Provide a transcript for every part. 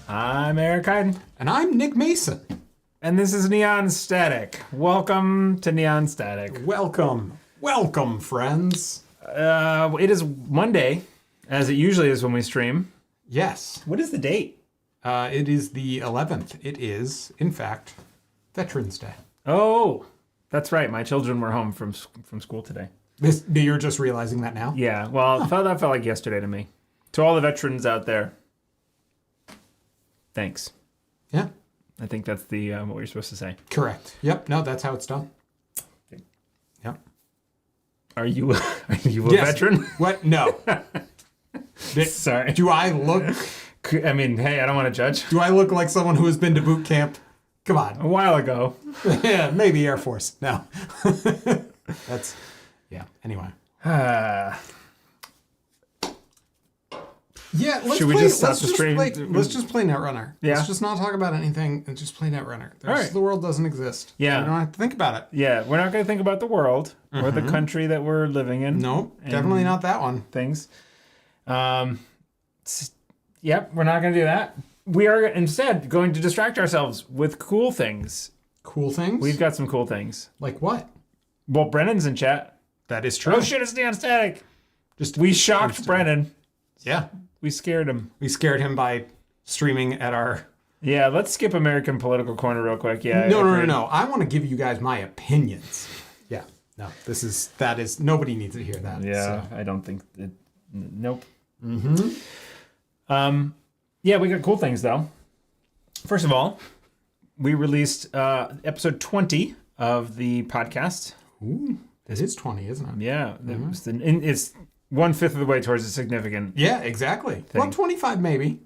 I'm Eric Hyden. And I'm Nick Mason. And this is Neon Static. Welcome to Neon Static. Welcome. Welcome, friends. It is Monday, as it usually is when we stream. Yes. What is the date? It is the 11th. It is, in fact, Veterans Day. Oh, that's right. My children were home from school today. You're just realizing that now? Yeah, well, that felt like yesterday to me. To all the veterans out there, thanks. Yeah. I think that's the what you're supposed to say. Correct. Yep. No, that's how it's done. Yep. Are you a veteran? What? No. Sorry. Do I look... I mean, hey, I don't want to judge. Do I look like someone who has been to boot camp? Come on. A while ago. Yeah, maybe Air Force. No. That's... Yeah, anyway. Yeah, let's Should we play, just stop let's the just stream? Let's just play Netrunner. Yeah. Let's just not talk about anything and just play Netrunner. All right. The world doesn't exist. Yeah. You don't have to think about it. Yeah, we're not going to think about the world or the country that we're living in. Nope, definitely not that one. Things. Yep, we're not going to do that. We are instead going to distract ourselves with cool things. Cool things? We've got some cool things. Like what? Well, Brennan's in chat. That is true. Oh shit, it's Neon Static. We shocked Brennan. Yeah. We scared him. We scared him by streaming at our... Yeah, let's skip American Political Corner real quick. Yeah. No. I want to give you guys my opinions. Yeah. No, that is, nobody needs to hear that. Yeah, So. I don't think it, nope. Mm-hmm. Yeah, we got cool things though. First of all, we released episode 20 of the podcast. Ooh, this is 20, isn't it? Yeah, it's 1/5 of the way towards a significant. Yeah, exactly. Thing. Well, 25 maybe.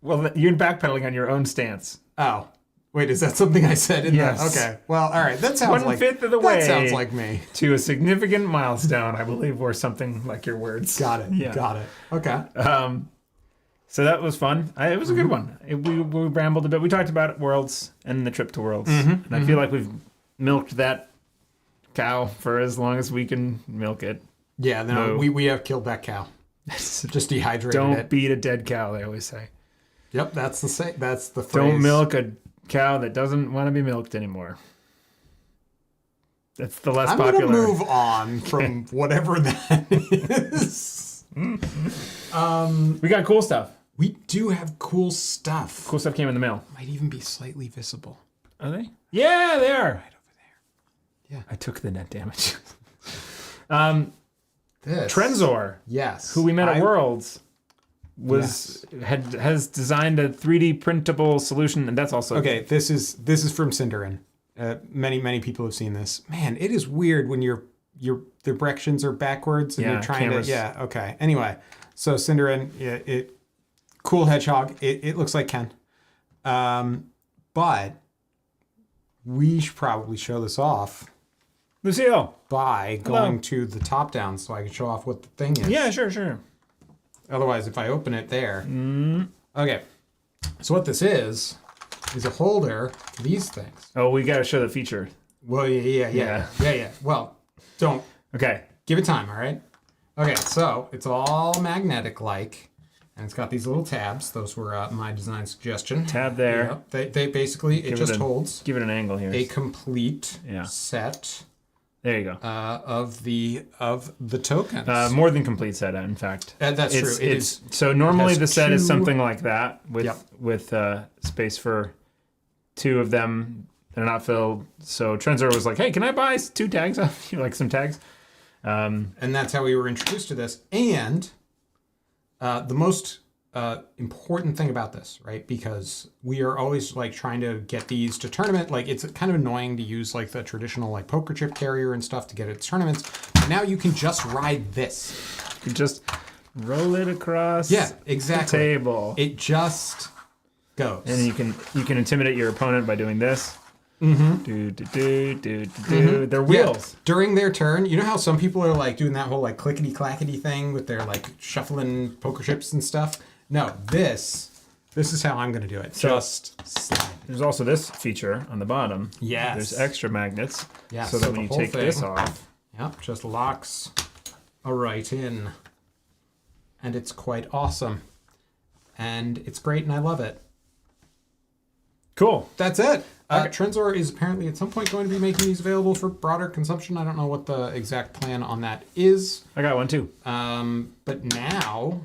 Well, you're backpedaling on your own stance. Oh, wait, is that something I said in Yes. that? Okay. Well, all right. That sounds 1/5 of the way. That sounds like me. To a significant milestone, I believe, or something like your words. Got it. Yeah. Got it. Okay. So that was fun. It was a good one. We rambled a bit. We talked about Worlds and the trip to Worlds. And I feel like we've milked that cow for as long as we can milk it. Yeah, no. We have killed that cow. Just dehydrated Don't it. beat a dead cow, they always say. Yep, that's the phrase. Don't milk a cow that doesn't want to be milked anymore. That's the less popular. I'm going to move on from whatever that is. We got cool stuff. We do have cool stuff. Cool stuff came in the mail. Might even be slightly visible. Are they? Yeah, they are. Right over there. Yeah. I took the net damage. This. Trenzor, Yes. who we met at Worlds, has designed a 3D printable solution, and that's also Okay. This is from Cinderin. Many people have seen this. Man, it is weird when the directions are backwards and you're trying cameras. to. Yeah. Okay. Anyway, so Cinderin, cool hedgehog. It looks like Ken, but we should probably show this off. Lucille. By going to the top down so I can show off what the thing is. Yeah, sure. Otherwise, if I open it there. Okay. So what this is a holder for these things. Oh, we got to show the feature. Well, yeah. Well, don't. Okay. Give it time, all right? Okay, so it's all magnetic-like, and it's got these little tabs. Those were my design suggestion. Tab there. Yep. They basically, it just holds Give it an angle here. a complete Yeah. set There you go. of the tokens. More than complete set, in fact. That's true. So normally has the set is 2 something like that with space for 2 of them. They're not filled. So Trenzor was like, "Hey, can I buy 2 tags off you? Like some tags?" And that's how we were introduced to this. And the most important thing about this, right? Because we are always like trying to get these to tournament. Like it's kind of annoying to use like the traditional like poker chip carrier and stuff to get it to tournaments. But now you can just ride this. You can just roll it across exactly. the table. It just goes. And you can intimidate your opponent by doing this. They're wheels. Yeah. During their turn, you know how some people are like doing that whole like clickety clackety thing with their like shuffling poker chips and stuff? No, this is how I'm going to do it. So, just slide. There's also this feature on the bottom. Yes. There's extra magnets. Yeah. So that when you take this off. Yep, just locks right in. And it's quite awesome. And it's great and I love it. Cool. That's it. Okay. Trenzor is apparently at some point going to be making these available for broader consumption. I don't know what the exact plan on that is. I got one too. But now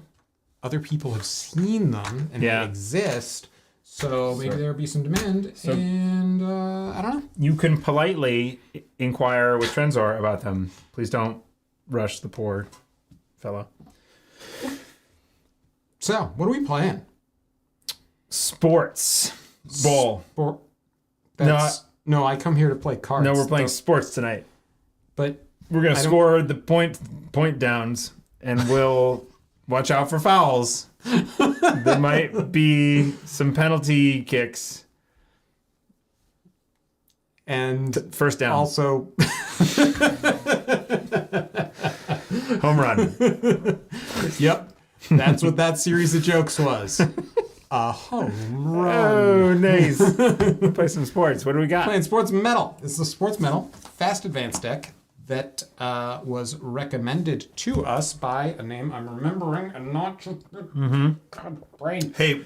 other people have seen them and they exist. So maybe there'll be some demand. And I don't know. You can politely inquire with Trenzor about them. Please don't rush the poor fellow. So, what are we playing? Sportsball. No, I come here to play cards. No, we're playing sports tonight. But we're gonna score the point downs, and we'll watch out for fouls. There might be some penalty kicks. And first down. Also home run. Yep. That's what that series of jokes was. A home run. Oh, nice. Play some sports. What do we got? Playing Sportsmetal. This is the Sportsmetal Fast Advance deck that was recommended to us by a name I'm remembering and not just God, brain. Hey,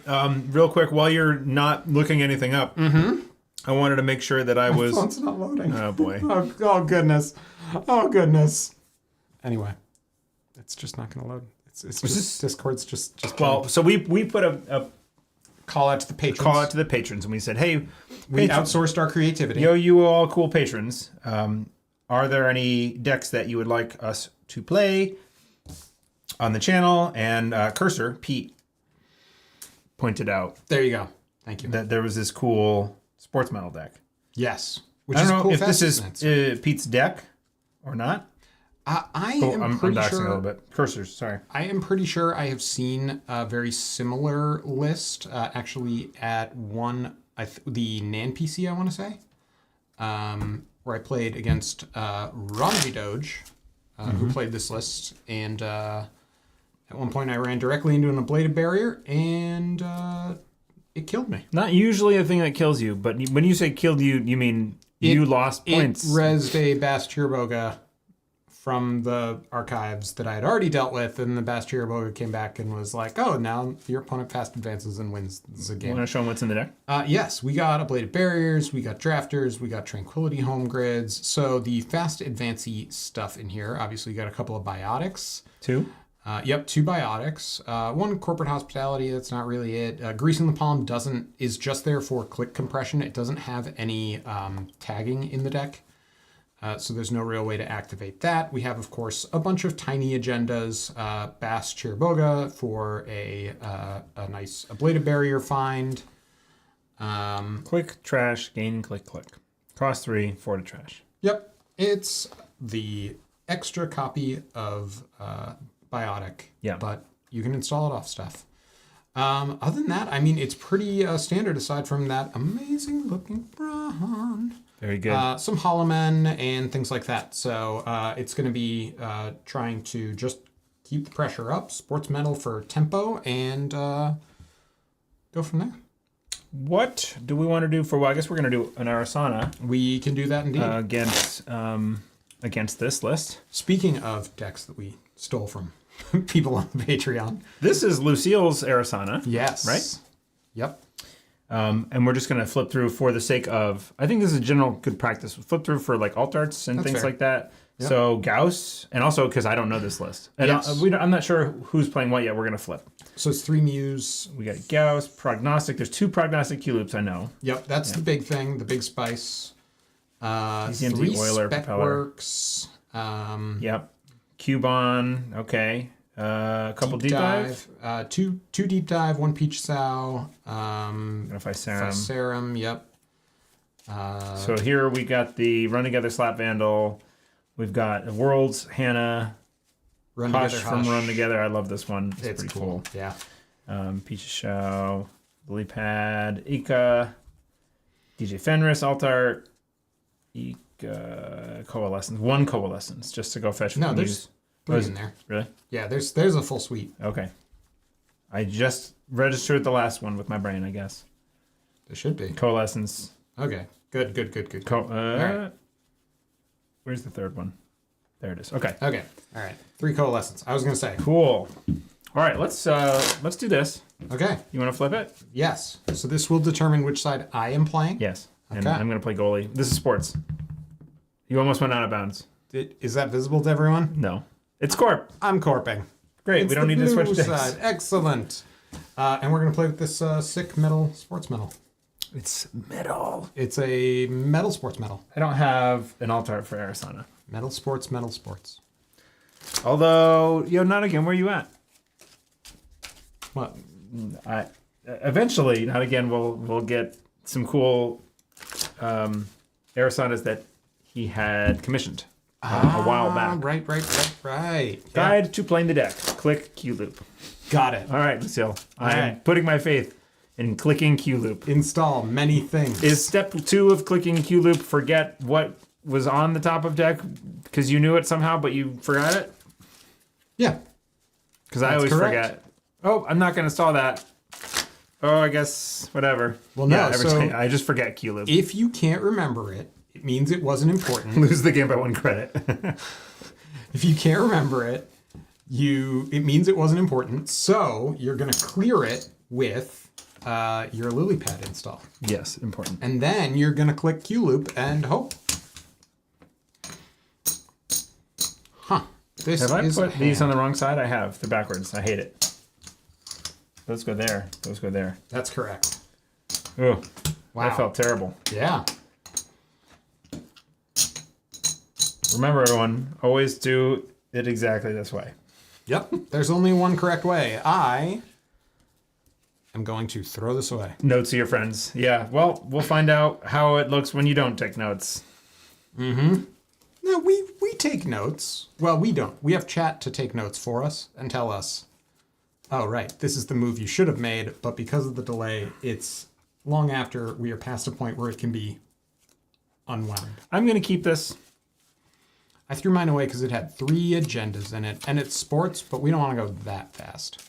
real quick, while you're not looking anything up, I wanted to make sure that I was... My phone's not loading. Oh, boy. Oh, goodness. Oh, goodness. Anyway, it's just not going to load. It's just Discord's just well, so we put a call out to the patrons. Call out to the patrons, and we said, hey, we outsourced our creativity. Yo, you all cool patrons. Are there any decks that you would like us to play on the channel? And Cursor, Pete, pointed out. There you go. Thank you. That there was this cool Sportsmetal deck. Yes. Which I don't know cool if this is Pete's deck or not. I'm pretty doxing sure. a little bit. Cursors, sorry. I am pretty sure I have seen a very similar list, actually at the NAN PC, I want to say, where I played against Ronvi Doge, who played this list, and at one point I ran directly into an ablative barrier, and it killed me. Not usually a thing that kills you, but when you say killed you, you mean you lost points. It rezzed a Bastirboga from the archives that I had already dealt with, and the Bastirboga came back and was like, oh, now your opponent fast advances and wins the game. You want to show them what's in the deck? Yes, we got ablative barriers, we got drafters, we got tranquility home grids. So the fast advancey stuff in here, obviously you got a couple of biotics. Two? Yep, 2 biotics. One corporate hospitality, that's not really it. Greasing the Palm is just there for click compression. It doesn't have any tagging in the deck. So there's no real way to activate that. We have, of course, a bunch of tiny agendas. Bass Chirboga for a nice ablative barrier find. Click, trash, gain, click, click. Cost 3, 4 to trash. Yep. It's the extra copy of Biotic. Yeah. But you can install it off stuff. Other than that, I mean, it's pretty standard aside from that amazing looking Brahan. Very good. Some Hollow Men and things like that. So it's going to be trying to just keep the pressure up, Sportsmetal for tempo, and go from there. What do we want to do for? Well, I guess we're going to do an Arissana. We can do that indeed. Against this list. Speaking of decks that we stole from people on the Patreon. This is Lucille's Arissana. Yes. Right? Yep. And we're just going to flip through for the sake of, I think this is a general good practice. Flip through for like alt arts and things like that. Yep. So Gauss, and also because I don't know this list. And I'm not sure who's playing what yet. We're going to flip. So it's 3 Muse. We got Gauss, Prognostic. There's 2 Prognostic Q loops, I know. Yep, that's the big thing, the big spice. 3 Oiler Specworks. Yep. Cubon, okay. A couple deep dive. Two deep dive, 1 Peach Sow. Physarum. Yep. So here we got the Run Together Slap Vandal. We've got Worlds, Hannah, Hush from Run Together. I love this one. It's pretty cool. Yeah. Peach Show, Lily Pad, Ika, DJ Fenris, Altart, Ika, Coalescence. 1 Coalescence just to go fetch. No, there's 3 in there. Really? Yeah, there's a full suite. Okay. I just registered the last one with my brain, I guess. There should be. Coalescence. Okay. Good. All right. Where's the third one? There it is. Okay. All right. 3 Coalescence. I was going to say. Cool. All right, let's do this. Okay. You want to flip it? Yes. So this will determine which side I am playing. Yes. And Okay. I'm going to play goalie. This is sports. You almost went out of bounds. Is that visible to everyone? No. It's Corp. I'm corping. Great. It's we don't the need to switch blue decks. side. Excellent. And we're going to play with this sick metal sports metal. It's metal. It's a metal sports metal. I don't have an alt art for Arissana. Metal sports, metal sports. Although, not again. Where are you at? What? Eventually, not again. We'll get some cool Arisanas that he had commissioned a while back. Right. Guide to playing the deck. Click Q loop. Got it. All right, Lucille. I'm right. putting my faith in clicking Q loop. Install many things. Is step 2 of clicking Q loop forget what was on the top of deck because you knew it somehow, but you forgot it? Yeah. Because I That's always correct. forget. Oh, I'm not going to install that. Oh, I guess whatever. Well, no, every so- time I just forget Q loop. If you can't remember it, it means it wasn't important. Lose the game by 1 credit. If you can't remember it, it means it wasn't important. So you're going to clear it with your lily pad install. Yes, important. And then you're going to click Q loop and hope. Huh. This Have I is put a these on hand. the wrong side? I have. They're backwards. I hate it. Those go there. Those go there. That's correct. Oh, Wow. I felt terrible. Yeah. Remember, everyone, always do it exactly this way. Yep. There's only one correct way. I am going to throw this away. Notes to your friends. Yeah, well, we'll find out how it looks when you don't take notes. No, we take notes. Well, we don't. We have chat to take notes for us and tell us, oh, right, this is the move you should have made, but because of the delay, it's long after we are past a point where it can be unwound. I'm going to keep this. I threw mine away because it had 3 agendas in it, and it's sports, but we don't want to go that fast.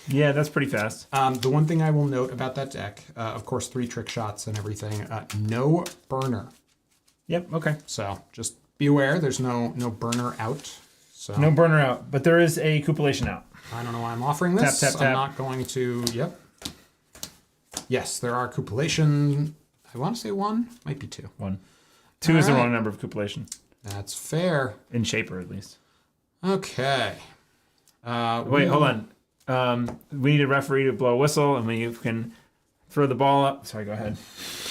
Yeah, that's pretty fast. The one thing I will note about that deck, of course, 3 trick shots and everything, no burner. Yep, okay. So just be aware, there's no burner out. So No burner out, but there is a cupulation out. I don't know why I'm offering this. Tap, tap, tap. I'm not going to. Yep. Yes, there are cupulation. I want to say 1, might be 2. 1. 2 is the All right. wrong number of cupulation. That's fair. In Shaper, at least. Okay. Wait, hold on. We need a referee to blow a whistle, and we can throw the ball up. Sorry, go ahead.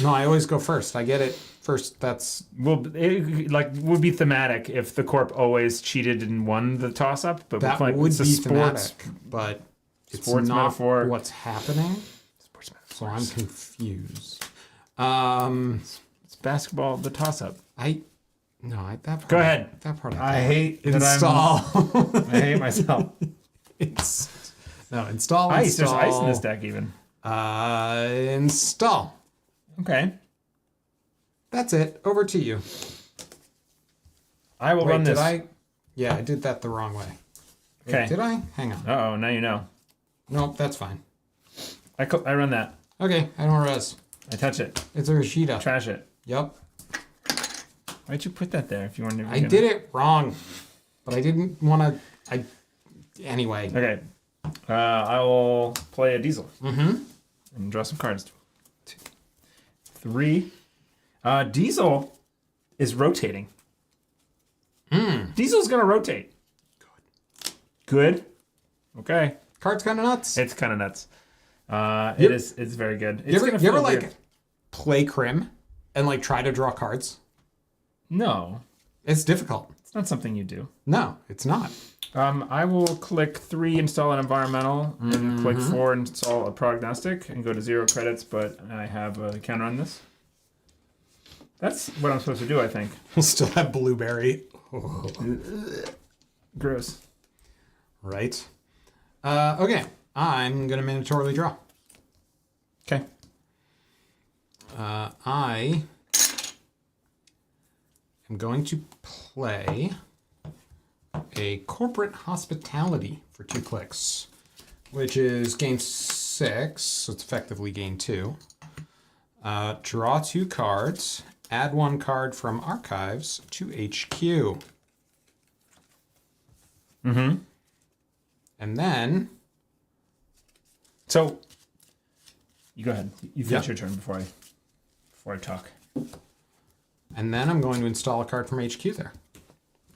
No, I always go first. I get it first. That's Well, it would be thematic if the Corp always cheated and won the toss-up, but that like, would it's a be sports, thematic, but it's sports not metaphor. what's happening. sports So I'm confused. It's basketball, the toss-up. That part. Go ahead. That part. I hate that install. I hate myself. Install. Ice. There's ice in this deck, even. Install. Okay. That's it. Over to you. I will run this. Did I? Yeah, I did that the wrong way. Wait, Okay. did I? Hang on. Uh-oh, now you know. Nope, that's fine. I run that. Okay, I don't res. I touch it. It's a Rashida. Trash it. Yep. Why'd you put that there if you wanted to? I did it wrong, but I didn't want to. Anyway. Okay. I will play a diesel. Mm-hmm. And draw some cards. 2, 3. Diesel is rotating. Diesel's gonna rotate. Good. Okay. Card's kind of nuts. It's kind of nuts. It's very good. It's you gonna ever feel like weird. play Crim and like try to draw cards? No, It's difficult. it's not something you do. No, it's not. I will click 3, install an environmental, and click 4, install a prognostic, and go to 0 credits, but I have a counter on this. That's what I'm supposed to do, I think. We'll still have blueberry. Gross. Right. Okay. I'm gonna mandatorily draw. Okay. I am going to play a corporate hospitality for 2 clicks, which is gain 6, so it's effectively gain 2. Draw 2 cards, add 1 card from archives to HQ. And then... So, you go ahead. You finish Yep. your turn before I talk. And then I'm going to install a card from HQ there.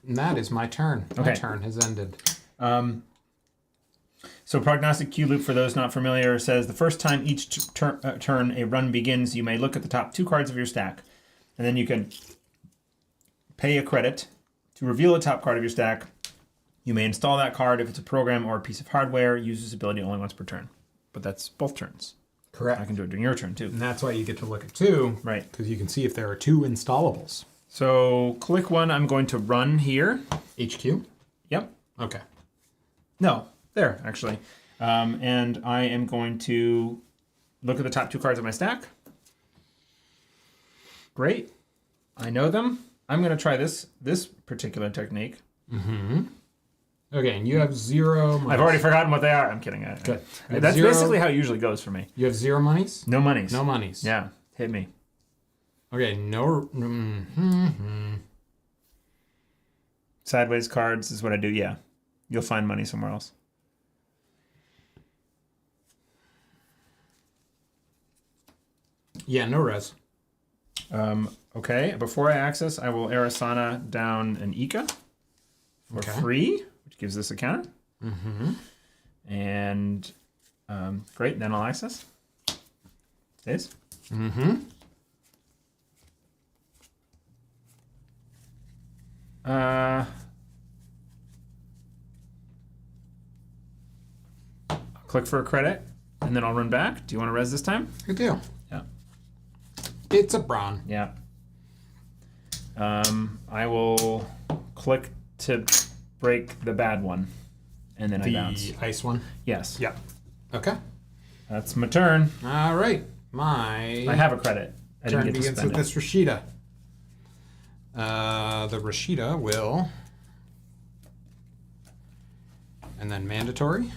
And that is my turn. Okay. My turn has ended. So Prognostic Q Loop, for those not familiar, says the first time each turn a run begins, you may look at the top 2 cards of your stack. And then you can pay a credit to reveal the top card of your stack. You may install that card if it's a program or a piece of hardware. Use this ability only once per turn. But that's both turns. Correct. I can do it during your turn, too. And that's why you get to look at 2. Right. Because you can see if there are 2 installables. So click 1, I'm going to run here. HQ? Yep. Okay. No, there, actually. And I am going to look at the top 2 cards of my stack. Great. I know them. I'm going to try this particular technique. Okay, and you have 0 monies. I've already forgotten what they are. I'm kidding. Good. That's basically how it usually goes for me. You have 0 monies? No monies. No monies. Yeah, hit me. Okay, no... Sideways cards is what I do, yeah. You'll find money somewhere else. Yeah, no res. Okay, before I access, I will Arissana down an Ika for free, which gives this a counter. And great, then I'll access. Stays. Click for a credit, and then I'll run back. Do you want to res this time? Good deal. Yeah. It's a brawn. Yeah. I will click to break the bad one, and then I bounce. The ice one? Yes. Yeah. Okay. That's my turn. All right. I have a credit. I Turn didn't get to begins spend with it. this Rashida. The Rashida will... And then mandatory.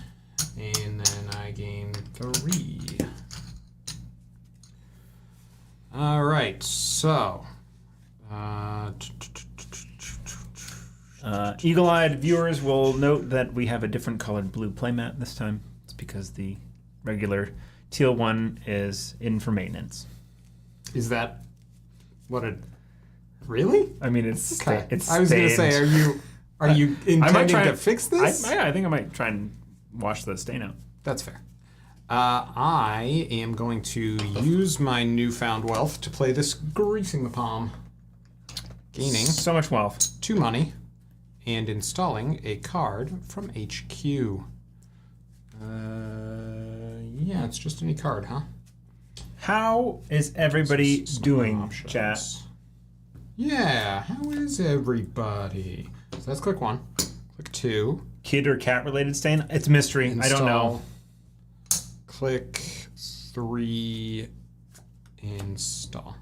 And then I gain 3. All right. So... Eagle-eyed viewers will note that we have a different colored blue playmat this time. It's because the regular teal one is in for maintenance. Is that what it... Really? I mean, it's Okay. it's I was going to say, are you intending to fix this? I think I might try and wash the stain out. That's fair. I am going to use my newfound wealth to play this Greasing the Palm. Gaining So much wealth. 2 money and installing a card from HQ. Yeah, it's just any card, huh? How is everybody Some doing, options. chat? Yeah, how is everybody? So let's click 1. Click 2. Kid or cat related stain? It's mystery. I don't know. Click 3. Install.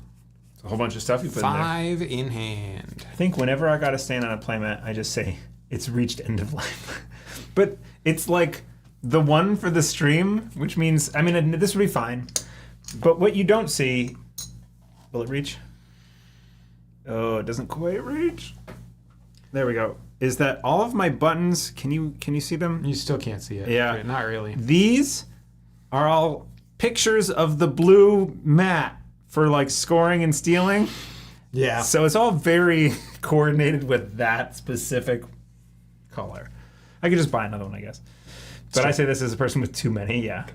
It's a whole bunch of stuff you put in there. 5 in hand. I think whenever I got a stain on a playmat, I just say it's reached end of life. But it's like the one for the stream, which means, I mean, this would be fine. But what you don't see, will it reach? Oh, it doesn't quite reach. There we go. Is that all of my buttons? Can you see them? You still can't see it. Yeah. Right, not really. These are all pictures of the blue mat for like scoring and stealing. Yeah. So it's all very coordinated with that specific color. I could just buy another one, I guess. But I say this as a person with too many, yeah.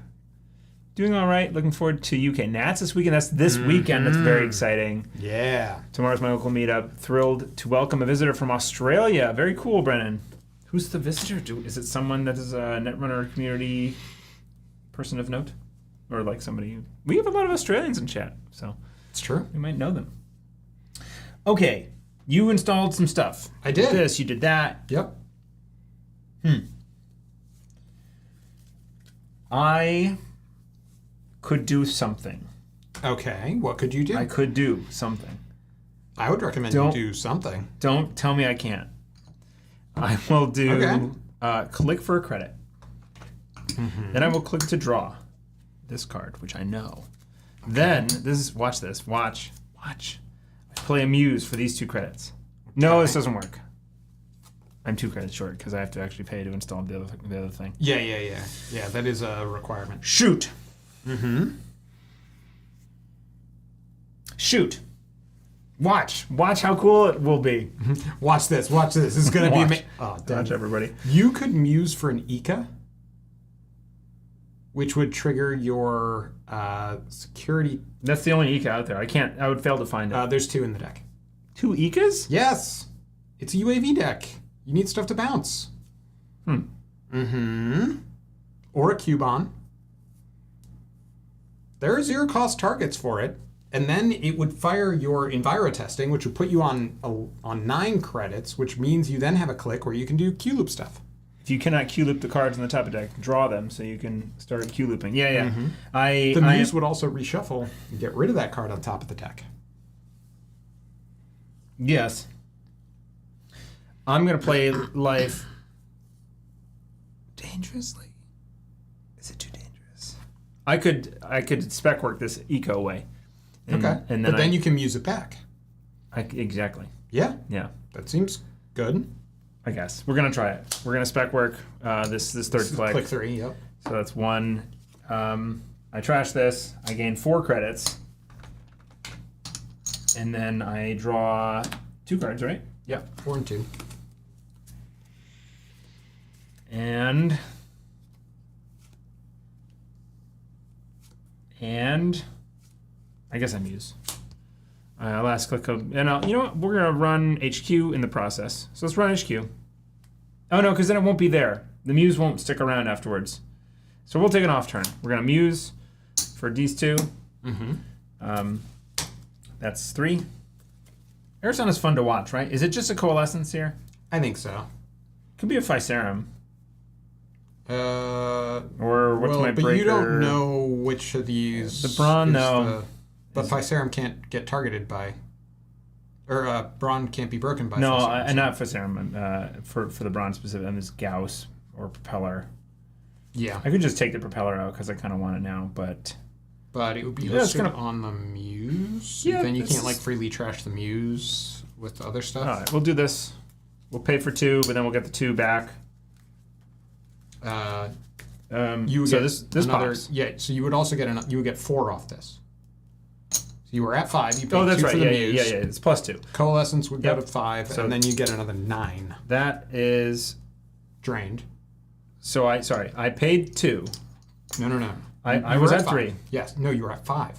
Doing all right. Looking forward to UK Nats this weekend. That's this weekend. That's very exciting. Yeah. Tomorrow's my local meetup. Thrilled to welcome a visitor from Australia. Very cool, Brennan. Who's the visitor? Is it someone that is a Netrunner community person of note? Or like somebody... We have a lot of Australians in chat, so It's true. we might know them. Okay. You installed some stuff. I did. This, you did that. Yep. I could do something. Okay. What could you do? I could do something. I would recommend Don't- you do something. Don't tell me I can't. I will do click for a credit. Then I will click to draw this card, which I know. Then watch this. Watch. I play a muse for these 2 credits. No, this doesn't work. I'm 2 credits short because I have to actually pay to install the other thing. Yeah. That is a requirement. Shoot. Mm-hmm. Shoot. Watch how cool it will be. Watch this. This is gonna be amazing. Oh, Watch everybody. You could muse for an Ika, which would trigger your security. That's the only Ika out there. I would fail to find it. There's 2 in the deck. 2 Ikas? Yes, it's a UAV deck. You need stuff to bounce. Or a Cubon. There are 0 cost targets for it. And then it would fire your Enviro testing, which would put you on 9 credits, which means you then have a click where you can do Q loop stuff. If you cannot Q loop the cards on the top of the deck, draw them so you can start Q looping. Yeah. The Muse would also reshuffle and get rid of that card on top of the deck. Yes. I'm gonna play life dangerously. Is it too dangerous? I could spec work this eco way. And then you can muse it back. Exactly. Yeah. Yeah. That seems good. I guess we're gonna try it. We're gonna spec work this third click. Click 3. Yep. So that's 1. I trash this. I gain 4 credits, and then I draw 2 cards, right? Yep. 4 and 2. And I guess I muse. Last click of, and you know what? We're gonna run HQ in the process. So let's run HQ. Oh no, because then it won't be there. The muse won't stick around afterwards. So we'll take an off turn. We're gonna muse for these 2. That's 3. Arissana is fun to watch, right? Is it just a coalescence here? I think so. Could be a Physarum. Or what's my but breaker? You don't know which of these. The Brawn, no. But Physarum can't get targeted by, or Brawn can't be broken by. No, Physarum, not Physarum. For the Brawn specific, and this Gauss or Propeller. Yeah. I could just take the Propeller out because I kind of want it now, but it would be hosted on the Muse. Yeah. Then you can't freely trash the Muse with the other stuff. All right, we'll do this. We'll pay for 2, but then we'll get the 2 back. You so get this another, pops. Yeah. So you would also get you would get 4 off this. So you were at 5. You paid 2 that's right. for the Yeah. Muse. It's +2. Coalescence would go to 5, and then you get another 9. That is drained. So I paid 2. No. I was at 3. Yes. No, you were at 5.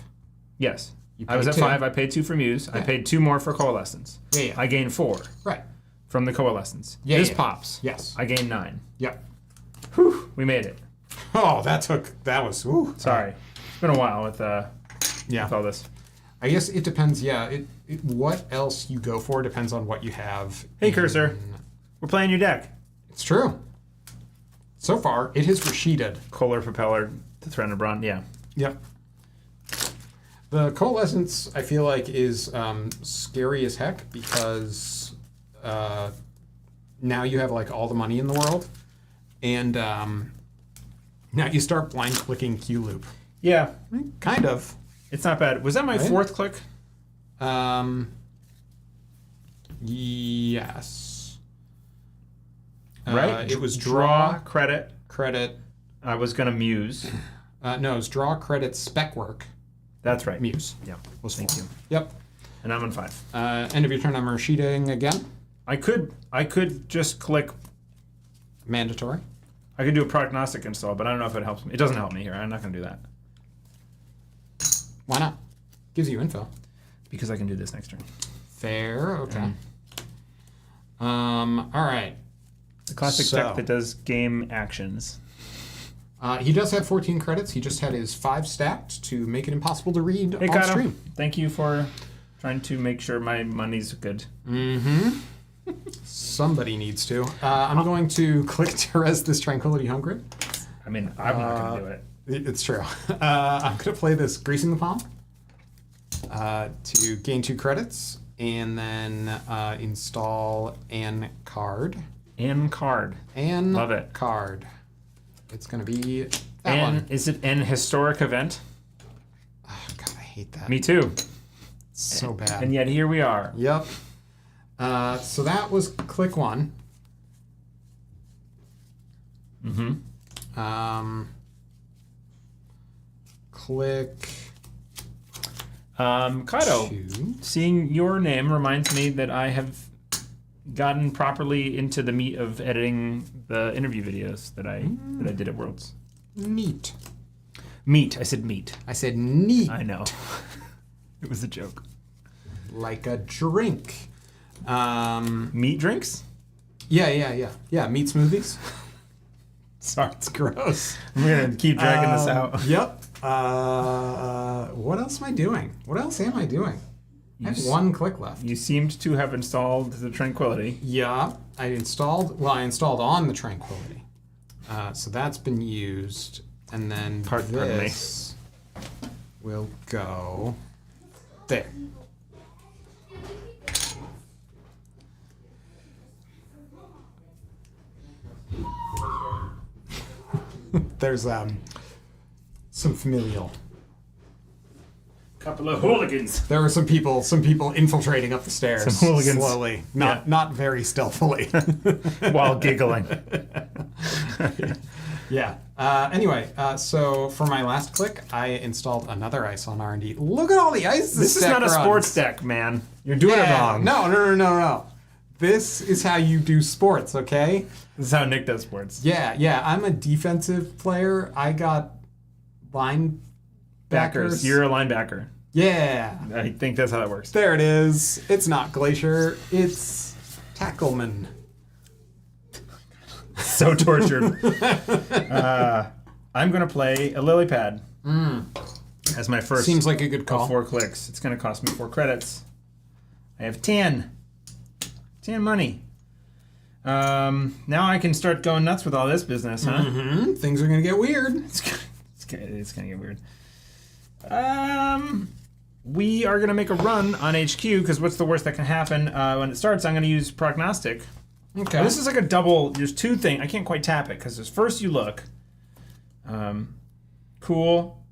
Yes. You I was at paid 5. I paid 2 for Muse. Yeah. I paid 2 more for Coalescence. Yeah. I gained 4. Right. From the Coalescence. Yeah. This pops. Yes. I gained 9. Yep. Whew. We made it. Oh, that was. Whew. Sorry. It's been a while with all this. I guess it depends. Yeah. What else you go for depends on what you have. Hey, Cursor. We're playing your deck. It's true. So far, it has Rashida'd. Kohler, Propeller, the Threatened Brawn. Yeah. Yep. The Coalescence, I feel like, is scary as heck because now you have all the money in the world, and now you start blind clicking Q loop. Yeah. Kind of. It's not bad. Was that my 4th click? Yes. Right. It was draw credit. I was gonna muse. No, it was draw credit spec work. That's right. Muse. Yeah. Was Thank 4. you. Yep. And I'm on 5. End of your turn. I'm Rashida'ing again. I could just click. Mandatory. I could do a prognostic install, but I don't know if it helps me. It doesn't help me here. I'm not gonna do that. Why not? Gives you info. Because I can do this next turn. Fair. Okay. All right. The classic deck that does game actions. He does have 14 credits. He just had his 5 stacked to make it impossible to read Hey, on Kato. stream. Thank you for trying to make sure my money's good. Mm-hmm. Somebody needs to. I'm going to click to res this Tranquility Home Grid. I mean, I'm not going to do it. It's true. I'm going to play this Greasing the Palm to gain 2 credits and then install an card. Love it. Card. It's going to be that one. Is it an historic event? Oh, God, I hate that. Me too. So bad. And yet here we are. Yep. So that was click 1. Click Kaito, 2. seeing your name reminds me that I have gotten properly into the meat of editing the interview videos that I did at Worlds. Neat. Meat. I said meat. I said neat. I know. It was a joke. Like a drink. Meat drinks? Yeah. Meat smoothies. Sorry. It's gross. I'm going to keep dragging this out. Yep. What else am I doing? I have 1 click left. You seemed to have installed the Tranquility. Yeah, I installed on the Tranquility. So that's been used. And then Pardon me. this will go there. There's some familial. Couple of hooligans. There were some people infiltrating up the stairs Some hooligans. slowly, not very stealthily. While giggling. Yeah. Anyway, so for my last click, I installed another ice on R&D. Look at all the ice This is not a sports deck, man. You're doing it wrong. No. This is how you do sports, okay? This is how Nick does sports. Yeah. I'm a defensive player. I got linebackers. Backers. You're a linebacker. Yeah. I think that's how that works. There it is. It's not Glacier. It's Tackleman. So tortured. I'm going to play a lily pad as my first. Seems like a good call. Of 4 clicks. It's going to cost me 4 credits. I have 10. 10 money. Now I can start going nuts with all this business, huh? Mm-hmm. Things are going to get weird. It's going to get weird. We are going to make a run on HQ because what's the worst that can happen? When it starts, I'm going to use Prognostic. Okay. This is like a double. There's 2 things. I can't quite tap it because first you look. Cool.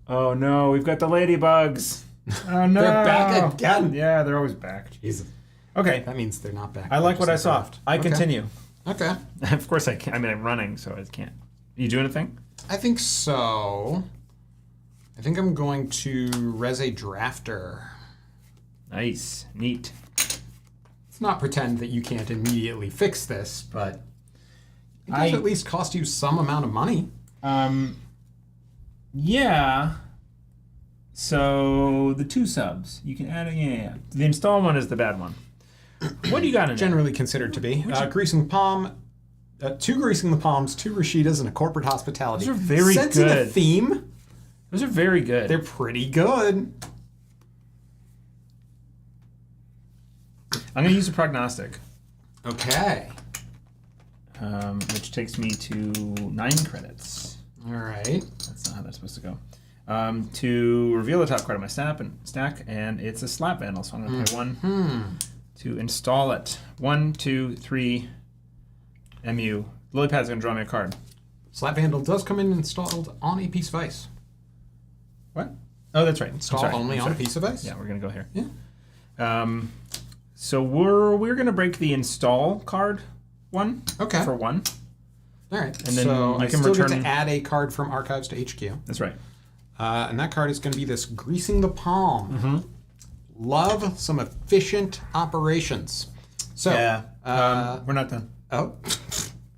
Oh no, we've got the ladybugs. Oh no. They're back again. Yeah, they're always back. Jesus. Okay. That means they're not back. I like what I saw. I Okay. continue. Okay. Of course I can. I mean, I'm running, so I can't. You do anything? I think so. I think I'm going to res a drafter. Nice. Neat. Let's not pretend that you can't immediately fix this, but it does at least cost you some amount of money. Yeah. So the 2 subs you can add. Yeah. The install one is the bad one. What do you got in Generally considered to be greasing the palm, 2 greasing the palms, 2 Rashidas, and a corporate hospitality. Those are very Sensing a good. theme. Those are very good. They're pretty good. I'm going to use a Prognostic, Okay. which takes me to 9 credits. All right. That's not how that's supposed to go. To reveal the top card of my stack, and it's a Slap Vandal, so I'm going to pay 1 to install it. 1, 2, 3, MU. Lilypad's going to draw me a card. Slap Vandal does come in installed on a piece of ice. What? Oh, that's right. Install only on a piece of ice? Yeah, we're going to go here. Yeah. So we're going to break the install card one. Okay. For 1. All right. And then so I I can still return- get to add a card from Archives to HQ. That's right. And that card is going to be this Greasing the Palm. Love some efficient operations. So, we're not done. oh,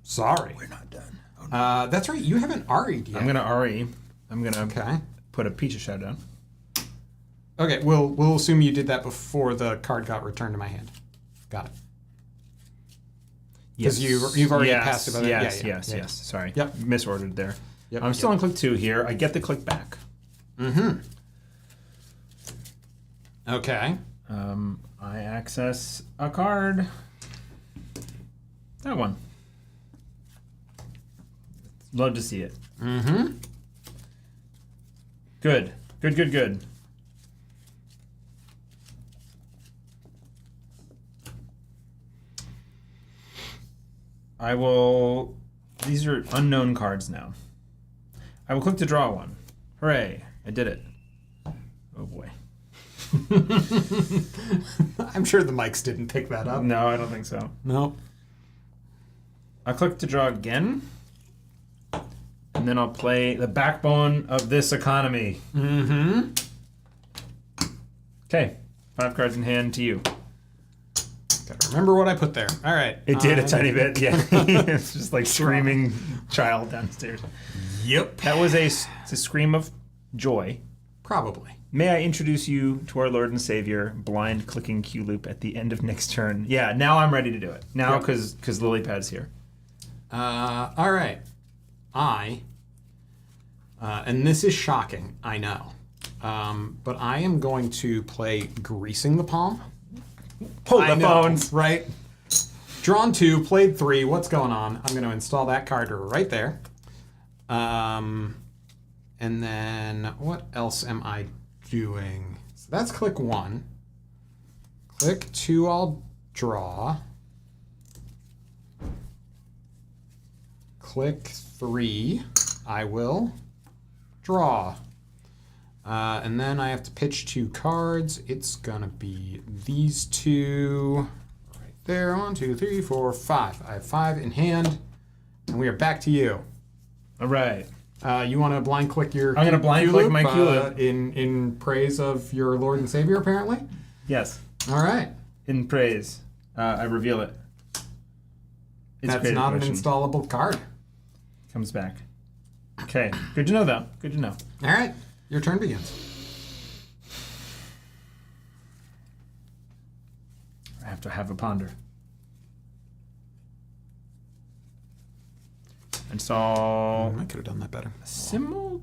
sorry. We're not done. Oh, no. That's right. You haven't RE'd yet. I'm going to RE. I'm going to Okay. put a Peach Shadow down. Okay, we'll assume you did that before the card got returned to my hand. Got it. Because you've already passed about it. Yes. Sorry. Yep. Misordered there. Yep, I'm still on click 2 here. I get the click back. Okay. I access a card. That one. Love to see it. Good. Good. I will... These are unknown cards now. I will click to draw 1. Hooray. I did it. Oh boy. I'm sure the mics didn't pick that up. No, I don't think so. No. I'll click to draw again. And then I'll play the backbone of this economy. Mm-hmm. Okay. 5 cards in hand to you. Gotta remember what I put there. All right. It did a tiny bit, yeah. It's just like screaming child downstairs. Yep. That was it's a scream of joy. Probably. May I introduce you to our Lord and Savior, blind clicking Q loop at the end of next turn. Yeah, now I'm ready to do it. Now, because Lilypad's here. All right. And this is shocking, I know. But I am going to play Greasing the Palm. Hold the phones. Right? Drawn 2, played 3. What's going on? I'm going to install that card right there. And then what else am I doing? So that's click 1. Click 2, I'll draw. Click 3, I will draw. And then I have to pitch 2 cards. It's gonna be these 2 right there. 1, 2, 3, 4, 5. I have 5 in hand, and we are back to you. All right. You want to blind click your? I'm gonna blind click my Q loop in praise of your Lord and Savior, apparently. Yes. All right. In praise, I reveal it. That's not an installable card. Comes back. Okay. Good to know, though. Good to know. All right. Your turn begins. I have to have a ponder. Install. I could have done that better. You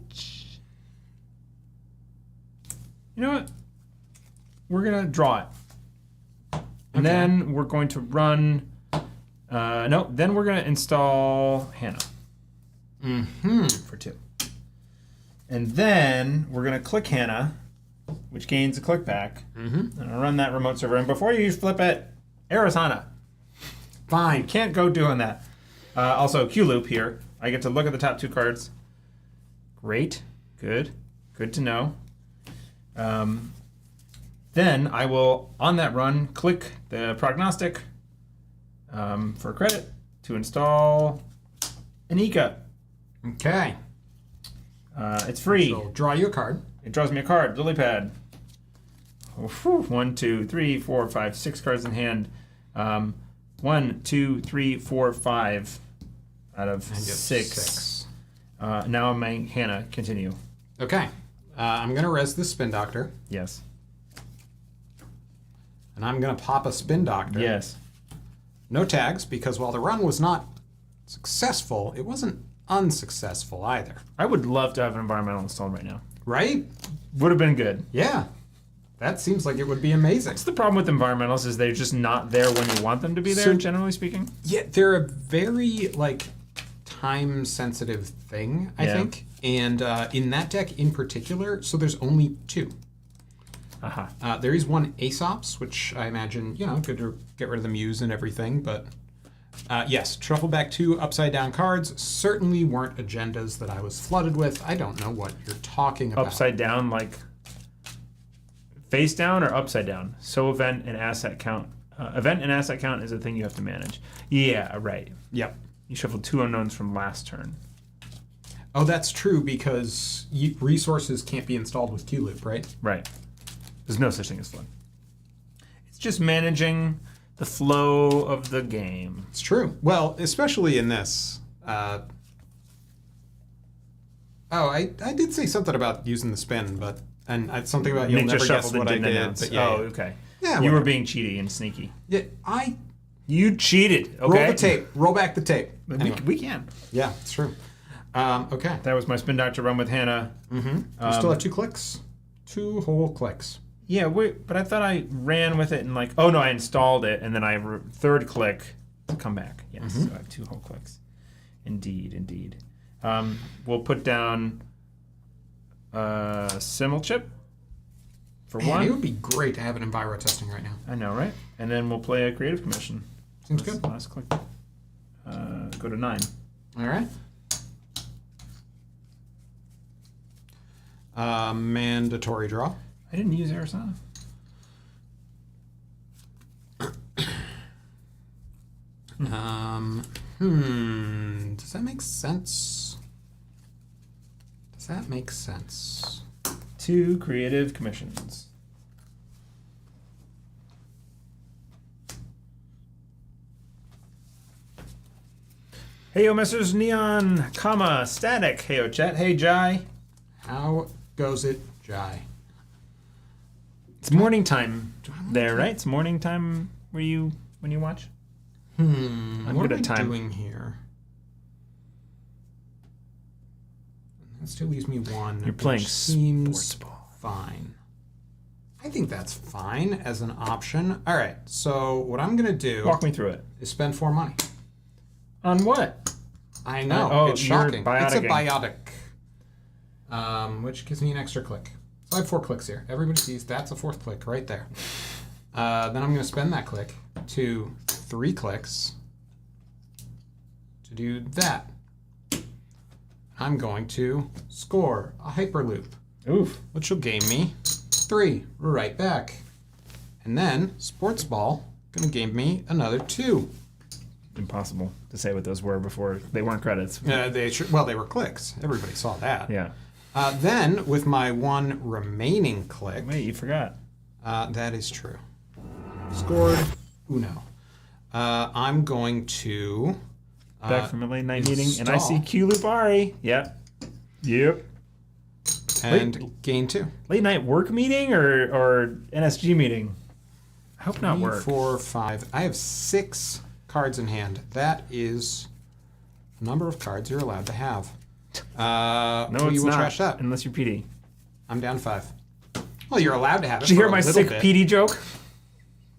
know what? We're gonna draw it, and then we're going to run. No, then we're gonna install Hannah. For 2. And then we're gonna click Hannah, which gains a click back. And I'll run that remote server. And before you flip it, Arissana. Fine. Can't go doing that. Also, Q loop here. I get to look at the top 2 cards. Great. Good. Good to know. Then I will, on that run, click the prognostic for credit to install Anika. Okay. It's free. So draw you a card. It draws me a card. Lilypad. 1, 2, 3, 4, 5, 6 cards in hand. 1, 2, 3, 4, 5 out of 6. Now my Hannah. Continue. Okay. I'm going to res this Spin Doctor. Yes. And I'm going to pop a Spin Doctor. Yes. No tags, because while the run was not successful, it wasn't unsuccessful either. I would love to have an environmental installed right now. Right? Would have been good. Yeah. That seems like it would be amazing. That's the problem with environmentals is they're just not there when you want them to be there, generally speaking. Yeah, they're a very, time-sensitive thing, I think. And in that deck in particular, so there's only 2. There is one Aesop's, which I imagine, good to get rid of the Muse and everything, but yes, shuffle back 2 upside-down cards. Certainly weren't agendas that I was flooded with. I don't know what you're talking about. Upside down, like face down or upside down? So event and asset count. Event and asset count is a thing you have to manage. Yeah, right. Yep. You shuffled 2 unknowns from last turn. Oh, that's true, because resources can't be installed with Q-Loop, right? Right. There's no such thing as flood. It's just managing the flow of the game. It's true. Well, especially in this. I did say something about using the spin, and something about you'll Nick never just guess shuffled what I and did. didn't announce. But yeah, okay. Yeah, you were being cheaty and sneaky. Yeah, You cheated. Okay. Roll the tape. Roll back the tape. Anyway. We can. Yeah, it's true. Okay. That was my spin doctor run with Hannah. You still have 2 clicks? 2 whole clicks. Yeah, but I thought I ran with it and I installed it and then I third click to come back. Yes, so I have 2 whole clicks. Indeed. We'll put down Simul chip for 1. It would be great to have an Enviro testing right now. I know, right? And then we'll play a creative commission. Seems good. Last click. Go to 9. All right. Mandatory draw. I didn't use Arissana. Does that make sense? Does that make sense? 2 creative commissions. Hey yo, Messrs. Neon, comma, Static. Hey yo, Chet. Hey, Jai. How goes it, Jai? It's morning time there, right? It's morning time when you watch? I'm What good am at I time. doing here? That still leaves me 1. You're playing which seems Sportsball. fine. I think that's fine as an option. All right, so what I'm gonna do Walk me through it. is spend 4 money. On what? I know, Oh, it's you're shocking. It's a bioticking. biotic, which gives me an extra click. So I have 4 clicks here. Everybody sees that's a 4th click right there. Then I'm going to spend that click to 3 clicks to do that. I'm going to score a Hyperloop, Oof. which will gain me 3 right back. And then Sportsball going to gain me another 2. Impossible to say what those were before. They weren't credits. They were clicks. Everybody saw that. Yeah. Then, with my 1 remaining click... Wait, you forgot. that is true. Scored Uno. I'm going to... Back from a late night meeting, and I see Q-Loop Ari. Yep. Yep. And gain 2. Late night work meeting or NSG meeting? I hope not 3, work. 4, 5. I have 6 cards in hand. That is the number of cards you're allowed to have. No, we it's will not, trash that. unless you're PD. I'm down 5. Well, you're allowed to have it. Did you for hear a my little sick bit. PD joke?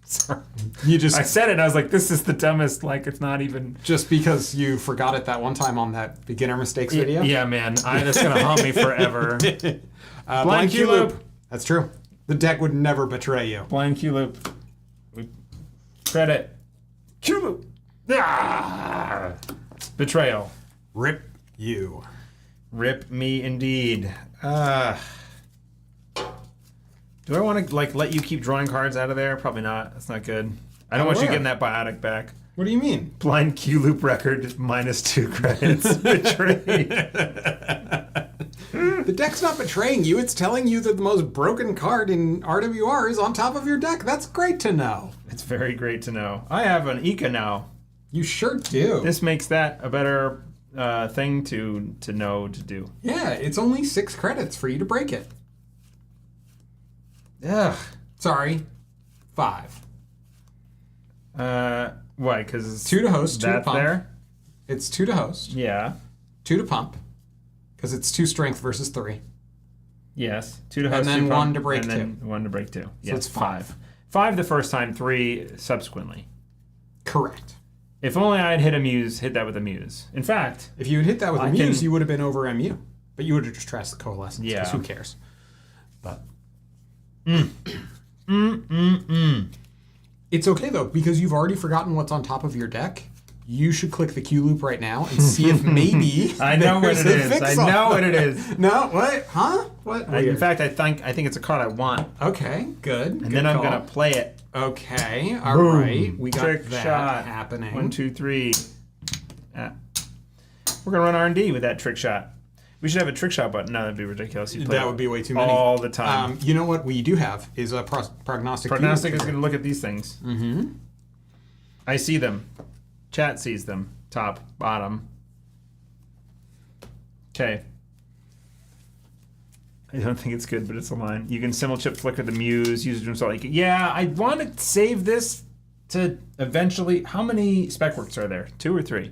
Sorry. You just I said it, and I was like, this is the dumbest, like, it's not even... just because you forgot it that one time on that beginner mistakes video. Yeah, man. That's going to haunt me forever. Blind Q-Loop. Q-Loop. That's true. The deck would never betray you. Blind Q-Loop. Credit. Q-Loop. Ah! Betrayal. Rip you. Rip me indeed. Do I want to let you keep drawing cards out of there? Probably not. That's not good. I don't want you Where? getting that biotic back. What do you mean? Blind Q-Loop record -2 credits. Betrayed. The deck's not betraying you. It's telling you that the most broken card in RWR is on top of your deck. That's great to know. It's very great to know. I have an Ika now. You sure do. This makes that a better thing to know to do. Yeah, it's only 6 credits for you to break it. Ugh. Sorry, 5. Why? Because 2 to host, 2 to that pump. there? It's 2 to host, Yeah. 2 to pump, because it's 2 strength versus 3. Yes. 2 to And host, then 2 pump, 1 to break and then 1 to break 2. Yes, it's 5. 5 the first time, 3 subsequently. Correct. If only I had hit that with a Muse. In fact, If you had hit that with a I Muse, can- you would have been over MU. But you would have just trashed the Coalescence, Yeah. because who cares? But it's okay, though, because you've already forgotten what's on top of your deck. You should click the Q loop right now and see if maybe I know what there's it a is. fix I on know it. what it is. No, what? Huh? What? In Weird. fact, I think it's a card I want, Okay, good. and then I'm gonna play it. Okay, all right. We got Trick that shot happening. 1, 2, 3. We're gonna run R&D with that trick shot. We should have a trick shot button. No, that'd be ridiculous. You play That would be way too many. all the time. You know what we do have is a prognostic. Prognostic is Q-loop. gonna look at these things. Mm-hmm. I see them. Chat sees them. Top, bottom. Okay. I don't think it's good, but it's a line. You can simul-chip flicker the Muse, use it to install. Yeah, I want to save this to eventually... How many spec works are there? 2 or 3?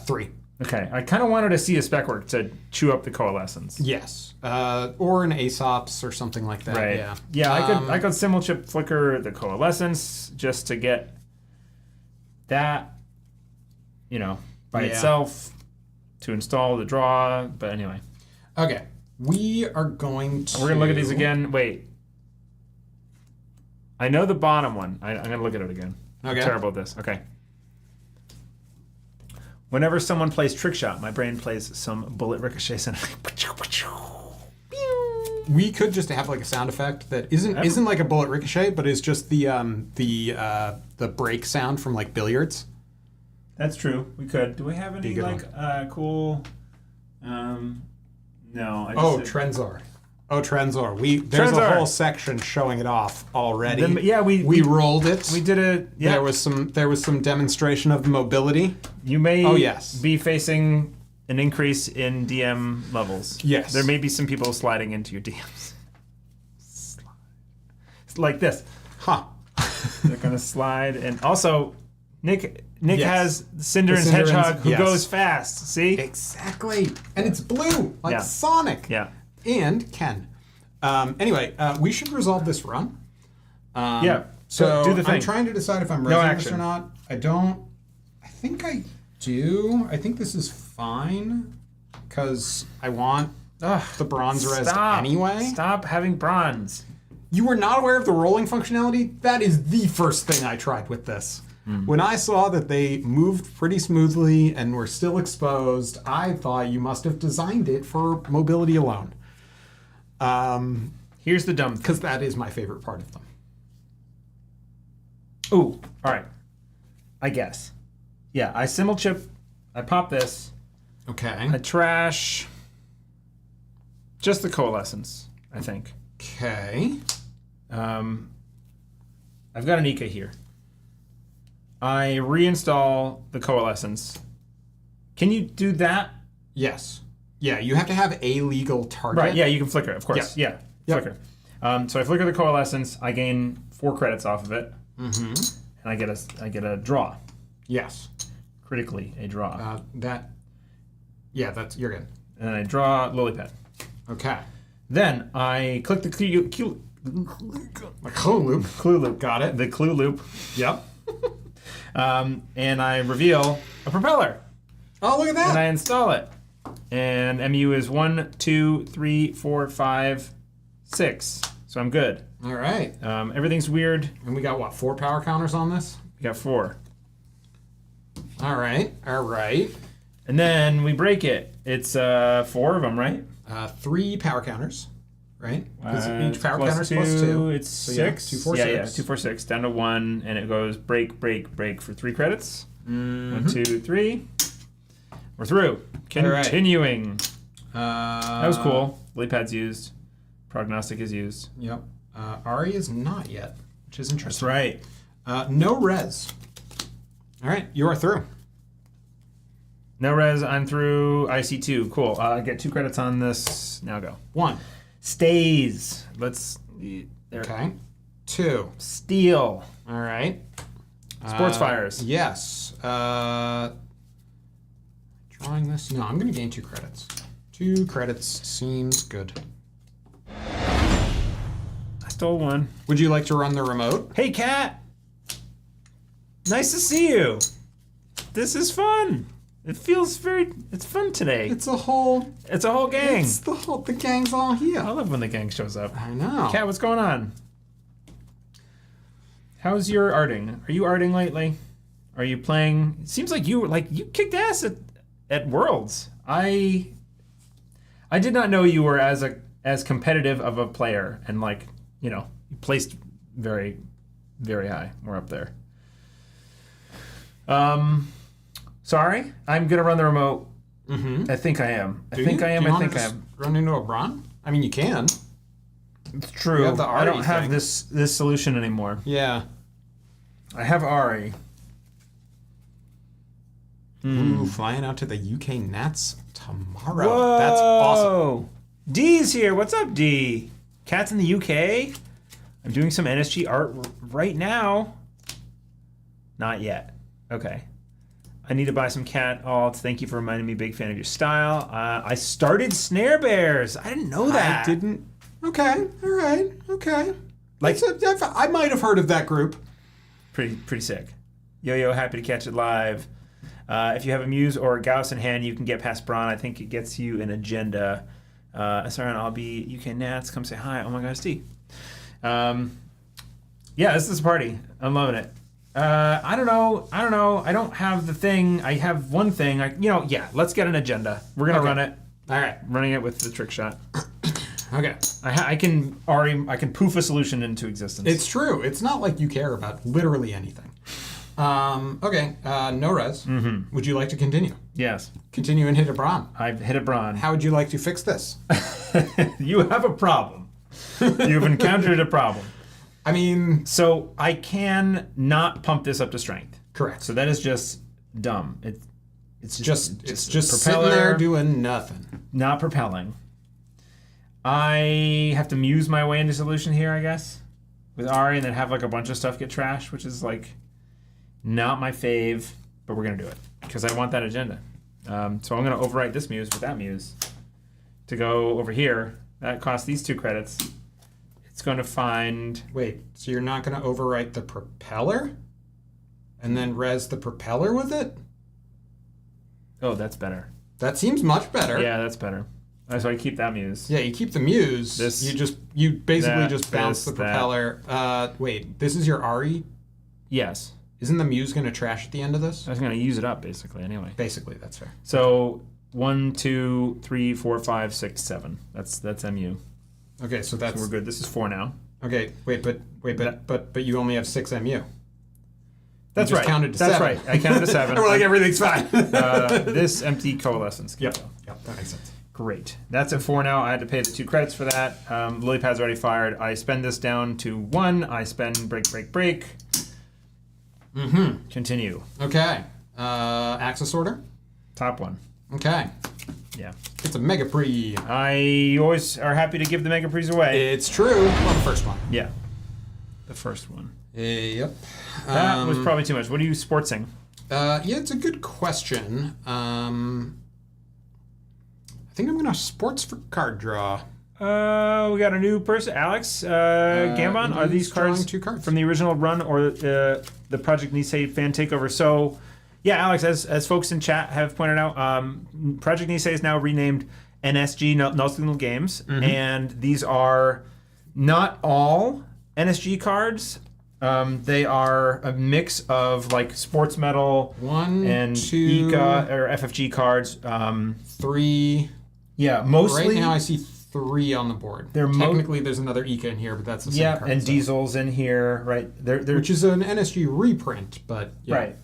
3. Okay, I kind of wanted to see a spec work to chew up the coalescence. Yes. Or an Aesop's or something like that. Right. Yeah. Yeah, I could simul-chip flicker the coalescence just to get that, by itself to install the draw. But anyway. Okay. We are going to... We're going to look at these again. Wait. I know the bottom one. I'm going to look at it again. Okay. I'm terrible at this. Okay. Whenever someone plays Trick Shot, my brain plays some bullet ricochets and We could just have like a sound effect that isn't like a bullet ricochet, but is just the break sound from like billiards. That's true. We could. Do we have any cool? No. Trenzor. Oh, Trenzor. There's a whole section showing it off already. We rolled it. We did it. Yeah. There was some demonstration of mobility. You may be facing an increase in DM levels. Yes. There may be some people sliding into your DMs. Like this. Huh. They're gonna slide, and also Nick has Cinderen's Hedgehog who goes fast. See? Exactly. And it's blue, like Sonic. Yeah. And Ken. Anyway, we should resolve this run. So do the thing. I'm trying to decide if I'm resing this or not. I think I do. I think this is fine because I want the bronze res anyway. Stop having bronze. You were not aware of the rolling functionality? That is the first thing I tried with this. When I saw that they moved pretty smoothly and were still exposed, I thought you must have designed it for mobility alone. Here's the dumb thing. Because that is my favorite part of them. Ooh, all right. I guess. Yeah, I simulchip. I pop this. Okay. I trash just the coalescence, I think. Okay. I've got an Ika here. I reinstall the coalescence. Can you do that? Yes. Yeah, you have to have a legal target. Right, yeah, you can flicker, of course. Yeah, flicker. So I flicker the coalescence. I gain 4 credits off of it. Mm-hmm. And I get a draw. Yes. Critically, a draw. You're good. And I draw lily pad. Okay. Then I click the clue loop. Got it. The clue loop. Yep. And I reveal a propeller. Oh, look at that. And I install it. And MU is 1, 2, 3, 4, 5, 6. So I'm good. All right. Everything's weird. And we got, 4 power counters on this? We got 4. All right. And then we break it. It's 4 of them, right? 3 power counters, right? Because each power plus counter is 2, plus 2. It's 6. 2, 4, 6. Yeah, 2, 4, 6. Down to 1, and it goes break for 3 credits. 1, 2, 3. We're through. Continuing. That was cool. Lily pad's used. Prognostic is used. Yep. Ari is not yet, which is interesting. That's right. No res. All right, you are through. No res, I'm through. I see 2. Cool. I get 2 credits on this. Now go. 1. Stays. Let's. There. Okay. 2. Steel. All right. Sports fires. Yes. Drawing this. No, I'm going to gain 2 credits. 2 credits seems good. I stole 1. Would you like to run the remote? Hey, Kat. Nice to see you. This is fun. It feels it's fun today. It's a whole gang. It's the gang's all here. I love when the gang shows up. I know. Kat, what's going on? How's your arting? Are you arting lately? Are you playing? It seems like you kicked ass at Worlds. I did not know you were as competitive of a player, and you placed very, very high. We're up there. Sorry, I'm gonna run the remote. Mm-hmm. I think I am. I think I am. Run into a Bron? I mean, you can. It's true. I don't have this solution anymore. Yeah. I have Ari. Ooh, flying out to the UK Nats tomorrow. Whoa. That's awesome. D's here. What's up, D? Cat's in the UK. I'm doing some NSG art right now. Not yet. Okay. I need to buy some cat alts. Thank you for reminding me. Big fan of your style. I started Snare Bears. I didn't know that. I didn't. Okay. All right. Okay. I might have heard of that group. Pretty sick. Yo, happy to catch it live. If you have a Muse or a Gauss in hand, you can get past Braun. I think it gets you an agenda. Sorry, I'll be UK Nats. Come say hi. Oh my God, Steve. Yeah, this is a party. I'm loving it. I don't know. I don't have the thing. I have one thing. Let's get an agenda. We're going to run it. All right. Running it with the trick shot. Okay. I can poof a solution into existence. It's true. It's not like you care about literally anything. Okay. No res. Would you like to continue? Yes. Continue and hit a bron. I've hit a bron. How would you like to fix this? You have a problem. You've encountered a problem. I mean, So I can not pump this up to strength. correct. So that is just dumb. It's just Sitting there doing nothing. not propelling. I have to muse my way into solution here, I guess, with Ari, and then have like a bunch of stuff get trashed, which is like not my fave, but we're gonna do it because I want that agenda. So I'm gonna overwrite this muse with that muse to go over here. That costs these 2 credits. It's going to find. Wait, so you're not going to overwrite the propeller? And then res the propeller with it? Oh, that's better. That seems much better. Yeah, that's better. So I keep that muse. Yeah, you keep the muse. You basically just bounce the propeller. Wait, this is your Ari? Yes. Isn't the muse going to trash at the end of this? I was going to use it up basically anyway. Basically, that's fair. So 1, 2, 3, 4, 5, 6, 7. That's MU. Okay, so that's So we're good. This is 4 now. okay. But you only have 6 MU. That's You right. just counted to That's 7. right. I counted to 7. And we're like everything's fine. This empty coalescence. Yep, that makes sense. Great. That's at 4 now. I had to pay the 2 credits for that. Lily pad's already fired. I spend this down to 1. I spend break. Continue. Okay. Axis order. Top 1. Okay. Yeah. It's a mega pre. I always are happy to give the Mega Pre's away. It's true. Well, the first one. Yeah. The first one. Yep. That was probably too much. What are you sportsing? Yeah, it's a good question. I think I'm gonna sports for card draw. We got a new person, Alex Gambon. Are these cards, 2 cards from the original run or the Project Nisei fan takeover? So, yeah, Alex, as folks in chat have pointed out, Project Nisei is now renamed NSG, Null Signal Games, and these are not all NSG cards. They are a mix of like Sportsmetal 1, and 2, ICA or FFG cards. 3. Yeah, mostly. Right now I see 3 on the board. Technically, there's another ICA in here, but that's the same card. And Diesel's in here, right? They're which is an NSG reprint, but yeah. Right.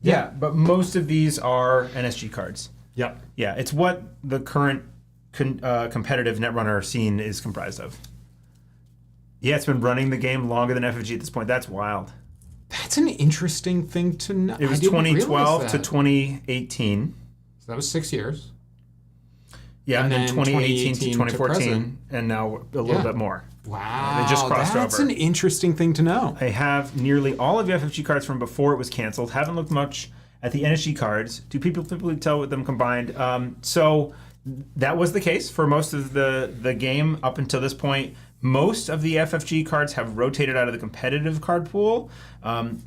Yeah, but most of these are NSG cards. Yep. Yeah, it's what the current competitive Netrunner scene is comprised of. Yeah, it's been running the game longer than FFG at this point. That's wild. That's an interesting thing to know. It was 2012 to 2018. So that was 6 years. Yeah, and then 2018 to 2014, present. and now a little bit more. Wow, They just crossed that's over. an interesting thing to know. I have nearly all of the FFG cards from before it was canceled. Haven't looked much at the NSG cards. Do people typically tell with them combined? So that was the case for most of the game up until this point. Most of the FFG cards have rotated out of the competitive card pool.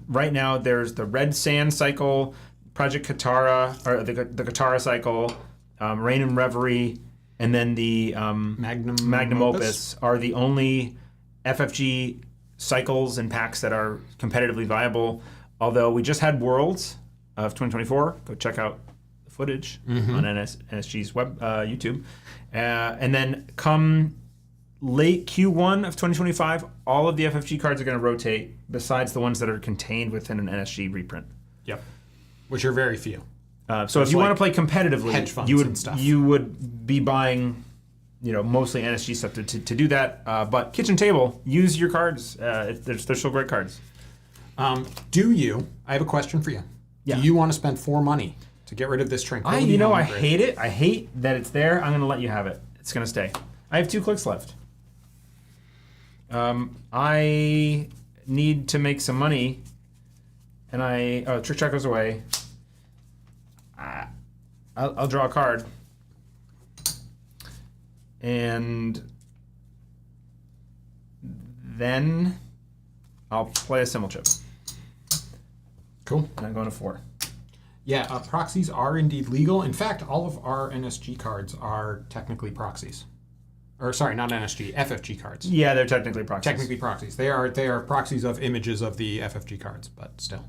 Right now, there's the Red Sand cycle, Project Katara, or the Katara cycle, Rain and Reverie, and then the Magnum Opus are the only FFG cycles and packs that are competitively viable. Although we just had Worlds of 2024. Go check out the footage on NSG's web YouTube. And then come late Q1 of 2025, all of the FFG cards are going to rotate, besides the ones that are contained within an NSG reprint. Yep. Which are very few. So if you want to play competitively, hedge funds you would and stuff. you would be buying, mostly NSG stuff to do that. But kitchen table, use your cards. They're still great cards. I have a question for you. Yeah. Do you want to spend 4 money to get rid of this Tranquility? I hate it. I hate that it's there. I'm going to let you have it. It's going to stay. I have 2 clicks left. I need to make some money, and Trick Shot goes away. I'll draw a card, and then I'll play a Symbol Chip. Cool. And I'm going to 4. Yeah, proxies are indeed legal. In fact, all of our NSG cards are technically proxies. Or sorry, not NSG, FFG cards. Yeah, they're technically proxies. Technically proxies. They are proxies of images of the FFG cards, but still.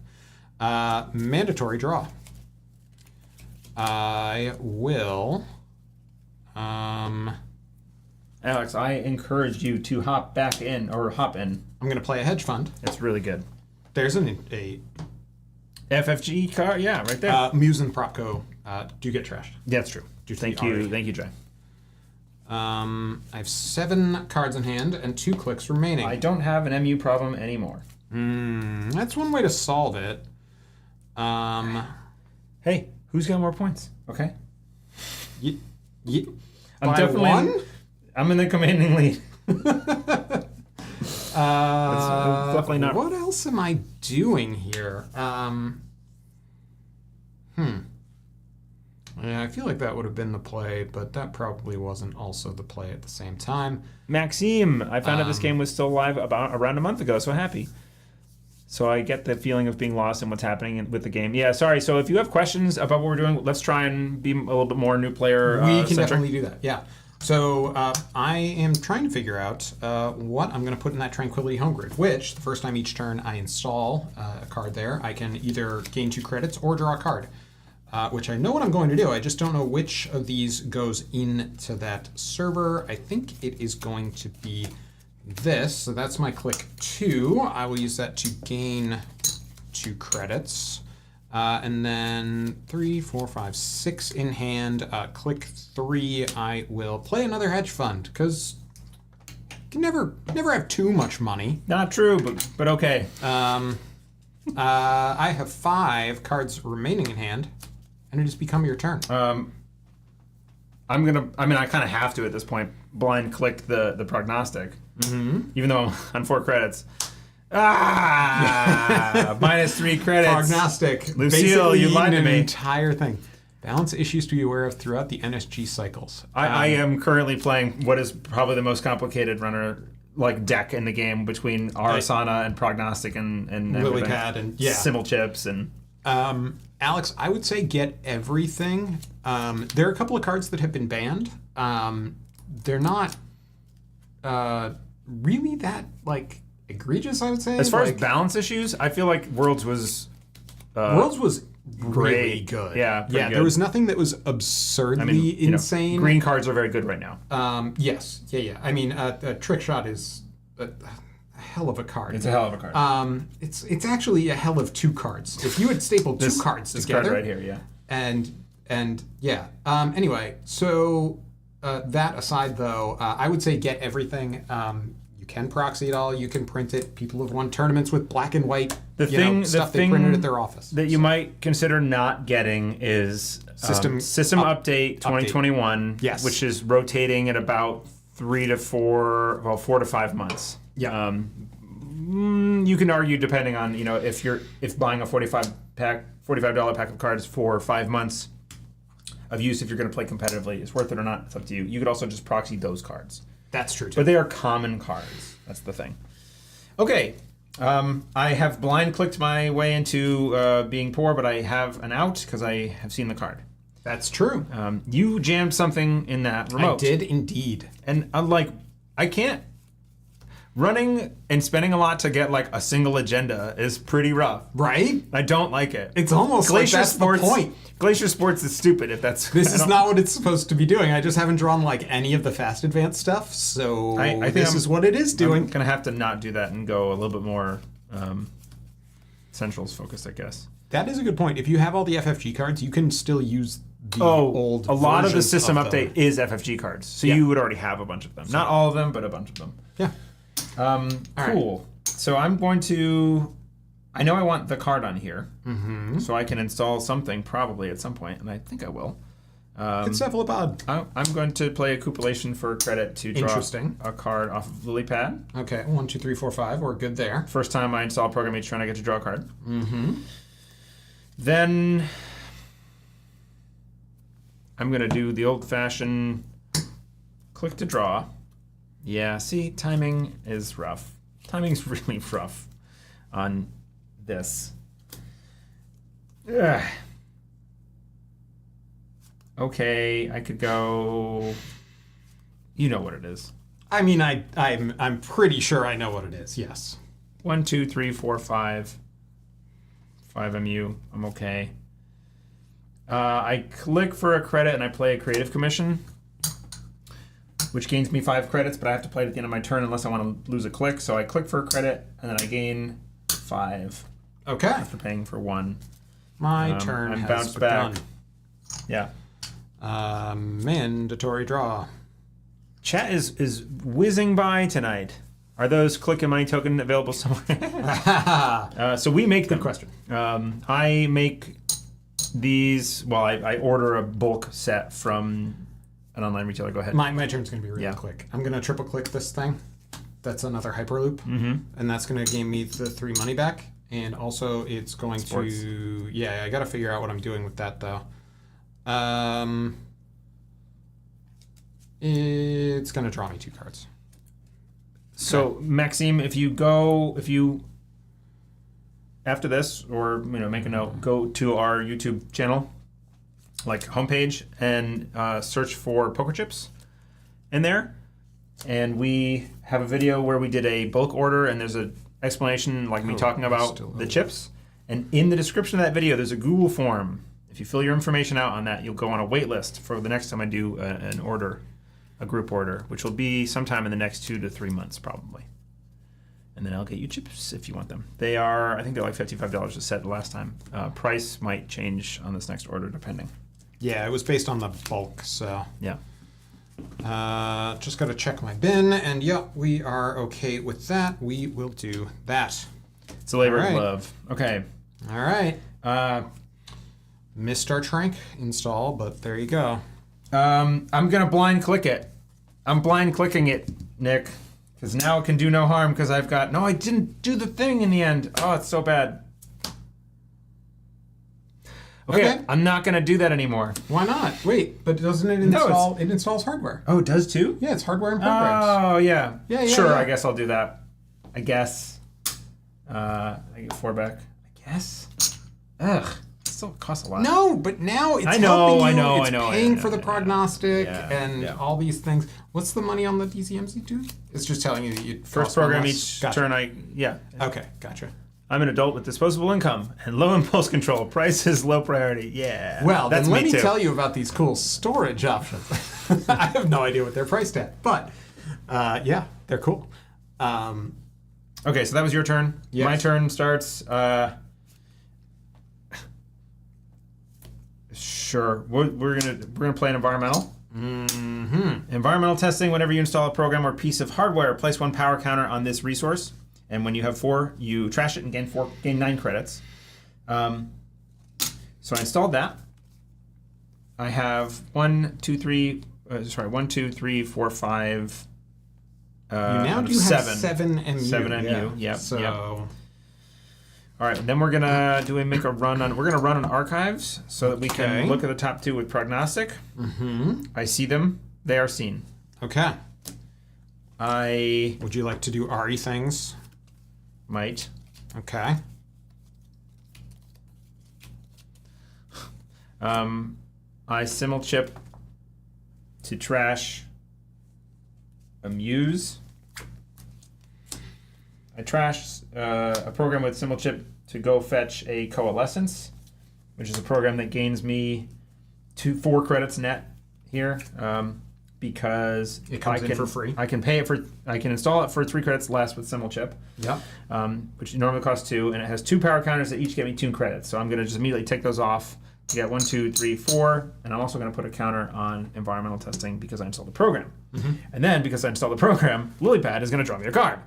Mandatory draw. I will. Alex, I encouraged you to hop in. I'm going to play a hedge fund. It's really good. There's a FFG card, yeah, right there. Muse and Propco do get trashed. Yeah, that's true. Thank you, Jay. I have 7 cards in hand and 2 clicks remaining. I don't have an MU problem anymore. That's one way to solve it. Hey, who's got more points? Okay. I'm definitely one? I'm in the commanding lead. That's definitely not. What else am I doing here? Yeah, I feel like that would have been the play, but that probably wasn't also the play at the same time. Maxime, I found out this game was still live around a month ago, so happy. So I get the feeling of being lost in what's happening with the game. Yeah, sorry. So if you have questions about what we're doing, let's try and be a little bit more new player We can definitely do that, yeah. So I am trying to figure out what I'm going to put in that Tranquility Home Grid, which the first time each turn I install a card there, I can either gain 2 credits or draw a card, which I know what I'm going to do. I just don't know which of these goes into that server. I think it is going to be this. So that's my click 2. I will use that to gain 2 credits. And then 3, 4, 5, 6 in hand. Click 3, I will play another hedge fund, because you can never have too much money. Not true, but okay. I have 5 cards remaining in hand, and it has become your turn. I kind of have to at this point blind click the prognostic, even though I'm on 4 credits. Minus 3 credits. Prognostic. Lucille, you lied to me. Entire thing. Balance issues to be aware of throughout the NSG cycles. I am currently playing what is probably the most complicated runner deck in the game between Arissana and prognostic and Lilypad and Simul chips and. Alex, I would say get everything. There are a couple of cards that have been banned. They're not really that egregious, I would say. As far as balance issues, I feel like Worlds was really good. Yeah, yeah. good. There was nothing that was absurdly insane. Green cards are very good right now. Yes, yeah. I mean, Trick Shot is a hell of a card. It's a hell of a card. It's actually a hell of 2 cards. If you had stapled 2 cards together, card right here, yeah. And yeah. Anyway, so that aside, though, I would say get everything. You can proxy it all. You can print it. People have won tournaments with black and white stuff they printed at their office. That you might consider not getting is System Update 2021, yes, which is rotating at about 4 to 5 months. Yeah. You can argue depending on if buying a $45 pack of cards for 5 months of use, if you're going to play competitively, is worth it or not. It's up to you. You could also just proxy those cards. That's true too. But they are common cards. That's the thing. Okay. I have blind clicked my way into being poor, but I have an out because I have seen the card. That's true. You jammed something in that remote. I did indeed. And I can't. Running and spending a lot to get a single agenda is pretty rough. Right? I don't like it. It's almost Glacier that's Sports, the point. Glacier Sports is stupid if that's... This is not what it's supposed to be doing. I just haven't drawn any of the fast advanced stuff, so I think this is what it is doing. I'm going to have to not do that and go a little bit more Centrals focused, I guess. That is a good point. If you have all the FFG cards, you can still use the old a lot of the versions system of them. update is FFG cards, so you would already have a bunch of them. Not all of them, but a bunch of them. Yeah. Cool. Right. So I'm going to... I know I want the card on here, so I can install something probably at some point, and I think I will. It's cephalopod. I'm going to play a Cupulation for credit to draw a card off of Lilypad. Okay, 1, 2, 3, 4, 5. We're good there. First time I install a program, each turn I get to draw a card. Then I'm going to do the old-fashioned click to draw. Yeah, see, timing is rough. Timing's really rough on this. Ugh. Okay, I could go... You know what it is. I mean, I'm pretty sure I know what it is, yes. 1, 2, 3, 4, 5. 5 MU. I'm okay. I click for a credit and I play a Creative Commission, which gains me 5 credits, but I have to play it at the end of my turn unless I want to lose a click. So I click for a credit and then I gain 5. Okay. After paying for 1. My turn I'm has bounced begun. back. Yeah. Mandatory draw. Chat is whizzing by tonight. Are those click and money token available somewhere? So we make them. Good question. I make these. Well, I order a bulk set from an online retailer. Go ahead. My turn's going to be really quick. I'm going to triple click this thing. That's another Hyperloop. And that's going to gain me the 3 money back. And also it's going to... Yeah, I got to figure out what I'm doing with that, though. It's going to draw me 2 cards. So, Maxime, if you after this, or make a note, go to our YouTube channel, like homepage, and search for poker chips in there, and we have a video where we did a bulk order, and there's an explanation, like me talking about the chips, and in the description of that video, there's a Google form. If you fill your information out on that, you'll go on a wait list for the next time I do an order. A group order, which will be sometime in the next 2 to 3 months, probably. And then I'll get you chips if you want them. They are, I think they're like $55 a set the last time. Price might change on this next order, depending. Yeah, it was based on the bulk, so. Yeah. Just got to check my bin, and yeah, we are okay with that. We will do that. It's a labor of love. Okay. All right. Missed our Trank install, but there you go. I'm gonna blind click it. I'm blind clicking it, Nick, because now it can do no harm. Because I've got I didn't do the thing in the end. Oh, it's so bad. Okay, I'm not gonna do that anymore. Why not? Wait, but doesn't it install? It installs hardware. Oh, it does too? Yeah, it's hardware and programs. Oh yeah. Sure, yeah. I guess I'll do that. I guess. I get 4 back. I guess. Ugh. Still costs a lot. No, but now it's helping you. It's paying for the prognostic and all these things. What's the money on the DCMC do? It's just telling you that you first program each turn. Okay, gotcha. I'm an adult with disposable income and low impulse control. Price is low priority. Yeah. Well, that's then let me too. tell you about these cool storage options. I have no idea what they're priced at, but yeah, they're cool. Okay, so that was your turn. Yes. My turn starts. Sure. We're gonna play an environmental. Environmental testing. Whenever you install a program or piece of hardware, place 1 power counter on this resource, and when you have 4, you trash it and gain 9 credits. So I installed that. I have 1, 2, 3, 4, 5. You now do have 7 MU. 7 MU. Yep. So. Yep. All right, then we're gonna make a run on. We're gonna run on archives so that we can look at the top 2 with prognostic. I see them; they are seen. Okay. Would you like to do RE things? Might. Okay. I simul chip to trash Amuse. I trash a program with simul chip to go fetch a coalescence, which is a program that gains me 4 credits net here, because it comes in for free. I can install it for 3 credits less with simul chip. Yep. Which normally costs 2, and it has 2 power counters that each get me 2 credits. So I'm gonna just immediately take those off to get 1, 2, 3, 4, and I'm also gonna put a counter on environmental testing because I installed the program. And then because I installed the program, Lilypad is gonna draw me a card.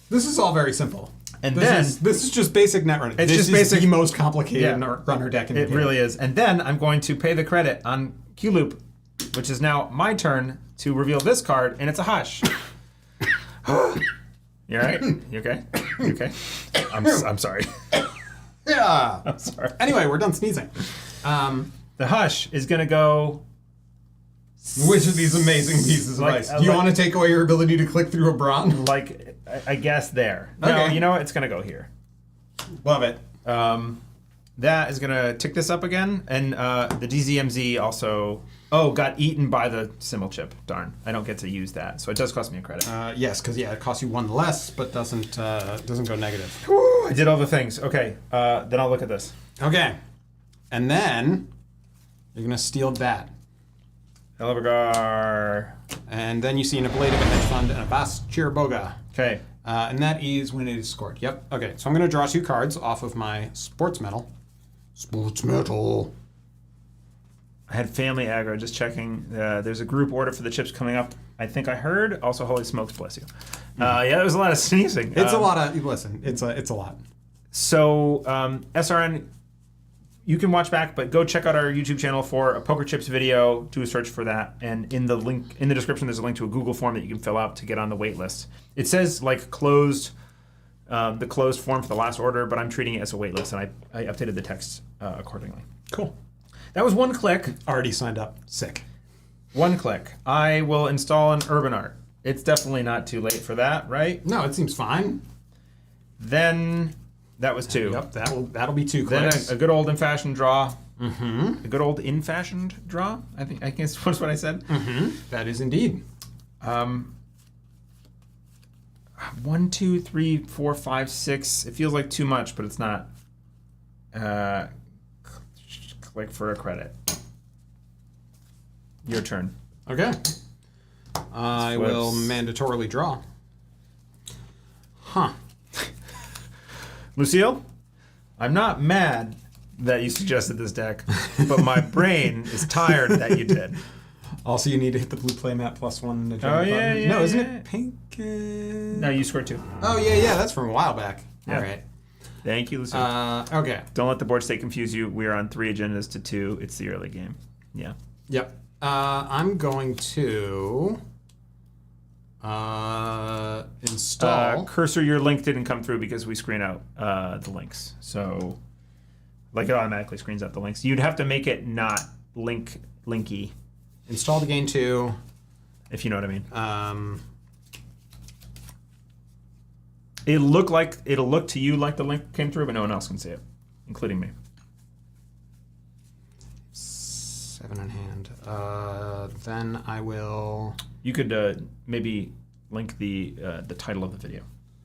This is all very simple. And this is just basic Netrunner. This is the most complicated runner deck in the game. It really is. And then I'm going to pay the credit on Q-Loop, which is now my turn to reveal this card, and it's a hush. You all right? You okay? You okay? I'm sorry. Yeah. I'm sorry. Anyway, we're done sneezing. The hush is going to go... Which of these amazing pieces of ice? Do you want to take away your ability to click through a bronze? Like, I guess there. Okay. No, you know what? It's going to go here. Love it. That is going to tick this up again. And the DZMZ also... Oh, got eaten by the simul chip. Darn. I don't get to use that. So it does cost me a credit. Yes, because it costs you 1 less, but doesn't go negative. Woo, I did all the things. Okay, then I'll look at this. Okay. And then you're going to steal that. Elvigar. And then you see an ablative, a hedge fund, and a Bas Chirboga. Okay. And that is when it is scored. Yep. Okay, so I'm going to draw 2 cards off of my Sportsmetal. Sportsmetal. I had family aggro. Just checking. There's a group order for the chips coming up. I think I heard. Also, holy smokes, bless you. Yeah, there was a lot of sneezing. It's a lot of. Listen, it's a lot. So SRN, you can watch back, but go check out our YouTube channel for a poker chips video. Do a search for that, and in the link in the description, there's a link to a Google form that you can fill out to get on the wait list. It says like closed, the closed form for the last order, but I'm treating it as a wait list, and I updated the text accordingly. Cool. That was one click. Already signed up. Sick. One click. I will install an Urban Art. It's definitely not too late for that, right? No, it seems fine. Then that was 2. Yep, that'll be 2 Then clicks. a good old in-fashion draw. Mm-hmm. A good old in-fashioned draw. I guess that's what I said. Mm-hmm. That is indeed. 1, 2, 3, 4, 5, 6. It feels like too much, but it's not. Click for a credit. Your turn. Okay. I Flips. will mandatorily draw. Huh. Lucille, I'm not mad that you suggested this deck, but my brain is tired that you did. Also, you need to hit the blue playmat +1. Oh, yeah, yeah. No, isn't yeah. it pink? No, you scored 2. Oh, yeah. That's from a while back. Yeah. All right. Thank you, Lucille. Okay. Don't let the board state confuse you. We are on 3 agendas to 2. It's the early game. Yeah. Yep. I'm going to install. Cursor, your link didn't come through because we screen out the links. So, like, it automatically screens out the links. You'd have to make it not linky, Install the game 2. if you know what I mean. It'll look to you like the link came through, but no one else can see it, including me. 7 in hand. Then I will. You could maybe link the title of the video.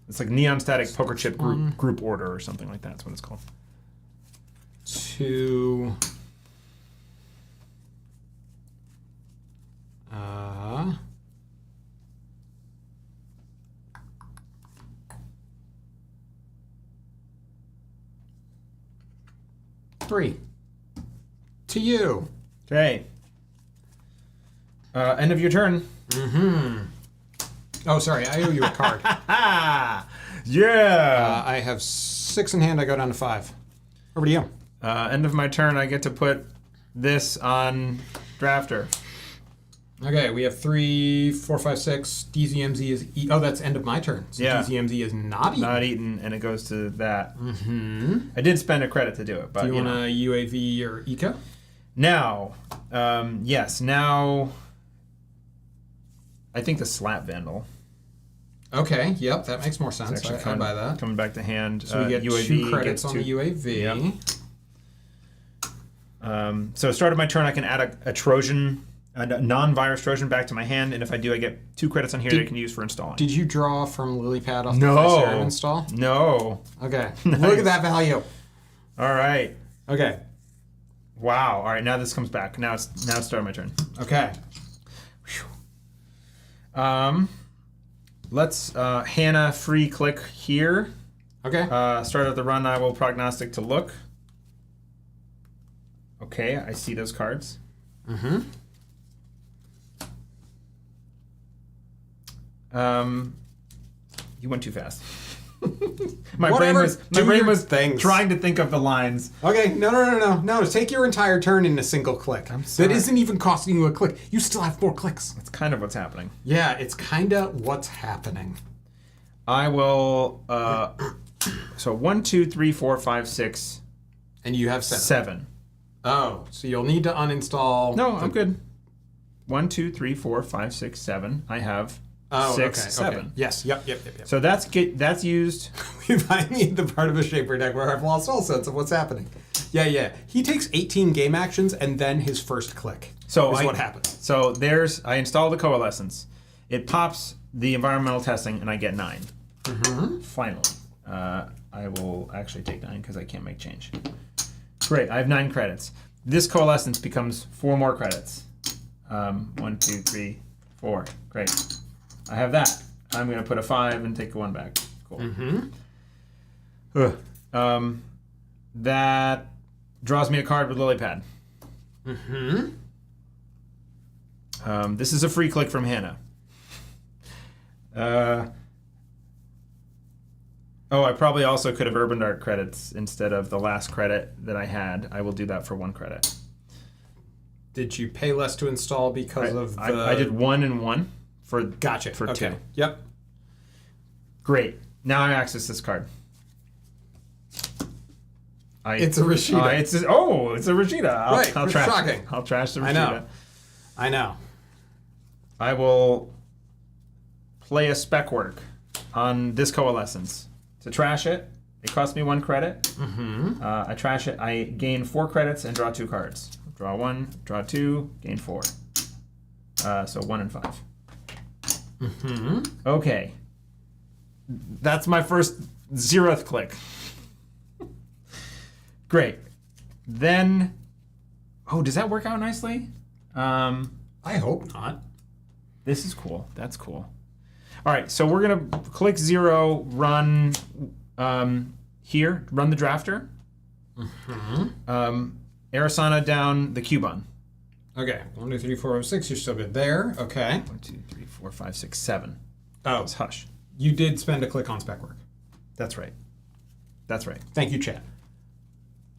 It's like Neon Static Poker Chip group Order or something like that. That's what it's called. 2. 3. To you. Okay. End of your turn. Mm-hmm. Oh, sorry. I owe you a card. Yeah. I have 6 in hand. I go down to 5. Over to you. End of my turn. I get to put this on drafter. Okay, we have 3, 4, 5, 6. DZMZ is. Oh, that's end of my turn. So Yeah. DZMZ is not eaten. Not eaten, and it goes to that. Mm-hmm. I did spend a credit to do it, but Do you want know. a UAV or Eco? Now, yes, now I think the Slap Vandal. Okay, yep, that makes more sense. I buy that. Coming back to hand. So we get UAV 2 credits gets on the UAV. Yep. So start of my turn, I can add a Trojan, a non-virus Trojan back to my hand, and if I do, I get 2 credits on here that I can use for installing. Did you draw from Lilypad off No. the Fiserv install? No. Okay, Nice. Look at that value. All right. Okay, Wow. All right. Now this comes back. Now it's start of my turn. okay. Let's Hannah free click here. Okay. Start of the run. I will prognostic to look. Okay, I see those cards. Mm-hmm. You went too fast. my Whatever, brain your was things. trying to think of the lines. Okay, no. Take your entire turn in a single click. sorry. That isn't even costing you a click. You still have 4 clicks. That's kind of what's happening. Yeah, it's kind of what's happening. I will. So 1, 2, 3, 4, 5, 6, And you have 7. 7. Oh, so you'll need to uninstall. No, I'm good. 1, 2, 3, 4, 5, 6, 7. I have 6, okay, 7. Okay. Yes, yep. So that's used. We find me in the part of a Shaper deck where I've lost all sense of what's happening. Yeah. He takes 18 game actions and then his first click. So is what happens. So I install the coalescence. It pops the environmental testing, and I get 9. Mm-hmm. Finally, I will actually take 9 because I can't make change. Great, I have 9 credits. This coalescence becomes 4 more credits. 1, 2, 3, 4. Great. I have that. I'm going to put a 5 and take 1 back. Cool. Mm-hmm. That draws me a card with Lily Pad. This is a free click from Hannah. I probably also could have Urban Dart credits instead of the last credit that I had. I will do that for 1 credit. Did you pay less to install because of the... I did 1 and 1 for Gotcha. for okay. 2. Yep. Great. Now I access this card. It's a Rashida. It's a Rashida. I'll trash. Shocking. I'll trash the Rashida. I know. I will play a spec work on this Coalescence. To trash it, it costs me 1 credit. I trash it. I gain 4 credits and draw 2 cards. Draw 1, draw 2, gain 4. So 1 and 5. Okay. That's my first 0th click. Great. Then, does that work out nicely? I hope not. This is cool. That's cool. All right, so we're gonna click 0, run here, run the drafter. Arissana down the Cubon. Okay, 1, 2, 3, 4, 5, 6. You're still good there. Okay. 1, 2, 3, 4, 5, 6, 7. Oh, It's hush. you did spend a click on spec work. That's right. That's right. Thank you, Chad.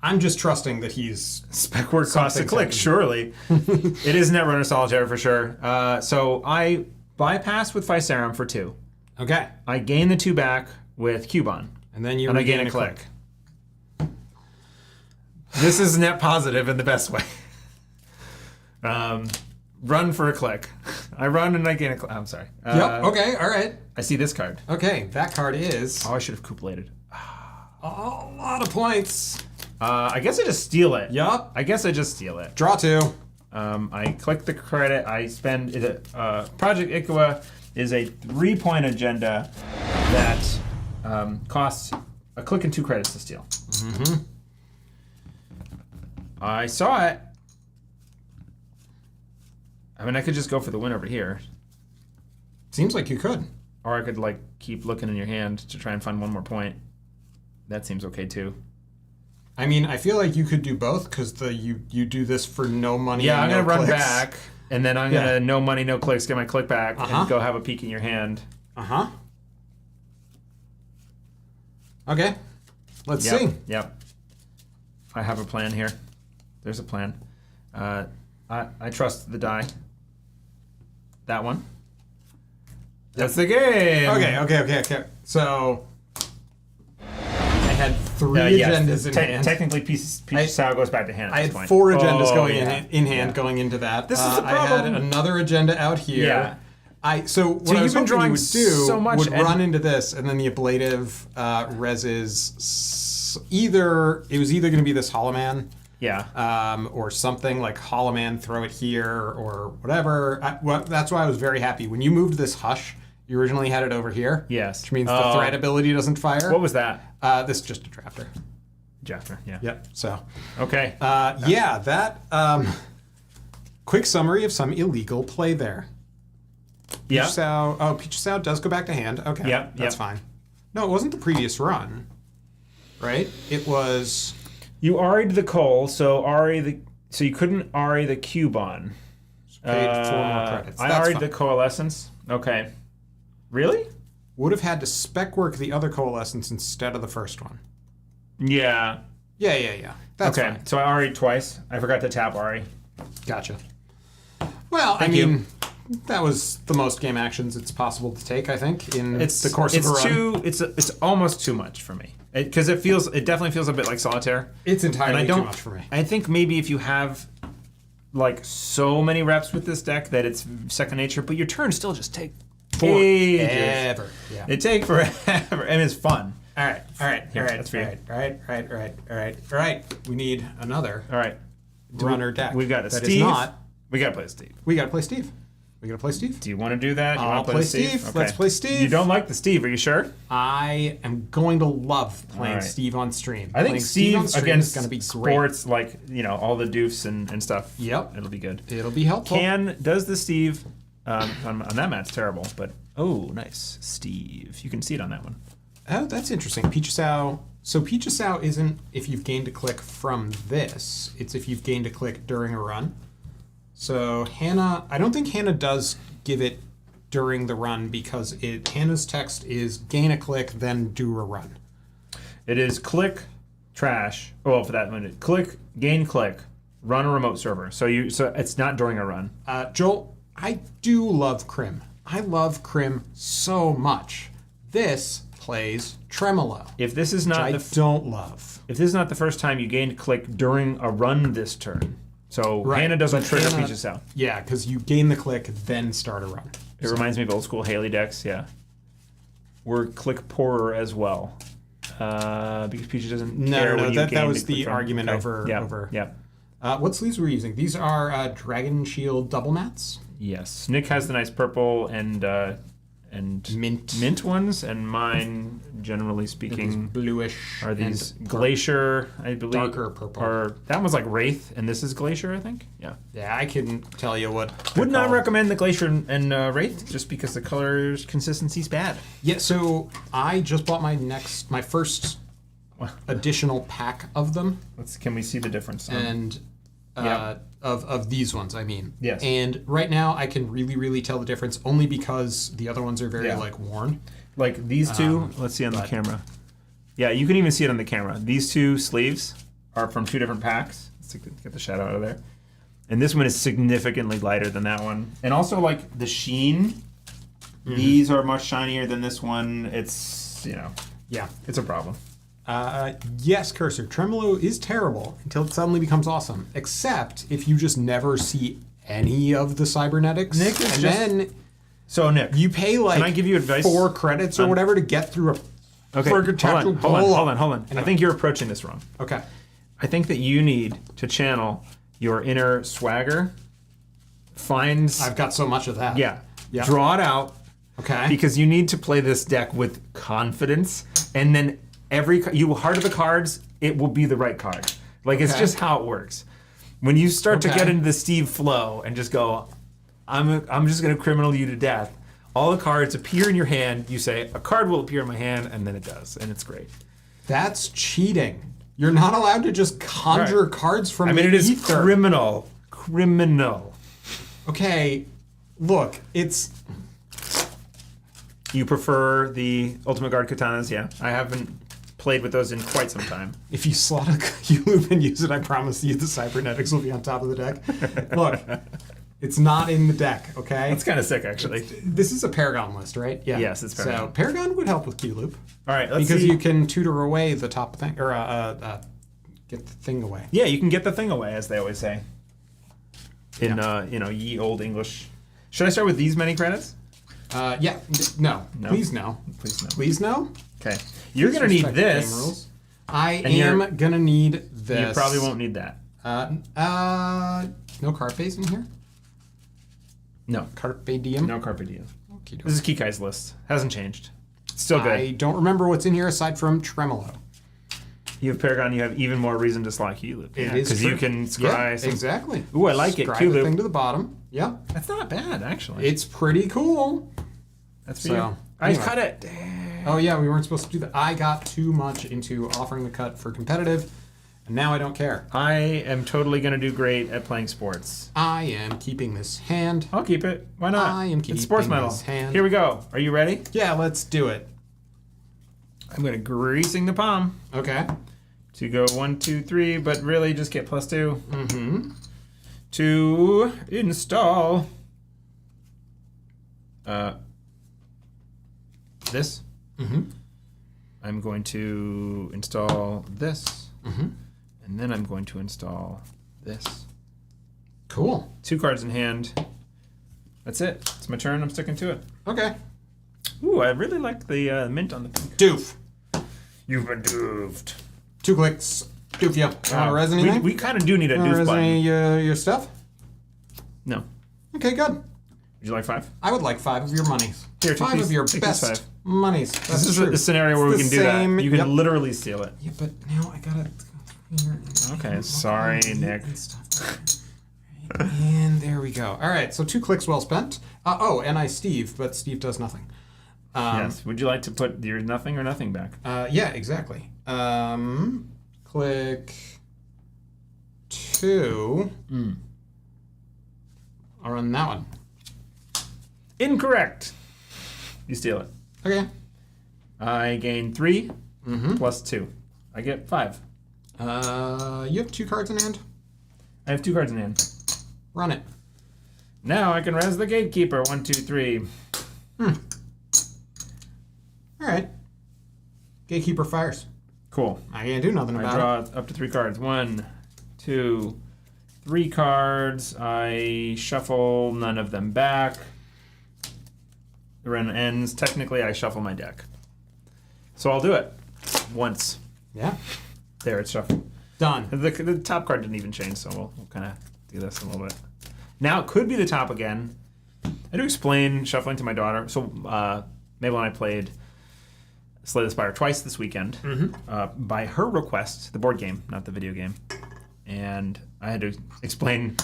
I'm just trusting that he's... Spec work costs a Something's click, happening. surely. It is Netrunner Solitaire for sure. So I bypass with Physarum for 2. Okay. I gain the 2 back with Cubon. And then you And I gain a click. This is net positive in the best way. Run for a click. I run and I gain a click. I'm sorry. Yep. Okay. All right. I see this card. Okay. That card is Oh, I should have couplated. a lot of points. I guess I just steal it. Yup. I guess I just steal it. Draw 2. I click the credit. I spend it. Project Ikawa is a 3-point agenda that costs a click and 2 credits to steal. I saw it. I mean, I could just go for the win over here, Seems like you could. or I could like keep looking in your hand to try and find 1 more point. That seems okay too. I mean, I feel like you could do both because you do this for no money. Yeah, I'm and gonna no run clicks. back, and then I'm gonna no money, no clicks, get my click back, and go have a peek in your hand. Okay. Let's Yep. see. Yep. I have a plan here. There's a plan. I trust the die. That one. That's the game. Okay. So I had 3 Yes, agendas in hand. Technically, Peach Sow goes back to hand. At I this had point. 4 agendas going yeah. in hand going into that. This is the I had problem. another agenda out here. Yeah. So what I was you've been hoping you drawing would do so much would and- run into this, and then the ablative reses. It was either going to be this Hollow Man, Yeah. or something like Hollow Man, throw it here or whatever. That's why I was very happy when you moved this Hush. You originally had it over here. Yes. Which means the threat ability doesn't fire. What was that? This is just a drafter. Jaffer. Yeah. Yep. So. Okay. Yeah, that quick summary of some illegal play there. Yeah. Peach Sow does go back to hand. Okay, that's fine. No, it wasn't the previous run, right? It was. You Ari'd the Coal, so you couldn't Ari the Cubon. Paid 4 more credits. I That's Ari'd fine. the Coalescence. Okay. Really? Would have had to spec work the other Coalescence instead of the first one. Yeah. Yeah. That's okay. fine. So I Ari'd twice. I forgot to tap Ari. Gotcha. Well, Thank I mean, you. that was the most game actions it's possible to take, I think, in the course of a run. It's almost too much for me. Because it definitely feels a bit like Solitaire. It's entirely And I too don't- much for me. I think maybe if you have like so many reps with this deck that it's second nature, but your turns still just take ages. Forever. Yeah. It takes forever, and it's fun. All right. Here, that's for you. All right. We need another All right, runner deck. we've got a that Steve. is not. We gotta play Steve. We gotta play Steve. We gotta play Steve. Do you want to do that? You I'll wanna play Steve. Let's play Steve. You don't like the Steve, are you sure? I am going to love playing All right. Steve on stream. I think Playing Steve on stream against is going to be great. sports, like all the doofs and stuff. Yep. It'll be good. It'll be helpful. Does the Steve on that match terrible, but nice Steve. You can see it on that one. Oh, that's interesting. Peach Sow So Peach of Sow isn't if you've gained a click from this. It's if you've gained a click during a run. So Hannah, I don't think Hannah does give it during the run because Hannah's text is gain a click, then do a run. It is click, trash. Oh, for that minute. Click, gain click, run a remote server. So it's not during a run. Joel, I do love Crim. I love Crim so much. This plays Tremolo. If this is not I don't love. If this is not the first time you gained click during a run this turn, so Hannah doesn't trigger Peach of Sow. Yeah, because you gain the click, then start a run. It reminds me of old school Haley decks, yeah. We're click poorer as well. Because Peach doesn't care when you gain that was the the argument over. What sleeves were we using? These are Dragon Shield double mats. Yes. Nick has the nice purple and mint ones, and mine, generally speaking, bluish are these Glacier, I believe. Darker purple. That one's like Wraith, and this is Glacier, I think. Yeah. Yeah, I couldn't tell you what. Would not recommend the Glacier and Wraith, just because the color consistency's bad. Yeah, so I just bought my first additional pack of them. Can we see the difference? And of these ones, I mean. Yes. And right now I can really, really tell the difference only because the other ones are very worn. Like these two, let's see on the camera. Yeah, you can even see it on the camera. These two sleeves are from two different packs. Let's get the shadow out of there. And this one is significantly lighter than that one. And also like the sheen, these are much shinier than this one. It's, it's a problem. Yes, Cursor. Tremolo is terrible until it suddenly becomes awesome. Except if you just never see any of the cybernetics. Nick is then so Nick, you pay like can I give you advice 4 credits or whatever to get through a hold on. I think you're approaching this wrong. Okay. I think that you need to channel your inner swagger. I've got so much of that. Yeah. Draw it out. Okay. Because you need to play this deck with confidence, and then you harder the cards, it will be the right card. Like it's just how it works. When you start to get into the Steve flow and just go, I'm just gonna criminal you to death. All the cards appear in your hand. You say a card will appear in my hand, and then it does, and it's great. That's cheating. You're not allowed to just conjure cards from the it is ether. Criminal. Okay, look, it's. You prefer the Ultimate Guard katanas? Yeah, I haven't played with those in quite some time. If you slot a Q-loop and use it, I promise you the cybernetics will be on top of the deck. Look, it's not in the deck, okay? That's kind of sick, actually. This is a Paragon list, right? Yeah. Yes, it's Paragon. So Paragon would help with Q-loop. All right, let's because see. you can tutor away the top thing, or get the thing away. Yeah, you can get the thing away, as they always say. In ye old English. Should I start with these many credits? Yeah. No. Please no. Please no. Please no. Okay. You're going to need this. I am going to need this. You probably won't need that. No Carpes in here? No. Carpe diem? No Carpe diem. Okay, this is Kikai's list. Hasn't changed. It's still good. I don't remember what's in here aside from Tremolo. You have Paragon, you have even more reason to slot Q-loop. It is because you can scry some... exactly. Ooh, I like it. Scry Q-loop. the thing to the bottom. Yeah. That's not bad, actually. It's pretty cool. That's for you. Anyway. I cut it. Oh, yeah, we weren't supposed to do that. I got too much into offering the cut for competitive, and now I don't care. I am totally going to do great at playing sports. I am keeping this hand. I'll keep it. Why not? I am keeping it's Sportsmetal. this hand. Here we go. Are you ready? Yeah, let's do it. I'm going to greasing the palm. Okay. To go 1, 2, 3, but really just get +2. Mm-hmm. To install this. Mm-hmm. I'm going to install this. Mm-hmm. And then I'm going to install this. Cool. 2 cards in hand. That's it. It's my turn. I'm sticking to it. Okay. Ooh, I really like the mint on the pink. Doof. You've been doofed. 2 clicks. Doof, yeah. Want to res anything? We kind of do need a doof button. Any your stuff? No. Okay, good. Would you like 5? I would like 5 of your monies. Here, 5 of your best monies. This is a scenario where we can do that. You can literally steal it. Yeah, but now I gotta go here. Okay, sorry, Nick. And there we go. All right, so 2 clicks well spent. And I Steve, but Steve does nothing. Yes. Would you like to put your nothing or nothing back? Yeah, exactly. Click 2. I'll run that one. Incorrect. You steal it. Okay. I gain 3 plus 2. I get 5. You have 2 cards in hand. I have 2 cards in hand. Run it. Now I can res the gatekeeper. 1, 2, 3. All right. Gatekeeper fires. Cool. I can't do nothing I about draw it. up to 3 cards. 1, 2, 3 cards. I shuffle none of them back. The run ends. Technically, I shuffle my deck. So I'll do it once. Yeah. There, it's shuffled. Done. The top card didn't even change, so we'll kind of do this a little bit. Now it could be the top again. I had to explain shuffling to my daughter. So Mabel and I played Slay the Spire twice this weekend by her request, the board game, not the video game. And I had to explain,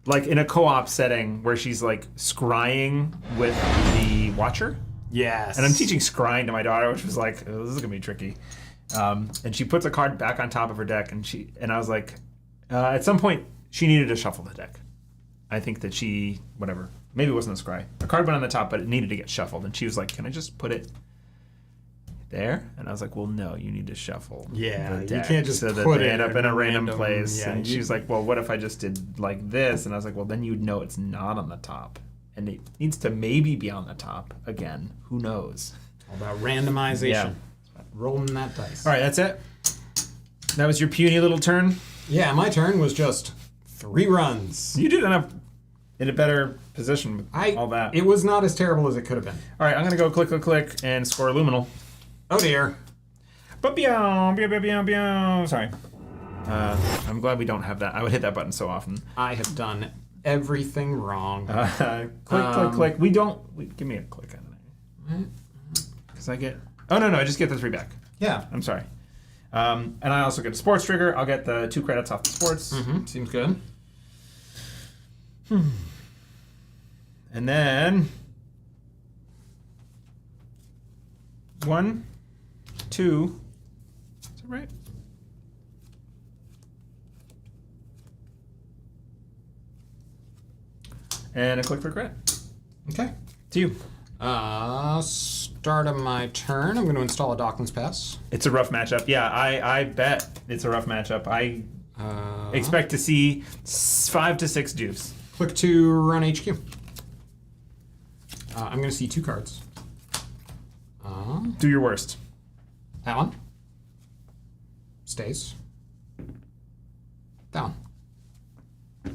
like in a co-op setting where she's like scrying with the watcher. Yes. And I'm teaching scrying to my daughter, which was like, oh, this is gonna be tricky. And she puts a card back on top of her deck, and I was like, at some point she needed to shuffle the deck. I think that maybe it wasn't a scry. A card went on the top, but it needed to get shuffled, and she was like, "Can I just put it there?" And I was like, "Well, no, you need to shuffle. Yeah, the deck you can't just so that put they it end up in a random random- place." yeah, and she's like, "Well, what if I just did like this?" And I was like, "Well, then you'd know it's not on the top, and it needs to maybe be on the top again. Who knows?" All about randomization. Yeah. Rolling that dice. All right, that's it. That was your puny little turn. Yeah, my turn was just 3 runs. You did end up in a better position with all that. It was not as terrible as it could have been. All right, I'm gonna go click, click, click, and score Luminal. Oh dear. Sorry. I'm glad we don't have that. I would hit that button so often. I have done everything wrong. Click, click, click. Give me a click on it. Because I get... Oh, no, I just get the 3 back. Yeah. I'm sorry. And I also get a sports trigger. I'll get the 2 credits off the sports. Seems good. And then... 1, 2... Is that right? And a click for credit. Okay. To you. Start of my turn. I'm going to install a Decklist Pass. It's a rough matchup. Yeah, I bet it's a rough matchup. I expect to see 5 to 6 juice. Click to run HQ. I'm going to see 2 cards. Do your worst. That one. Stays. That one.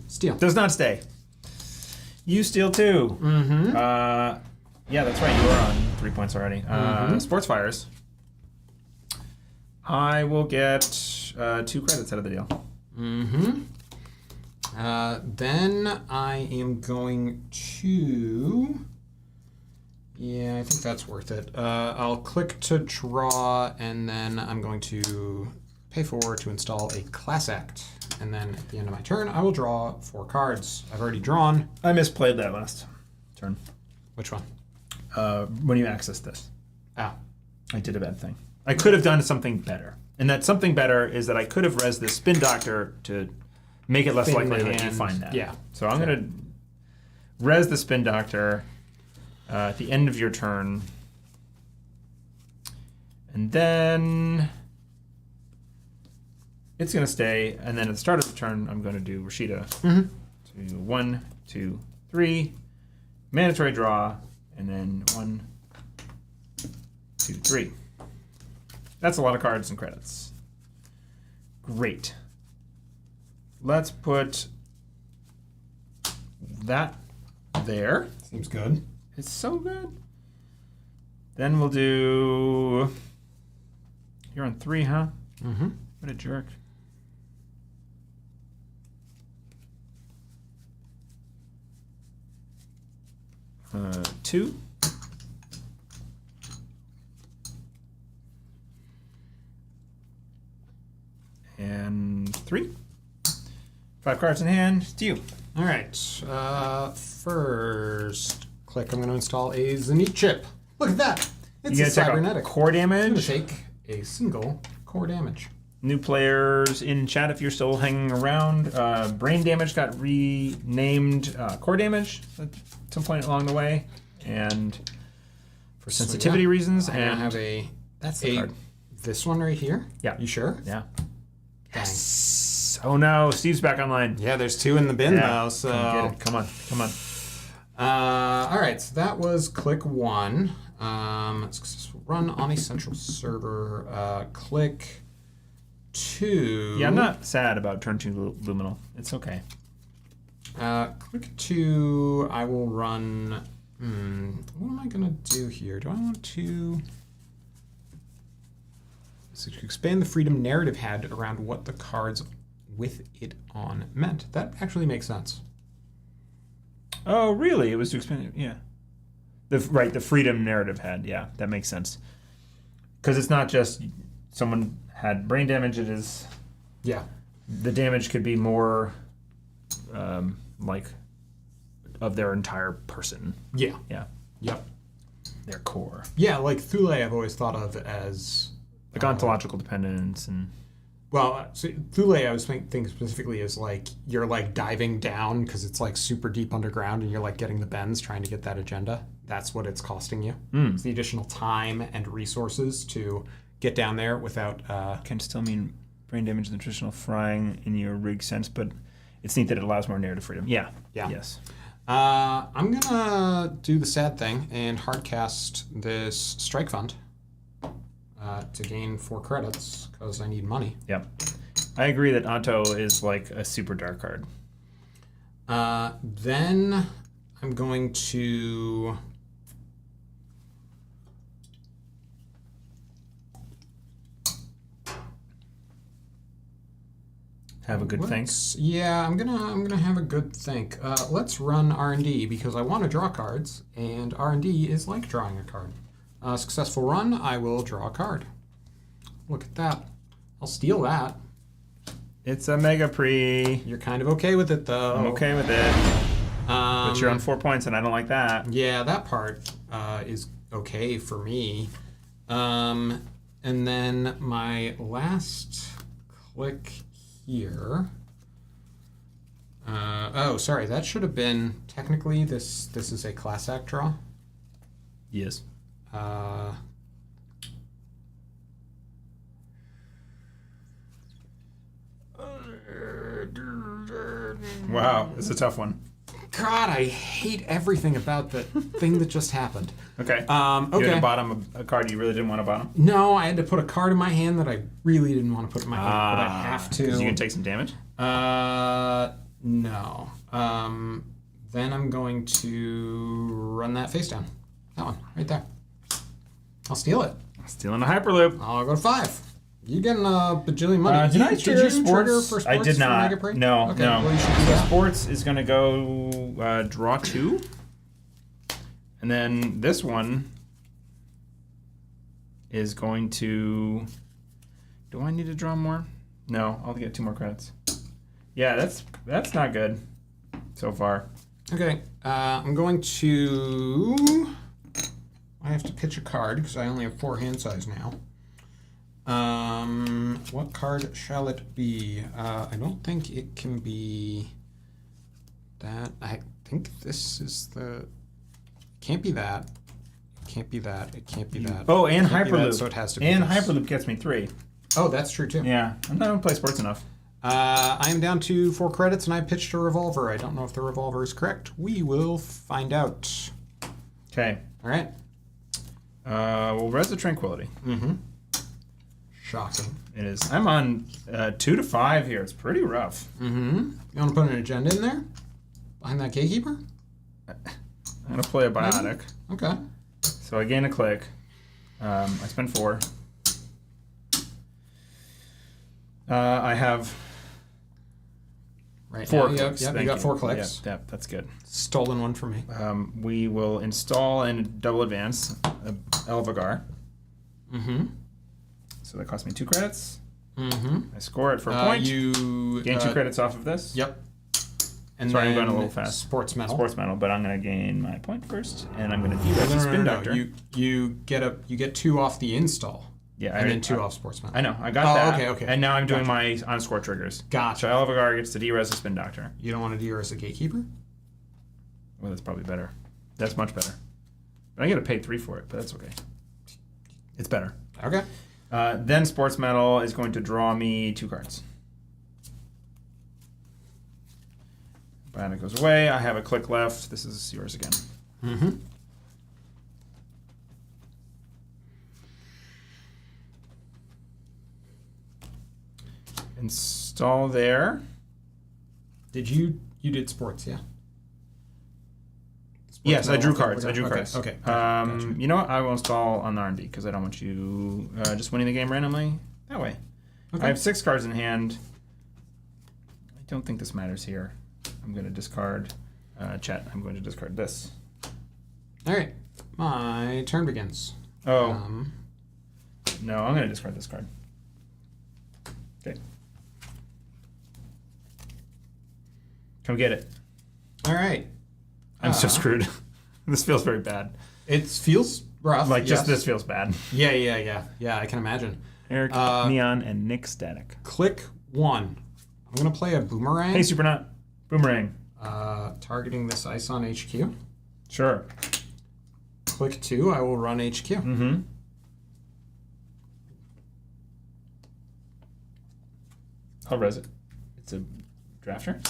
Steal. Does not stay. You steal 2. Yeah, that's right. You are on 3 points already. Sports fires. I will get 2 credits out of the deal. Then I am going to... Yeah, I think that's worth it. I'll click to draw, and then I'm going to pay 4 to install a Class Act. And then at the end of my turn, I will draw 4 cards. I've already drawn. I misplayed that last turn. Which one? When you access this. Ah. I did a bad thing. I could have done something better. And that something better is that I could have res this Spin Doctor to make it less Spin likely the that you hand. find that. Yeah. So I'm going to res the Spin Doctor at the end of your turn. And then it's going to stay. And then at the start of the turn, I'm going to do Rashida. So 1, 2, 3. Mandatory draw. And then 1, 2, 3. That's a lot of cards and credits. Great. Let's put that there. Seems good. It's so good. Then we'll do... You're on 3, huh? What a jerk. Uh, 2. And 3. 5 cards in hand. It's you. All right. First, click. I'm going to install a Zenith chip. Look at that. It's You a gonna take cybernetic. core I'm going damage? to take a single core damage. New players in chat, if you're still hanging around, brain damage got renamed core damage at some point along the way, and for sensitivity reasons. I And have a that's the card. this one right here. Yeah. You sure? Yeah. Dang. Yes. Oh no, Steve's back online. Yeah, there's 2 in the bin though. So Come get it. Come on. Come on. all right, so that was click 1. Successful run on a central server. Click 2. Yeah, I'm not sad about turn 2 luminal. It's okay. Click 2. I will run. What am I gonna do here? Do I want to? So to expand the freedom narrative had around what the cards with it on meant. That actually makes sense. Oh, really? It was to expand it. Yeah. The freedom narrative had. Yeah, that makes sense. Because it's not just someone had brain damage. It is. Yeah. The damage could be more, like, of their entire person. Yeah. Yeah. Yep. Their core. Yeah, like Thule, I've always thought of as Like ontological dependence and. well, so Thule, I was thinking specifically is like you're like diving down because it's like super deep underground, and you're like getting the bends trying to get that agenda. That's what it's costing you. It's the additional time and resources to get down there without. Can still mean brain damage in the traditional frying in your rig sense, but it's neat that it allows more narrative freedom. Yeah. Yeah. Yes. I'm gonna do the sad thing and hardcast this strike fund to gain 4 credits because I need money. Yep. I agree that Anto is like a super dark card. Then I'm going to. Have a good think. Yeah, I'm gonna have a good think. Let's run R&D because I want to draw cards, and R&D is like drawing a card. Successful run, I will draw a card. Look at that. I'll steal that. It's a mega pre. You're kind of okay with it though. I'm okay with it. But you're on 4 points, and I don't like that. Yeah, that part is okay for me. And then my last click here. Oh, sorry. That should have been technically this. This is a class act draw. Yes. Wow, it's a tough one. God, I hate everything about the thing that just happened. Okay. Okay. You had to bottom a card you really didn't want to bottom? No, I had to put a card in my hand that I really didn't want to put in my hand, but I have to. Because you can take some damage? No. Then I'm going to run that face down. That one, right there. I'll steal it. Stealing a Hyperloop. I'll go to 5. You're getting a bajillion money. Did I trigger you sports? trigger for sports? I did for not. Mega Pre? No, okay, no. Well, you should do So that. sports is going to go draw 2. And then this one is going to... Do I need to draw more? No, I'll get 2 more credits. Yeah, that's not good so far. Okay, I'm going to... I have to pitch a card because I only have 4 hand size now. What card shall it be? I don't think it can be that. I think this is the... Can't be that. It can't be that. It can't be that. Oh, and Can't be that, Hyperloop. so it has to be And this. Hyperloop gets me 3. Oh, that's true too. Yeah, I'm not going to play sports enough. I am down to 4 credits and I pitched a revolver. I don't know if the revolver is correct. We will find out. Okay. All right. We'll res the Tranquility. Mm-hmm. Shocking. It is. I'm on 2 to 5 here. It's pretty rough. Mm-hmm. You want to put an agenda in there? Behind that gatekeeper? I'm going to play a Biotic. Okay. So I gain a click. I spend 4. I have Right 4 now, clicks. Yep, you Thank got 4 clicks. Yep, that's good. Stolen one from me. We will install and double advance Elvagar. Mm-hmm. So that costs me 2 credits. Mm-hmm. I score it for a point. You Gain 2 credits off of this. Yep. And Sorry, I'm then going a little fast. Sportsmetal. Sportsmetal, but I'm going to gain my point first, and I'm going to de-res the Spin Doctor. You get 2 off the install. Yeah, and then 2 off Sportsmetal. I know. I got that. Okay. And now I'm doing my on-score triggers. Gotcha. Child of a Guard gets to de-res the Spin Doctor. You don't want to de-res a Gatekeeper? Well, that's probably better. That's much better. But I got to pay 3 for it, but that's okay. It's better. Okay. Then Sportsmetal is going to draw me 2 cards. Bionic goes away. I have a click left. This is yours again. Mm-hmm. Install there. You did sports, yeah? Yes, I drew Sportsmetal, cards. I drew cards. Okay. Gotcha. You know what? I will install on the R&D because I don't want you just winning the game randomly. That way. Okay. I have 6 cards in hand. I don't think this matters here. I'm going to discard chat. I'm going to discard this. All right. My turn begins. Oh. No, I'm going to discard this card. Okay. Come get it. All right. I'm so screwed. This feels very bad. It feels rough. Like, just yes. this feels bad. Yeah, I can imagine. Eric, Neon, and Nick Static. Click 1. I'm going to play a Boomerang. Hey, Supernut. Boomerang. Targeting this ice on HQ. Sure. Click 2, I will run HQ. Mm-hmm. I'll res it. It's a drafter.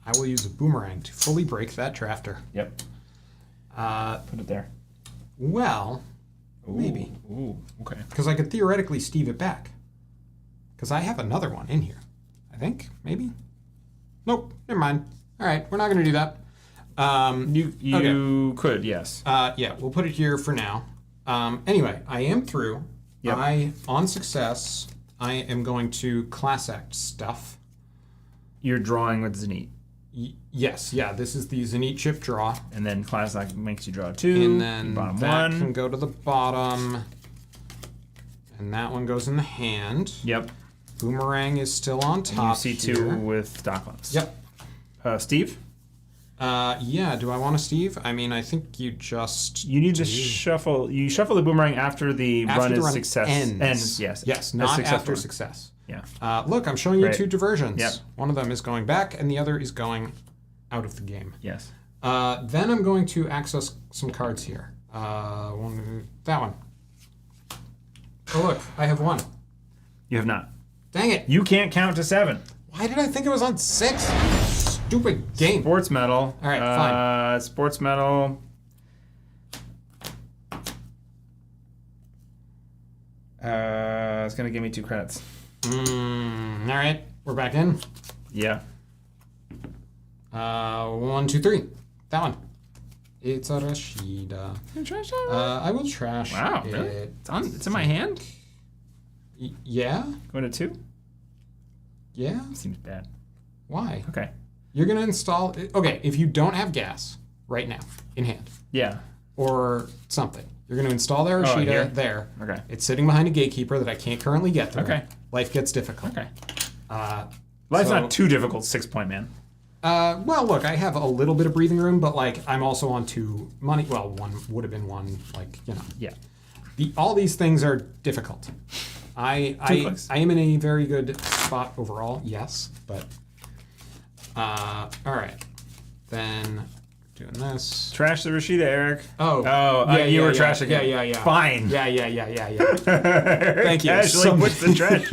I will use a Boomerang to fully break that drafter. Yep. Put it there. Well, Ooh, maybe. Ooh, okay. Because I could theoretically Steve it back. Because I have another one in here. I think, maybe? Nope, never mind. All right, we're not going to do that. You could, yes. Yeah, we'll put it here for now. Anyway, I am through. Yep. On success, I am going to class act stuff. You're drawing with Zenith. Yes, yeah, this is the Zenith chip draw. And then class act makes you draw 2. And then bottom that 1. can go to the bottom. And that one goes in the hand. Yep. Boomerang is still on top. And you see 2 here. with Decklist. Yep. Steve? Yeah, do I want a Steve? I mean, I think you just... You need to shuffle. You shuffle the Boomerang after the run is success. Ends. Yes. Yes, not after success. Yeah. Look, I'm showing you Great. 2 diversions. Yep. One of them is going back, and the other is going out of the game. Yes. Then I'm going to access some cards here. That one. Oh, look, I have 1. You have not. Dang it. You can't count to 7. Why did I think it was on 6? Stupid game. Sportsmetal. All right, fine. Sportsmetal. It's going to give me 2 credits. All right, we're back in. Yeah. 1, 2, 3. That one. It's a Rashida. You trash that? I will trash Wow, it. really? It's in my hand? Yeah? Going to 2? Yeah? Seems bad. Why? Okay. You're going to install... Okay, if you don't have gas right now in hand Yeah. or something, you're going to install the Rashida there. Okay. It's sitting behind a gatekeeper that I can't currently get through. Okay. Life gets difficult. Okay. Life's so- not too difficult, 6-point man. Well, look, I have a little bit of breathing room, but, like, I'm also on 2 money. Well, 1 would have been 1, like, you know. Yeah. All these things are difficult. I am in a very good spot overall, yes, but... all right. Then, doing this. Trash the Rashida, Eric. Oh. Oh, you were trashing it. Yeah. Fine. Yeah. Thank you. Casually puts the trash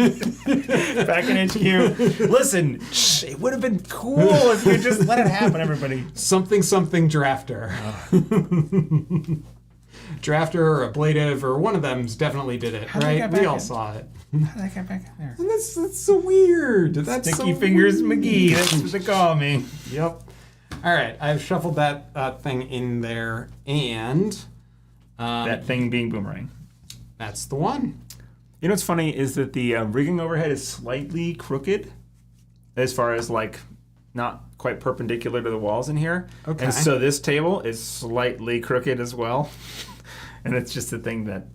back in HQ. Listen, it would have been cool if you just let it happen, everybody. Something drafter. Drafter or ablative or one of them's definitely did it, right? We all saw it. How did I get back in there? And that's so weird. That's Sticky so Fingers weird. McGee, that's what they call me. Yep. All right, I've shuffled that thing in there, and That thing being Boomerang. that's the one. You know what's funny is that the rigging overhead is slightly crooked as far as, like, not quite perpendicular to the walls in here. Okay. And so this table is slightly crooked as well. And it's just a thing that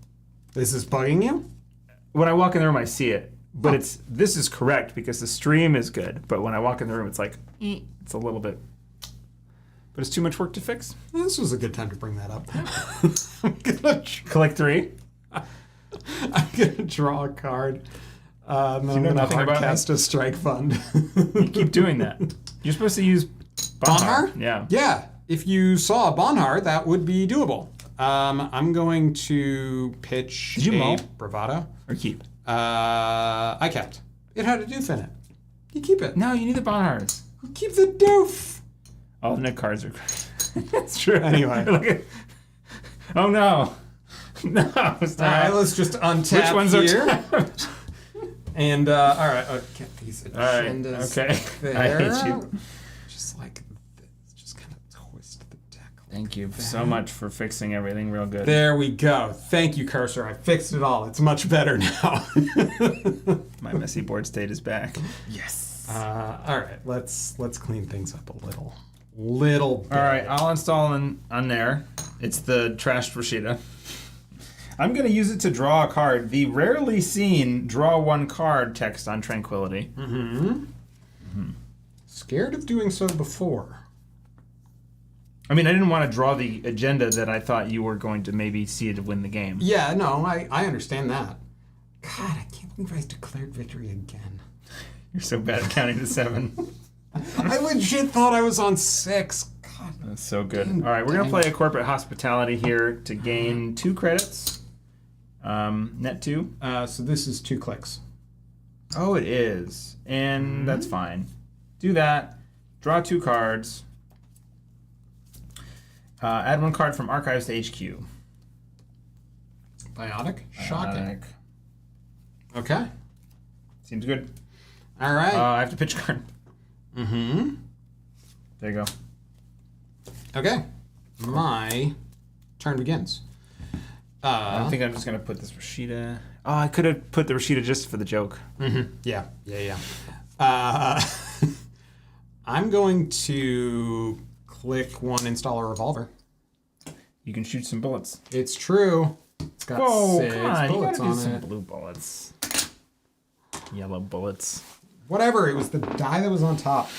This is bugging you? when I walk in the room I see it. But this is correct because the stream is good. But when I walk in the room it's like, it's a little bit. But it's too much work to fix. This was a good time to bring that up. I'm gonna Collect 3. I'm gonna draw a card. And then I'm gonna nothing about hardcast a strike fund. You keep doing that. You're supposed to use Bonhar? Yeah. Yeah. If you saw a Bonhar, that would be doable. I'm going to pitch Did you mull? Bravado. Or keep. I kept. It had a doof in it. You keep it. No, you need the Bonhars. Keep the doof. All the net cards are. That's true. Anyway. Oh no. No. Stop. All right, let's just untap Which ones here. are tapped? And all right, I'll get these All right. agendas Okay. there. I hate you. Just like this, just kind of twist the deck. Thank you so much for fixing everything real good. There we go. Thank you, Cursor. I fixed it all. It's much better now. My messy board state is back. Yes. All right, let's clean things up a little bit. All right, I'll install on there. It's the trashed Rashida. I'm going to use it to draw a card. The rarely seen draw one card text on Tranquility. Scared of doing so before. I mean, I didn't want to draw the agenda that I thought you were going to maybe see it to win the game. Yeah, no, I understand that. God, I can't believe I declared victory again. You're so bad at counting to 7. I legit thought I was on 6. God. That's so good. All right, we're going to play a corporate hospitality here to gain 2 credits. Net 2. So this is 2 clicks. Oh, it is. And that's fine. Do that. Draw 2 cards. Add 1 card from Archives to HQ. Biotic? Shocking. Bionic. Okay. Seems good. All right. I have to pitch a card. There you go. Okay. My turn begins. I think I'm just going to put this Rashida. Oh, I could have put the Rashida just for the joke. Yeah. I'm going to click 1, install a revolver. You can shoot some bullets. It's true. It's got Whoa, 6 come on. You bullets gotta do on some it. blue bullets. Yellow bullets. Whatever. It was the die that was on top.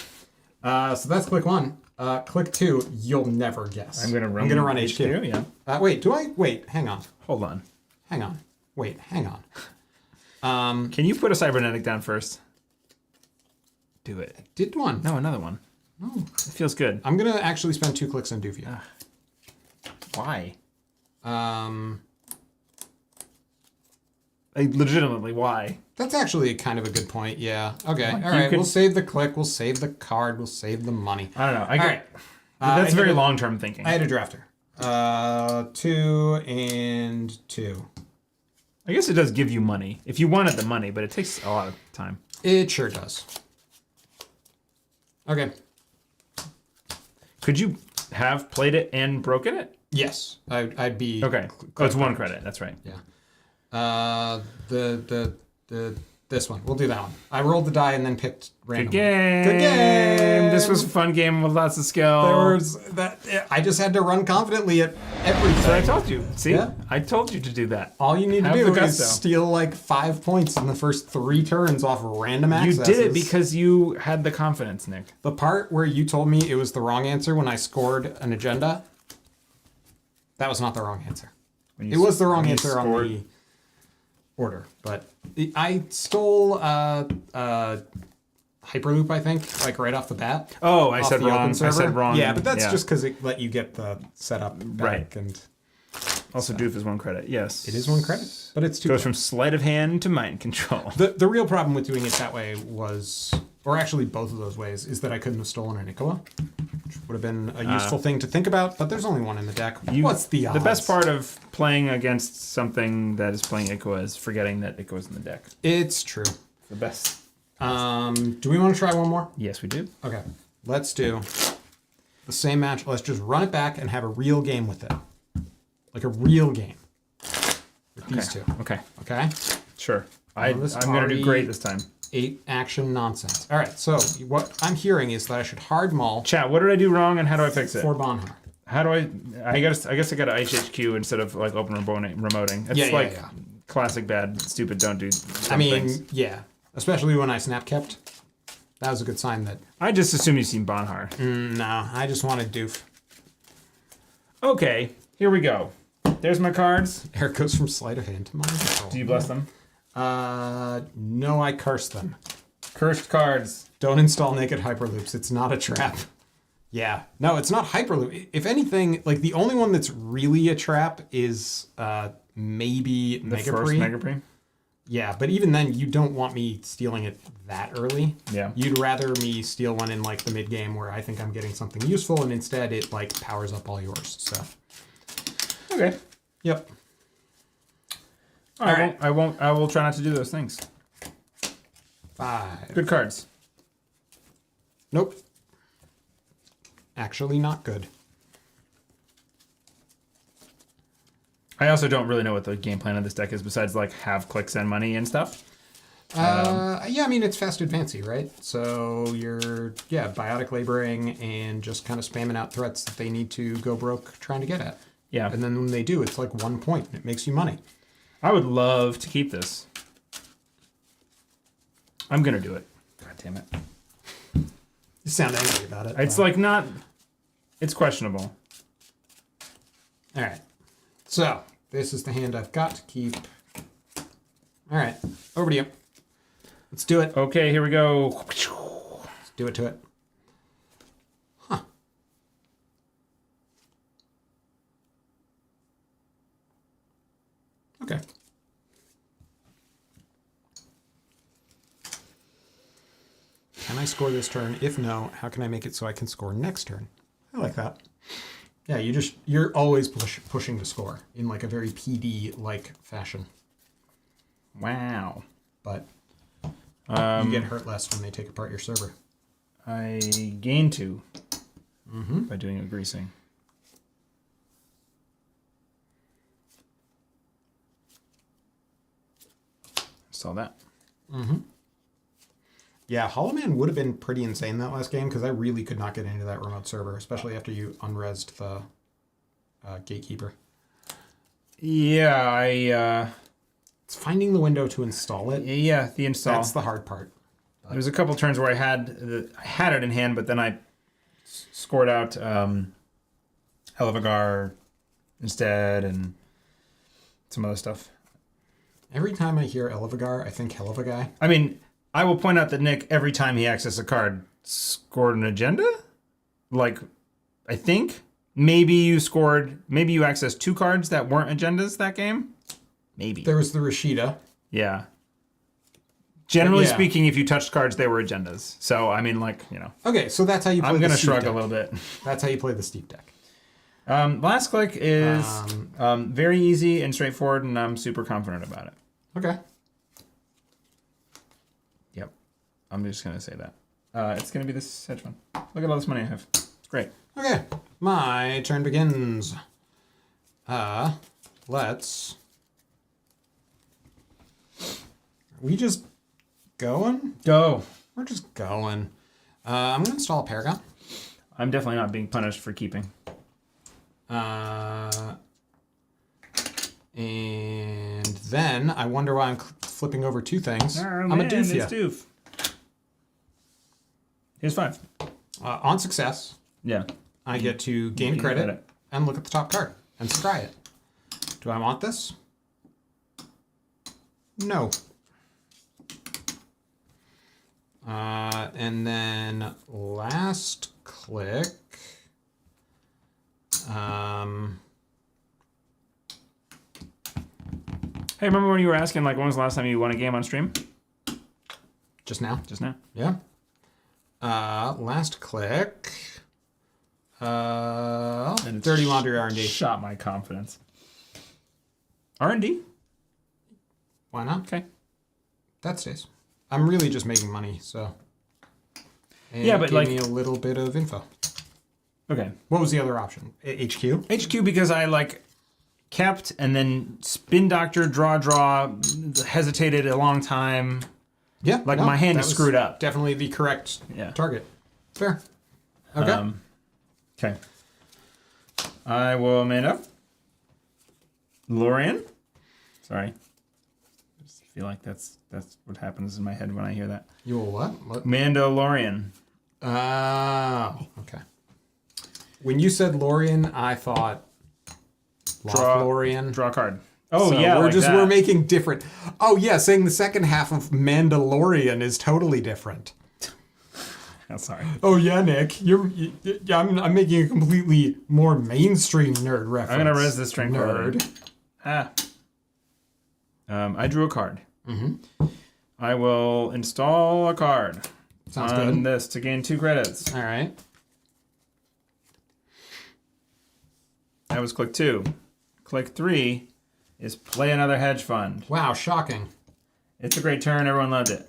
So that's click 1. Click 2. You'll never guess. I'm going to run HQ. Yeah. Wait. Do I? Wait. Hang on. Hold on. Hang on. Wait. Hang on. Can you put a cybernetic down first? Do it. Did one. No, another one. Oh. It feels good. I'm gonna actually spend 2 clicks on Duvia. Why? Legitimately, why? That's actually kind of a good point. Yeah. Okay. Like, all right. could... We'll save the click. We'll save the card. We'll save the money. I don't know. All right. That's very long-term thinking. I had a drafter. 2 and 2. I guess it does give you money if you wanted the money, but it takes a lot of time. It sure does. Okay. Could you have played it and broken it? Yes. I'd be. Okay. Oh, it's 1 credit. That's right. Yeah. This one. We'll do that one. I rolled the die and then picked random. Good game. Good game. This was a fun game with lots of skill. There was that. I just had to run confidently at everything. So I told you. See? Yeah. I told you to do that. All you need to Have do the is gusto. steal like 5 points in the first 3 turns off random accesses. You did it because you had the confidence, Nick. The part where you told me it was the wrong answer when I scored an agenda, that was not the wrong answer. It was the wrong answer on the order, but I stole Hyperloop, I think, like right off the bat. Oh, I off said the wrong. open I server. said wrong. Yeah, but that's just because it let you get the setup back. Right. And also, Doof is 1 credit. Yes. it is 1 credit, but it's 2. Goes from sleight of hand to mind control. The real problem with doing it that way was, or actually both of those ways, is that I couldn't have stolen an Ikoa, which would have been a useful thing to think about, but there's only 1 in the deck. What's the odds? The best part of playing against something that is playing Ikoa is forgetting that Ikoa's in the deck. It's true. The best. Do we want to try one more? Yes, we do. Okay. Let's do the same match. Let's just run it back and have a real game with it. Like a real game. With these 2. Okay. Okay? Sure. I'm this going to already- do great this time. 8 action nonsense. All right. So what I'm hearing is that I should hard mull Chat, what did I do wrong and how do I fix it? for Bonhar. How do I guess I got to HHQ instead of like open remoting. It's Yeah. classic bad, stupid, don't do I mean, things. yeah. Especially when I snap kept. That was a good sign that, I just assume you've seen Bonhar. no, I just wanted doof. Okay, here we go. there's my cards. Eric goes from sleight of hand to mind control. Do you bless them? No, I curse them. Cursed cards. Don't install naked hyperloops. It's not a trap. Yeah. No, it's not hyperloop. If anything, like the only one that's really a trap is maybe The Mega first Pre. Mega Pre? Yeah, but even then, you don't want me stealing it that early. Yeah. You'd rather me steal one in like the mid game where I think I'm getting something useful, and instead it like powers up all yours. So. Okay. Yep. All right. I will try not to do those things. 5. Good cards. Nope. Actually, not good. I also don't really know what the game plan of this deck is besides like have click send money and stuff. Yeah, I mean, it's fast and fancy, right? So you're, biotic laboring and just kind of spamming out threats that they need to go broke trying to get at. Yeah. And then when they do, it's like 1 point. And it makes you money. I would love to keep this. I'm going to do it. God damn it. You sound angry about it. It's like not... It's questionable. All right. So this is the hand I've got to keep. All right. Over to you. Let's do it. Okay, here we go. Let's do it to it. Huh. Okay. Can I score this turn? If no, how can I make it so I can score next turn? I like that. Yeah, you're always pushing to score in like a very PD-like fashion. Wow. But you get hurt less when they take apart your server. I gain 2 by doing a greasing. Saw that. Yeah, Hollow Man would have been pretty insane that last game because I really could not get into that remote server, especially after you unresed the gatekeeper. Yeah, It's finding the window to install it. yeah, the install. That's the hard part. There was a couple turns where I had it in hand, but then I scored out Helvagar instead and some other stuff. Every time I hear Elvigar, I think hell of a guy. I mean, I will point out that Nick, every time he accessed a card, scored an agenda? Like, I think. Maybe you accessed 2 cards that weren't agendas that game? Maybe. There was the Rashida. Yeah. Generally yeah. speaking, if you touched cards, they were agendas. So, I mean, like, you know. Okay, so that's how you play I'm the going to steep shrug deck. a little bit. That's how you play the steep deck. Last click is very easy and straightforward, and I'm super confident about it. Okay. Yep. I'm just going to say that. It's going to be this hedge fund. Look at all this money I have. It's great. Okay, my turn begins. Let's... Are we just going? Go. We're just going. I'm going to install a Paragon. I'm definitely not being punished for keeping. And then I wonder why I'm flipping over 2 things. I'm a doof ya. Doof. Here's 5. On success, Yeah. I get to gain credit and look at the top card and scry it. Do I want this? No. And then last click. Hey, remember when you were asking, like, when was the last time you won a game on stream? Just now. Just now. Yeah. Last click. Dirty Laundry R&D. Shot my confidence. R&D? Why not? Okay. That stays. I'm really just making money, so. And Yeah, but give like me a little bit of info. Okay. What was the other option? HQ? HQ because I like kept and then spin doctor, draw, hesitated a long time. Yeah. Like my hand is was screwed up. Definitely the correct target. Fair. Okay. Okay. I will man up. Lorian. Sorry. I just feel like that's what happens in my head when I hear that. You will what? Mandalorian. Oh, okay. When you said Lorian, I thought Lothlorien. Draw a card. Oh, So yeah, we're making different. Oh yeah, saying the second half of Mandalorian is totally different. I'm sorry. Oh yeah, Nick, I'm making a completely more mainstream nerd reference. I'm gonna res this tranquility. Nerd. I drew a card. I will install a card. Sounds on good. this to gain 2 credits. All right. That was click 2. Click 3 is play another hedge fund. Wow, shocking. It's a great turn. Everyone loved it.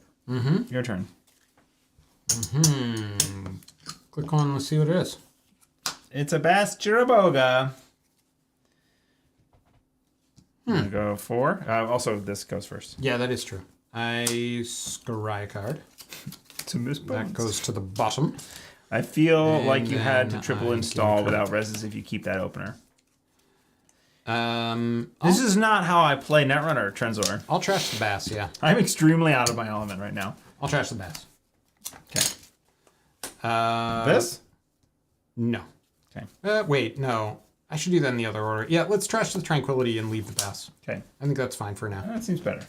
Your turn. Click on. Let's see what it is. It's a Bass Chiraboga. I'm gonna go 4. Also, this goes first. Yeah, that is true. I scry a card. To miss That goes to the bottom. I feel And like you had to then triple I install can without reses if you keep that opener. I'll This is not how I play Netrunner, Trenzor. trash the bass. Yeah, I'm extremely out of my element right now. I'll trash the bass. Okay. This? No. Okay. Wait, no. I should do that in the other order. Yeah, let's trash the tranquility and leave the bass. Okay. I think that's fine for now. That seems better.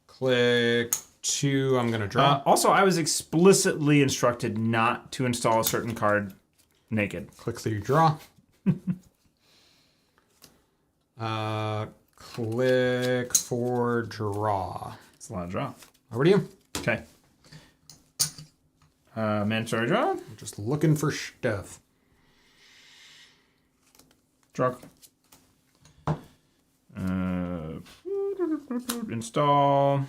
Click 2. I'm gonna draw. Also, I was explicitly instructed not to install a certain card naked. Click 3. Draw. Click 4. Draw. It's a lot of draw. Over to you. Okay. Mandatory draw. I'm just looking for stuff. Draw. Install.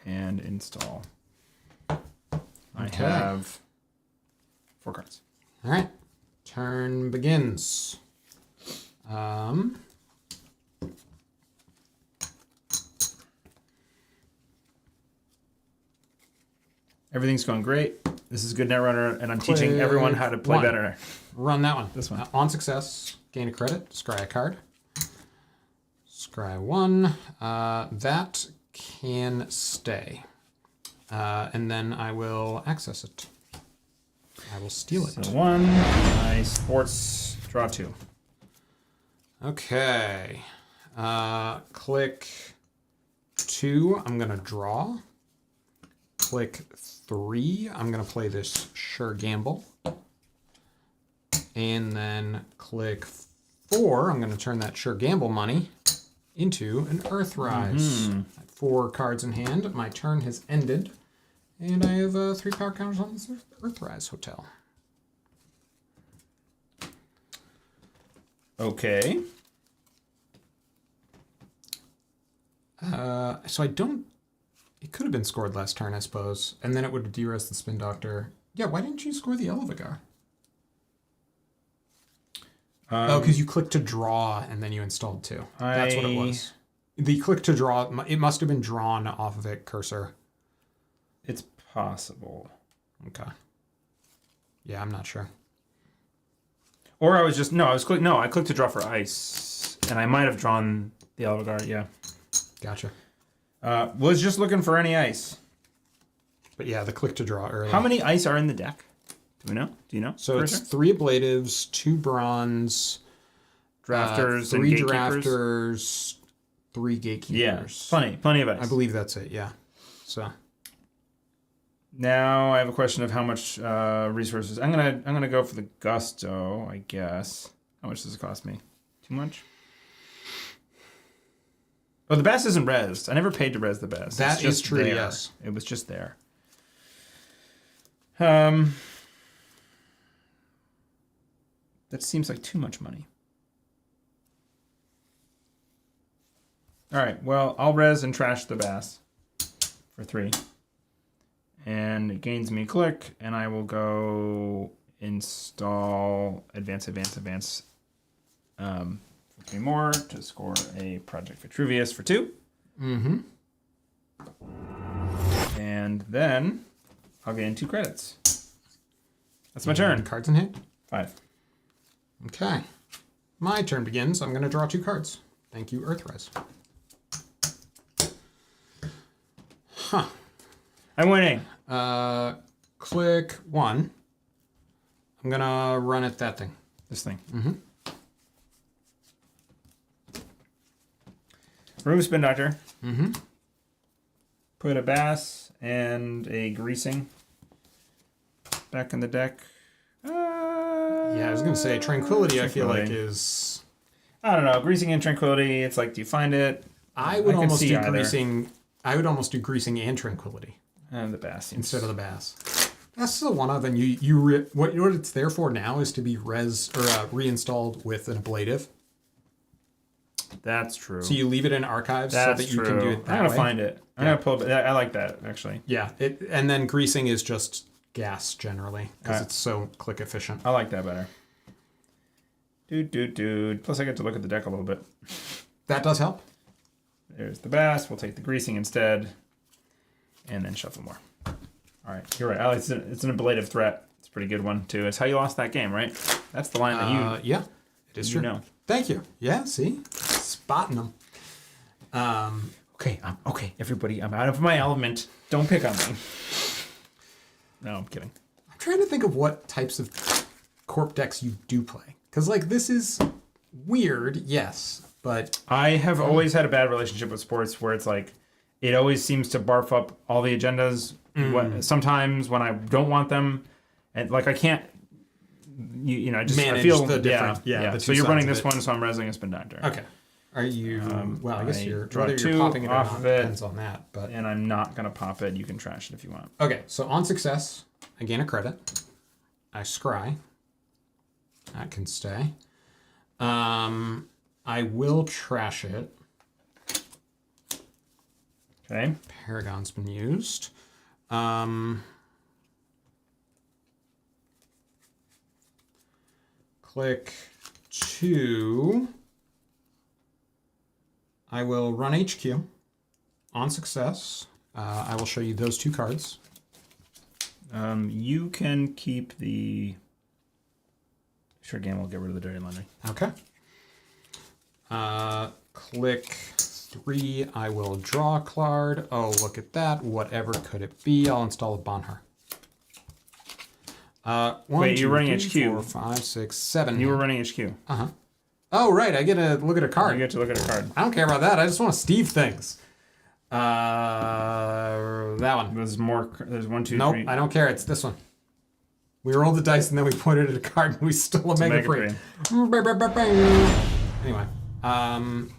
And install. I have 4 cards. All right. Turn begins. Everything's going great. This is good Netrunner, and I'm teaching everyone how to play 1. better. Run that one. This one. On success, gain a credit. Scry a card. Scry 1. That can stay. And then I will access it. I will steal it. So 1, I sports, draw 2. Okay. Click 2. I'm going to draw. Click 3. I'm going to play this Sure Gamble. And then click 4. I'm going to turn that Sure Gamble money into an Earthrise. 4 cards in hand. My turn has ended. And I have 3 power counters on this Earthrise Hotel. Okay. So I don't... It could have been scored last turn, I suppose. And then it would de-res the Spin Doctor. Yeah, why didn't you score the Elvigar? Because you clicked to draw and then you installed 2. That's what it was. The click to draw, it must have been drawn off of it, cursor. It's possible. Okay. Yeah, I'm not sure. Or I was just, I clicked to draw for ice. And I might have drawn the Elvigar, yeah. Gotcha. Was just looking for any ice. But yeah, the click to draw early. How many ice are in the deck? Do we know? Do you know? So it's 3 ablatives, 2 bronze, drafters, 3 and gatekeepers? drafters, 3 gatekeepers. Yeah, plenty of ice. I believe that's it, yeah. So now I have a question of how much resources. I'm gonna go for the Gusto, I guess. How much does it cost me? Too much? Oh, the Bass isn't rezzed. I never paid to res the Bass. That is true, there. yes. It was just there. That seems like too much money. All right, well, I'll res and trash the Bass for 3. And it gains me click, and I will go install advance. For 3 more to score a Project Vitruvius for 2. And then I'll gain 2 credits. That's my turn. Cards in hand? 5. Okay. My turn begins. I'm going to draw 2 cards. Thank you, Earthrise. Huh. I'm winning. Click 1. I'm going to run at that thing. This thing. Mm-hmm. Remove Spin Doctor. Mm-hmm. Put a Bass and a Greasing back in the deck. Yeah, I was gonna say Tranquility. I feel like is. I don't know. Greasing and Tranquility. It's like, do you find it? I would almost do either. Greasing. I would almost do Greasing and Tranquility And the Bass instead of the Bass. That's the one of, and what it's there for now is to be reinstalled with an ablative. That's true. So you leave it in archives so that you can do it that way. I'm gonna find it. I'm gonna pull it. I like that actually. Yeah, and then Greasing is just gas generally because it's so click efficient. I like that better. Dude. Plus I get to look at the deck a little bit. That does help. There's the Bass. We'll take the Greasing instead. And then shuffle more. All right, you're right. Alex, it's an ablative threat. It's a pretty good one, too. It's how you lost that game, right? That's the line that Yeah, it is true. Know. Thank you. Yeah, see? Spotting them. Okay, everybody. I'm out of my element. Don't pick on me. No, I'm kidding. I'm trying to think of what types of corp decks you do play. Because, like, this is weird, yes, but... I have always had a bad relationship with sports where it's like, it always seems to barf up all the agendas. Sometimes when I don't want them, and like I can't, I manage feel the different. yeah. The So you're running this one, so I'm resing a Spin Doctor. Okay. Are you? Well, I guess draw whether you're two popping it or off not of it, depends on that. But and I'm not gonna pop it. You can trash it if you want. Okay. So on success, I gain a credit. I scry. That can stay. I will trash it. Okay. Paragon's been used. Click 2. I will run HQ. On success, I will show you those 2 cards. You can keep the... Sure, game will get rid of the Dirty Laundry. Okay. Click 3. I will draw a card. Oh, look at that. Whatever could it be? I'll install a Bonhar. 1, Wait, 2, you're running 3, HQ. 4, 5, 6, 7. You were running HQ. Uh-huh. Oh, right. I get to look at a card. You get to look at a card. I don't care about that. I just want to Steve things. That one. There's more. There's 1, 2, Nope, 3. I don't care. It's this one. We rolled the dice and then we pointed at a card and we stole a Mega Free. Anyway.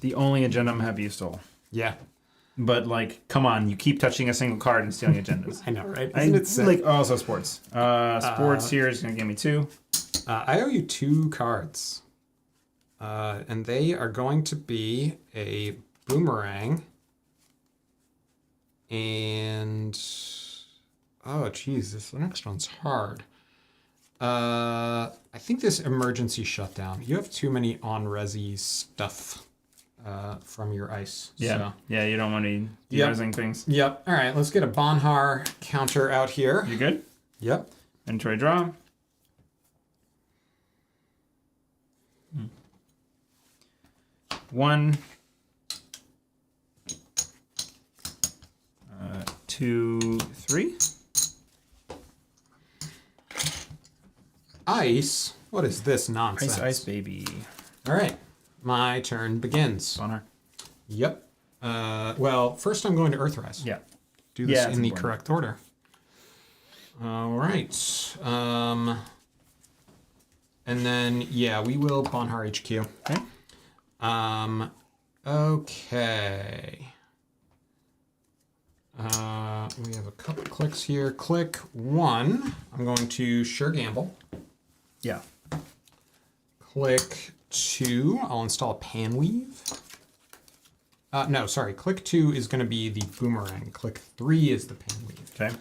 The only agenda have you stole. Yeah. But like, come on, you keep touching a single card and stealing agendas. I know, right? Isn't it sick? Like also sports. Sports here is gonna give me 2. I owe you 2 cards. And they are going to be a boomerang and oh geez, the next one's hard. I think this emergency shutdown. You have too many on-resi stuff from your ice. Yeah. So. Yeah, you don't want to be using things. Yep. All right, let's get a Bonhar counter out here. You good? Yep. Inventory draw. 1, 2, 3. Ice. What is this nonsense? Ice, baby. All right, my turn begins. Bonhar. Yep. Well, first I'm going to Earthrise. Yeah. Do this it's in the important. correct order. All right. And then, yeah, we will Bonhar HQ. Okay. Okay. We have a couple clicks here. Click 1. I'm going to sure gamble. Yeah. Click 2. I'll install a Panweave. No, sorry. Click 2 is going to be the boomerang. Click 3 is the Panweave. Okay.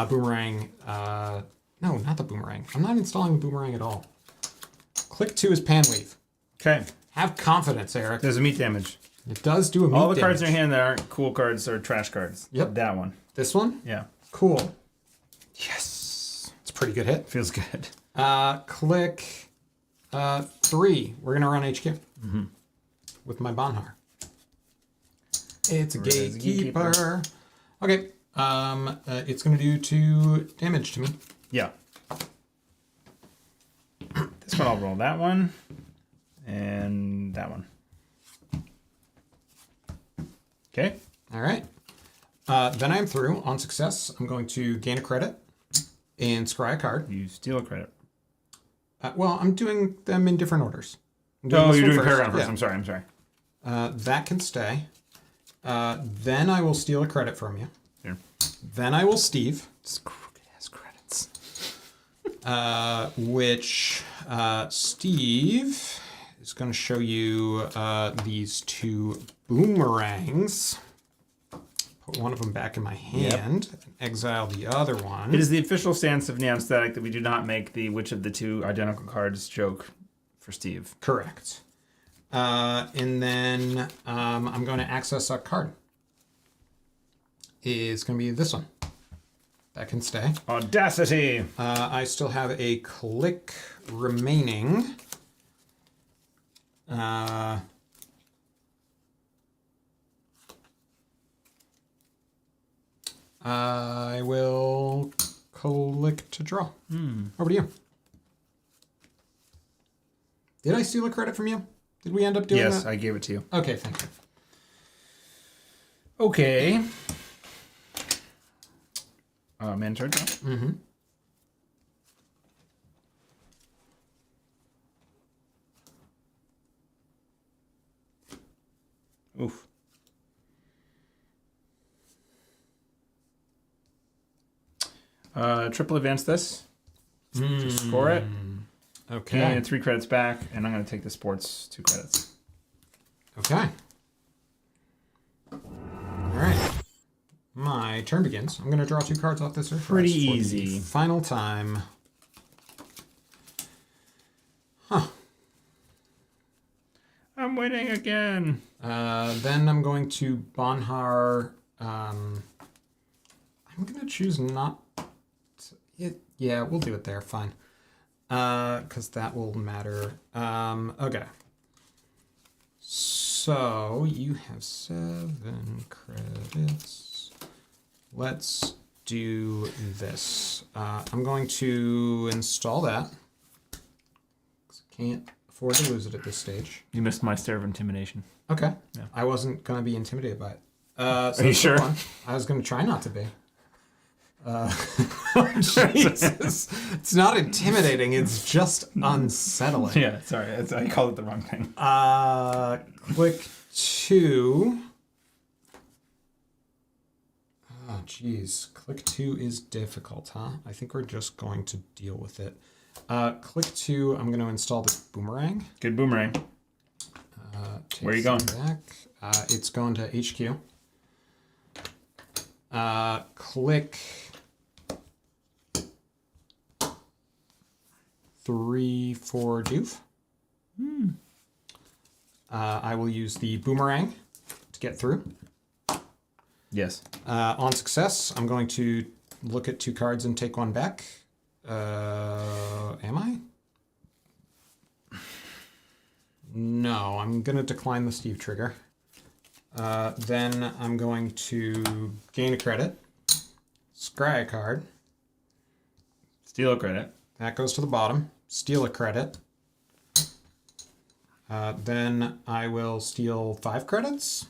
Boomerang. No, not the boomerang. I'm not installing the boomerang at all. Click 2 is Panweave. Okay. Have confidence, Eric. There's a meat damage. It does do a meat All the damage. cards in your hand that aren't cool cards are trash cards. Yep. That one. This one? Yeah. Cool. Yes. It's a pretty good hit. Feels good. Click 3. We're going to run HQ. With my Bonhar. It's a gatekeeper. Okay. It's going to do 2 damage to me. Yeah. This one I'll roll that one. And that one. Okay. All right. Then I'm through. On success, I'm going to gain a credit and scry a card. You steal a credit. Well, I'm doing them in different orders. Oh, you're doing Paragon first. Yeah. I'm sorry. That can stay. Then I will steal a credit from you. Here. Then I will Steve. It's crooked ass credits. Which Steve is going to show you these two boomerangs. Put one of them back in my hand and exile the other one. It is the official stance of Neon Static that we do not make the which of the two identical cards joke for Steve. Correct. And then I'm going to access a card. It's going to be this one. That can stay. Audacity! I still have a click remaining. I will click to draw. Over to you. Did I steal a credit from you? Did we end up doing that? Yes, I gave it to you. Okay, thank you. Okay. Man turn draw. Mm-hmm. Oof. Triple advance this. To score it. Okay. And 3 credits back, and I'm going to take the sports 2 credits. Okay. All right. My turn begins. I'm going to draw 2 cards off this. Pretty easy. Final time. Huh. I'm winning again. Then I'm going to Bonhar. I'm going to choose not. Yeah, we'll do it there. Fine. Because that will matter. Okay. So you have 7 credits. Let's do this. I'm going to install that. 'Cause I can't afford to lose it at this stage. You missed my stare of intimidation. Okay. Yeah. I wasn't going to be intimidated by it. So Are you sure? I was going to try not to be. Jesus. It's not intimidating. It's just unsettling. Yeah, sorry. I called it the wrong thing. Click 2. Oh, geez. Click 2 is difficult, huh? I think we're just going to deal with it. Click 2. I'm going to install this boomerang. Good boomerang. Where are you going? Back. It's going to HQ. Click 3 for doof. I will use the boomerang to get through. Yes. On success, I'm going to look at 2 cards and take 1 back. Am I? No, I'm going to decline the Steve trigger. Then I'm going to gain a credit, scry a card. Steal a credit. That goes to the bottom. Steal a credit. Then I will steal 5 credits.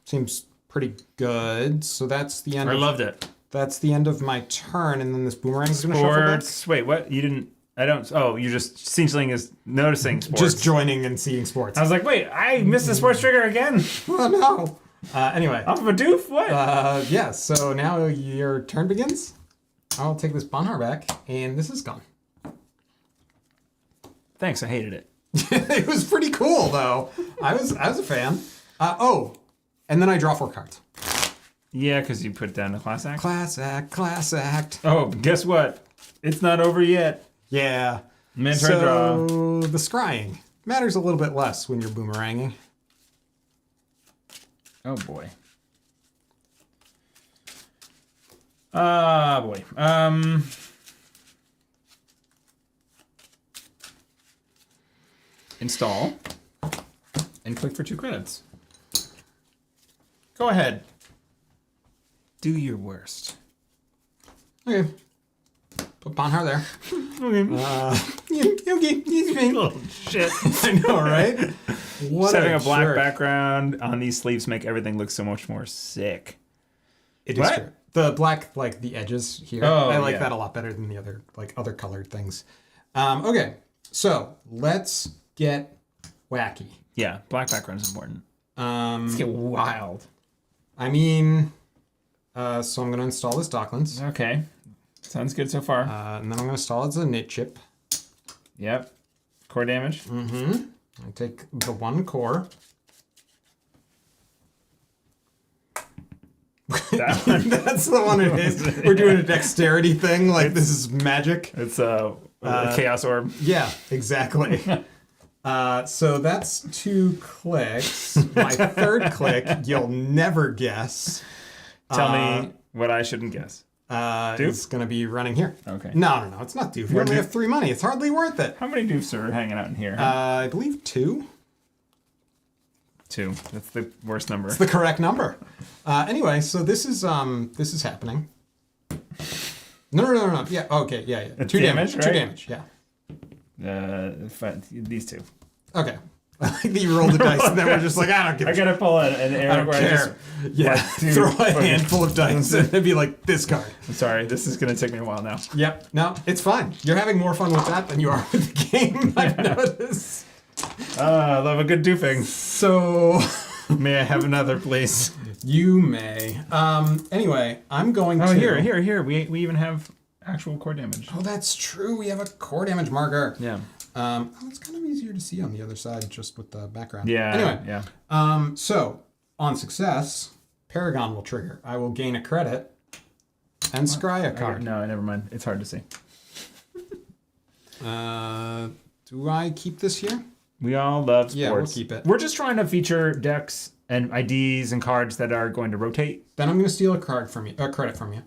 Seems pretty good. So that's the end. I loved it. That's the end of my turn, and then this boomerang is going to shuffle back. Sports. Wait, what? You didn't. I don't. Oh, you're just Cinchling is noticing sports. Just joining and seeing sports. I was like, wait, I missed the sports trigger again. Oh no. Anyway. I'm a doof. What? Yeah. So now your turn begins. I'll take this Bonhar back, and this is gone. Thanks. I hated it. It was pretty cool though. I was a fan. And then I draw 4 cards. Yeah, because you put down a class act. Class act. Oh, guess what? It's not over yet. Yeah. Man, turn draw. So the scrying matters a little bit less when you're boomeranging. Oh boy. Boy. Install. And click for 2 credits. Go ahead. Do your worst. Okay. Put Bonhar there. Okay. Okay. Little shit. I know, right? What Having a black jerk. background on these sleeves make everything look so much more sick. It is What? true. The black, like the edges here, Oh, I like yeah. that a lot better than the other, like other colored things. Okay, so let's get wacky. Yeah, black background is important. Um, Let's get wild. I mean, so I'm gonna install this Decklist, Okay. Sounds good so far. and then I'm gonna install it as a knit chip. Yep. Core damage. I take the one core. That one. That's the one it is. We're doing a dexterity thing, like this is magic. It's a chaos orb. Yeah, exactly. So that's 2 clicks. My third click, you'll never guess. Tell me what I shouldn't guess. It's going to be running here. Okay. No, it's not doof. You only have 3 money. It's hardly worth it. How many doofs are hanging out in here? I believe 2. 2. That's the worst number. It's the correct number. Anyway, so this is happening. No. Yeah. Okay. Yeah. 2 damage. right? 2 damage. Yeah. These 2. Okay. I like that you rolled the dice and then we're just like, I don't give a I gotta pull an I arrow don't where care. Yeah. like, dude, Throw a fucking- handful of dice and it'd be like this card. I'm sorry, this is gonna take me a while now. Yep. No, it's fine. You're having more fun with that than you are with the game, I've noticed. I love a good doofing. So May I have another, please? you may. Anyway, I'm going to. Oh, here. We even have actual core damage. Oh, that's true. We have a core damage marker. Yeah. It's kind of easier to see on the other side just with the background. Yeah. Anyway. Yeah. So on success, Paragon will trigger. I will gain a credit and scry a card. No, never mind. It's hard to see. Do I keep this here? We all love sports. Yeah, we'll keep it. We're just trying to feature decks and IDs and cards that are going to rotate. Then I'm going to steal a card from you, a credit from you.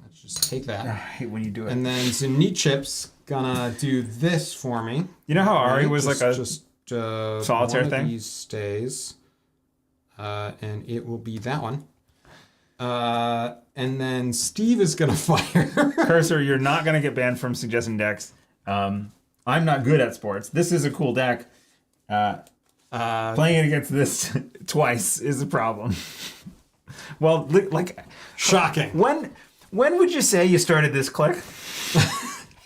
Let's just take that. I hate when you do it. And then Zenichip's gonna do this for me. You know how Ari Right? was Just- like a just solitaire one thing? Of these stays, and it will be that one. And then Steve is gonna fire. Cursor, you're not going to get banned from suggesting decks. I'm not good at sports. This is a cool deck. Playing it against this twice is a problem. Well, like, Shocking. when would you say you started this click?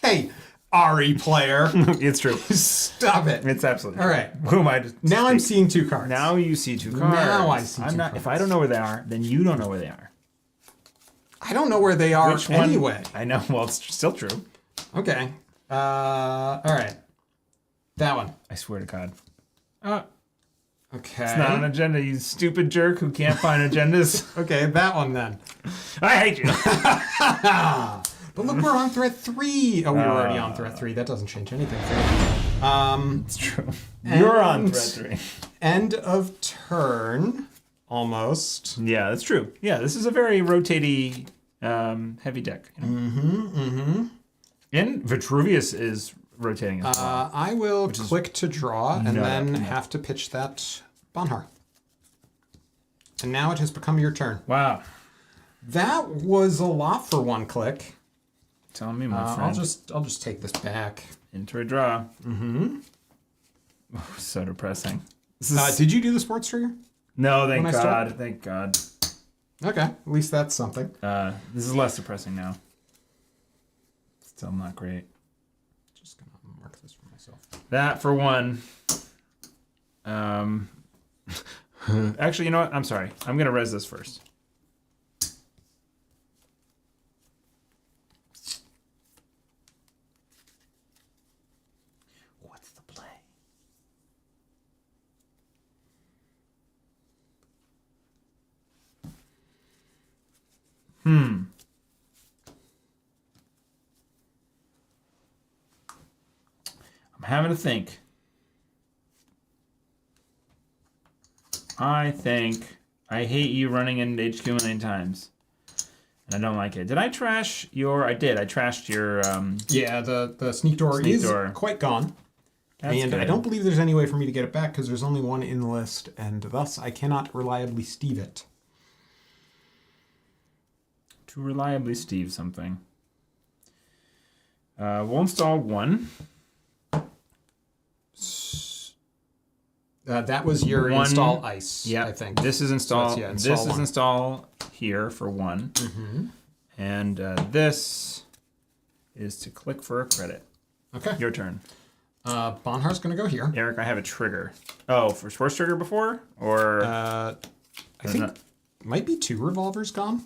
Hey, Ari player, It's true. stop it. It's absolutely All true. right. Who am I to Now I'm speak? seeing 2 cards. Now you see 2 cards. Now I see I'm 2 not. If I cards. don't know where they are, then you don't know where they are. I don't know where they are Which one? anyway. I know. Well, it's still true. Okay. All right. That one. I swear to God. Okay. It's not an agenda, you stupid jerk who can't find agendas. Okay, that one then. I hate you. But look, we're on thread 3. Oh, we were already on thread 3. That doesn't change anything for me. It's true. You're on And- thread 3. End of turn, almost. Yeah, that's true. Yeah, this is a very rotatey, heavy deck. You know? And Vitruvius is rotating as well. I will click to draw and No, then no. have to pitch that Bonhar. And now it has become your turn. Wow. That was a lot for 1 click. Tell me, my I'll friend. just take this back. Enter a draw. Oh, so depressing. This is... Did you do the sports trigger? No, thank when I start? God. Thank God. Okay, at least that's something. This is less depressing now. Still not great. Just gonna mark this for myself. That for one. Actually, you know what? I'm sorry. I'm gonna res this first. What's the play? I'm having to think. I think I hate you running into HQ a million times. And I don't like it. Did I trash your... I did. I trashed your... Yeah, the sneak door Sneak is door. quite gone. That's And I good. don't believe there's any way for me to get it back because there's only 1 in the list, and thus I cannot reliably Steve it. To reliably Steve something. We'll install one. That was your One, install ice, yeah, I think. This is install. So that's, this one. is install here for one. Mm-hmm. And this is to click for a credit. Okay. Your turn. Bonhar's going to go here. Eric, I have a trigger. Oh, for sports trigger before? Or I think might be 2 revolvers gone.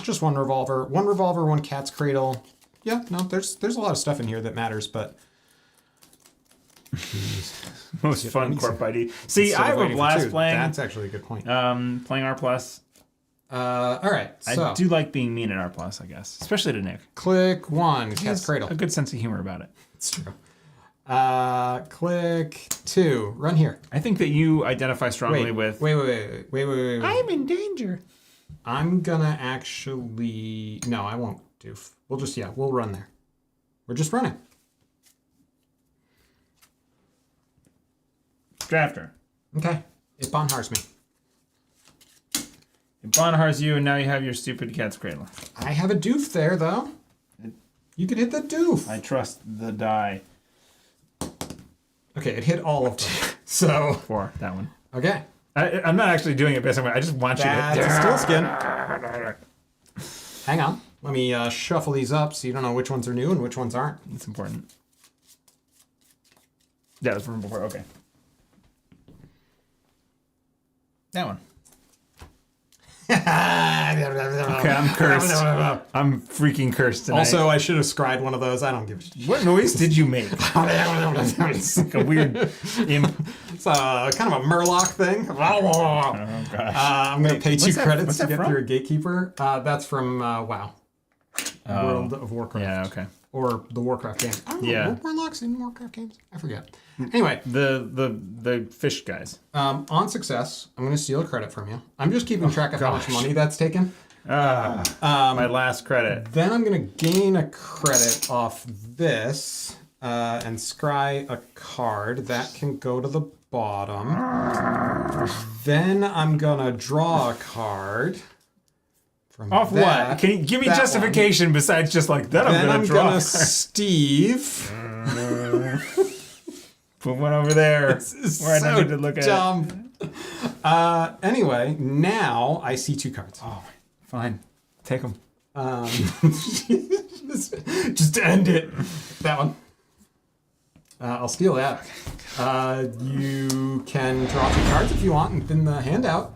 Just 1 revolver. 1 revolver, 1 cat's cradle. Yeah, no, there's a lot of stuff in here that matters, but... most fun corp ID. See, I have a blast playing. That's actually a good point. Playing R+. All right, so... I do like being mean at R+, I guess. Especially to Nick. Click 1, cat's cradle. A good sense of humor about it. It's true. Click 2, run here. I think that you identify strongly with... Wait. I'm in danger. I'm gonna actually... No, I won't doof. We'll just, we'll run there. We're just running. Drafter. Okay. It Bonhars me. It Bonhars you, and now you have your stupid cat's cradle. I have a doof there, though. You can hit the doof. I trust the die. Okay, it hit all of them. So... 4, that one. Okay. I'm not actually doing it based on what I just want That's you to... a still skin. Hang on. Let me shuffle these up so you don't know which ones are new and which ones aren't. It's important. Yeah, that's from before. Okay. That one. Okay, I'm cursed. I'm freaking cursed tonight. Also, I should have scried one of those. I don't give a shit. What noise did you make? It's like a weird imp. It's kind of a Murloc thing. Oh, gosh. I'm going to pay 2 credits to get from? through a gatekeeper. That's from WoW. World of Warcraft. Yeah, okay. Or the Warcraft game. I don't know, Yeah. Murlocs in Warcraft games? I forget. Anyway. The fish guys. On success, I'm going to steal a credit from you. I'm just keeping track of how much money that's taken. My last credit. Then I'm going to gain a credit off this and scry a card. That can go to the bottom. Then I'm going to draw a card. From Off that, what? Can you give me justification besides just like that? Then I'm gonna draw. Steve. Put one over there. This is where I so don't need to look dumb. Anyway, now I see 2 cards. Oh, fine. Take them. Just to end it. That one. I'll steal that. You can draw 2 cards if you want and thin the hand out.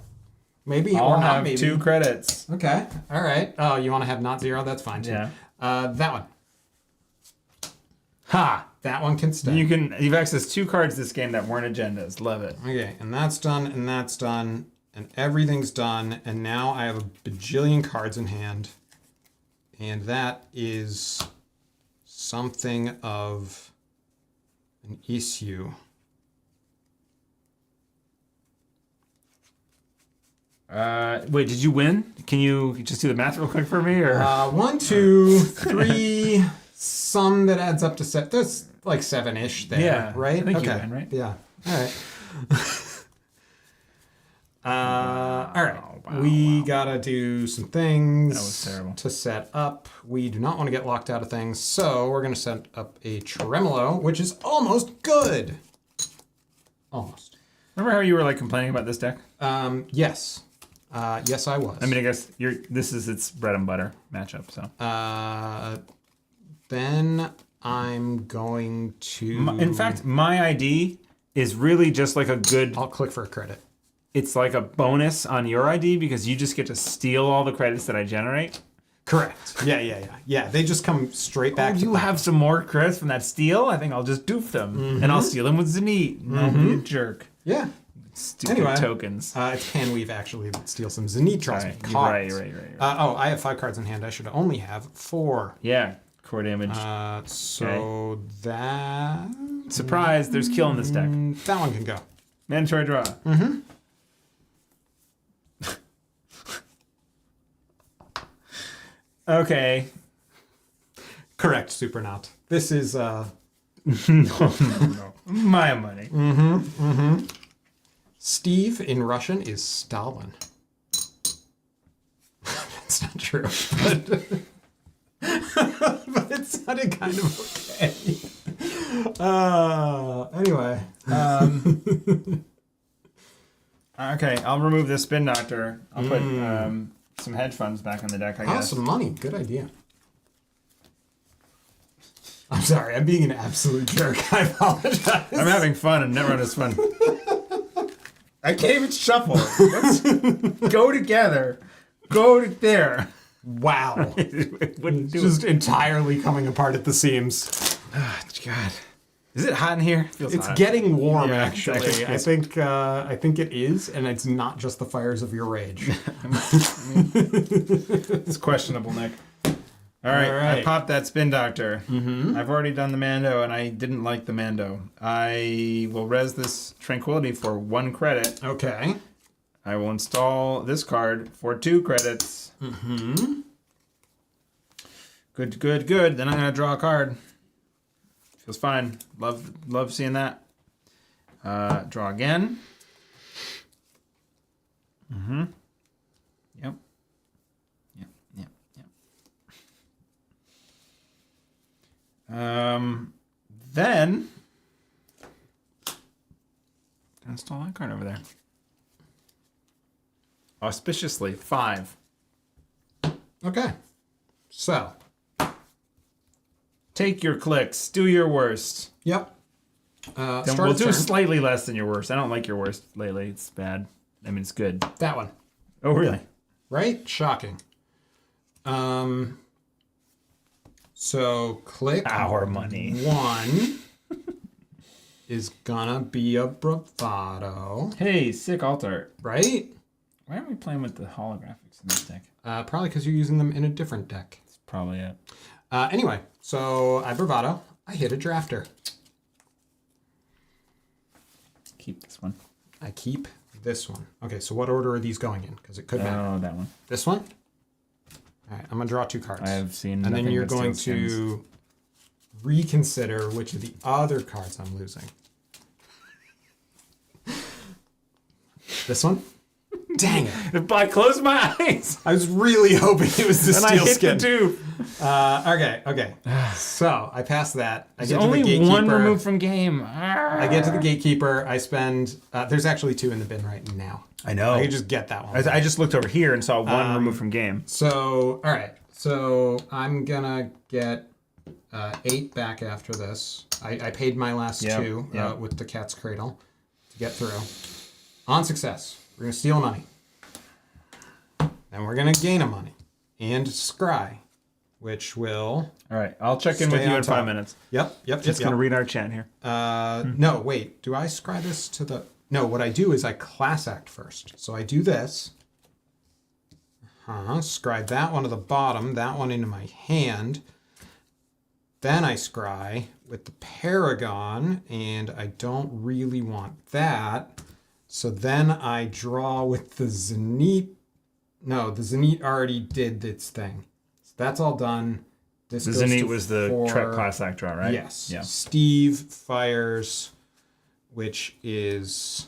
Maybe I'll or not have maybe. 2 credits. Okay. All right. Oh, you want to have not 0? That's fine too. Yeah. That one. Ha! That one can stay. You've accessed 2 cards this game that weren't agendas. Love it. Okay, and that's done, and that's done, and everything's done, and now I have a bajillion cards in hand, and that is something of an issue. Wait, did you win? Can you just do the math real quick for me? Or 1, 2, 3, some that adds up to set. There's like 7-ish there, yeah, right? I think you win, right? Yeah. All right. All right. Wow, we gotta do some things That was terrible. to set up. We do not want to get locked out of things, so we're gonna set up a tremolo, which is almost good. Almost. Remember how you were like complaining about this deck? Yes. Yes, I was. I mean, I guess this is its bread and butter matchup. So then I'm going to. in fact, my ID is really just like a good. I'll click for a credit. It's like a bonus on your ID because you just get to steal all the credits that I generate. Correct. Yeah. They just come straight back. You have some more credits from that steal? I think I'll just doof them. And I'll steal them with Zenit. And I'll be a jerk. Yeah. Stupid tokens. It's Panweave actually that steals some Zenit draws me cards. Right. I have 5 cards in hand. I should only have 4. Yeah. Core damage. So that... Surprise, there's kill in this deck. That one can go. Mandatory draw. Okay. Correct, Supernaut. This is... No. My money. Steve in Russian is Stalin. That's not true. but it sounded kind of okay. Anyway. Okay, I'll remove this Spin Doctor. I'll put some hedge funds back on the deck, I guess. Some money. Good idea. I'm sorry. I'm being an absolute jerk. I apologize. I'm having fun, and Netrunner's fun. I can't even shuffle. Let's go together. Go there. Wow. Wouldn't do Just entirely coming apart at the seams. Oh, God. Is it hot in here? Feels It's hot. getting warm, Yeah, actually. I think it is, and it's not just the fires of your rage. It's questionable, Nick. All right, I popped that Spin Doctor. I've already done the Mando, and I didn't like the Mando. I will res this Tranquility for 1 credit. Okay. I will install this card for 2 credits. Good, good, good. Then I'm going to draw a card. Feels fine. Love seeing that. Draw again. Yep. Then install that card over there. Auspiciously, 5. Okay. So. Take your clicks. Do your worst. Yep. Then we'll do slightly less than your worst. I don't like your worst lately. It's bad. I mean, it's good. That one. Oh, really? Right? Shocking. So click Our money. 1 is gonna be a bravado. Hey, sick alt art. Right? Why aren't we playing with the holographics in this deck? Probably because you're using them in a different deck. That's probably it. Anyway, so I bravado. I hit a drafter. Keep this one. I keep this one. Okay, so what order are these going in? Because it could matter. Oh, that one. This one? All right, I'm going to draw 2 cards. I have seen And then nothing you're but going sealskins. to reconsider which of the other cards I'm losing. This one? Dang it. If I close my eyes. I was really hoping it was the And I steel hit skin. the 2. Okay. So I pass that. I There's get to the only gatekeeper. 1 removed from game. I get to the gatekeeper. I spend. There's actually 2 in the bin right now. I know. I could just get that one. I just looked over here and saw 1 removed from game. So, all right. So I'm gonna get 8 back after this. I paid my last 2 with the Cat's Cradle to get through. On success, we're gonna steal money. Then we're gonna gain a money and scry, which will. All right, I'll check in with you in 5 minutes. Yep. Just gonna read our chat here. No, wait. Do I scry this to the? No. What I do is I class act first. So I do this. Scry that one to the bottom. That one into my hand. Then I scry with the Paragon, and I don't really want that. So then I draw with the Zenith. No, the Zenith already did its thing. So that's all done. This The goes Zenith to was the 4. Trek class act draw, right? Yes. Yeah. Steve fires, which is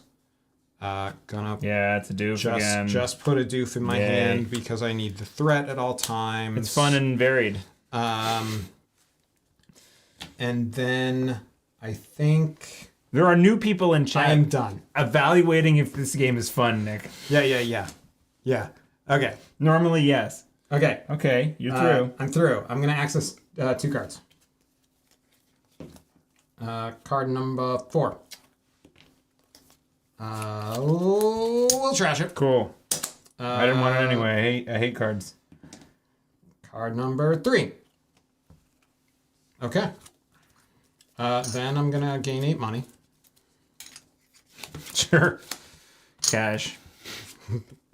gonna Yeah, it's a doof again. just put a doof in my Yay. hand because I need the threat at all times. It's fun and varied. And then I think There are new people in chat I am done. evaluating if this game is fun, Nick. Yeah. Okay. Normally, yes. Okay. Okay, you're through. I'm through. I'm gonna access 2 cards. Card number 4. We'll trash it. Cool. I didn't want it anyway. I hate cards. Card number 3. Okay. Then I'm gonna gain 8 money. Sure. Cash.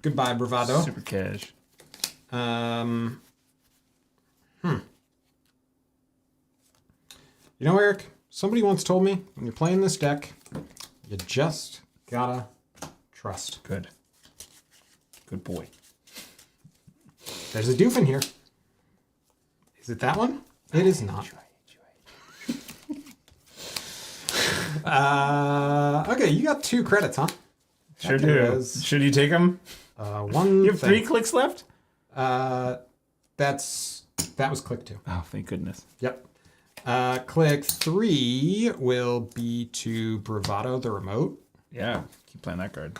Goodbye, bravado. Super cash. You know, Eric, somebody once told me when you're playing this deck, you just gotta trust. Good. Good boy. There's a doof in here. Is it that one? It is not. Okay, you got 2 credits, huh? Sure That do. was, Should you take them? one You have thing. 3 clicks left? That's That was click 2. Oh, thank goodness. Yep. Click 3 will be to Bravado the remote. Yeah, keep playing that card.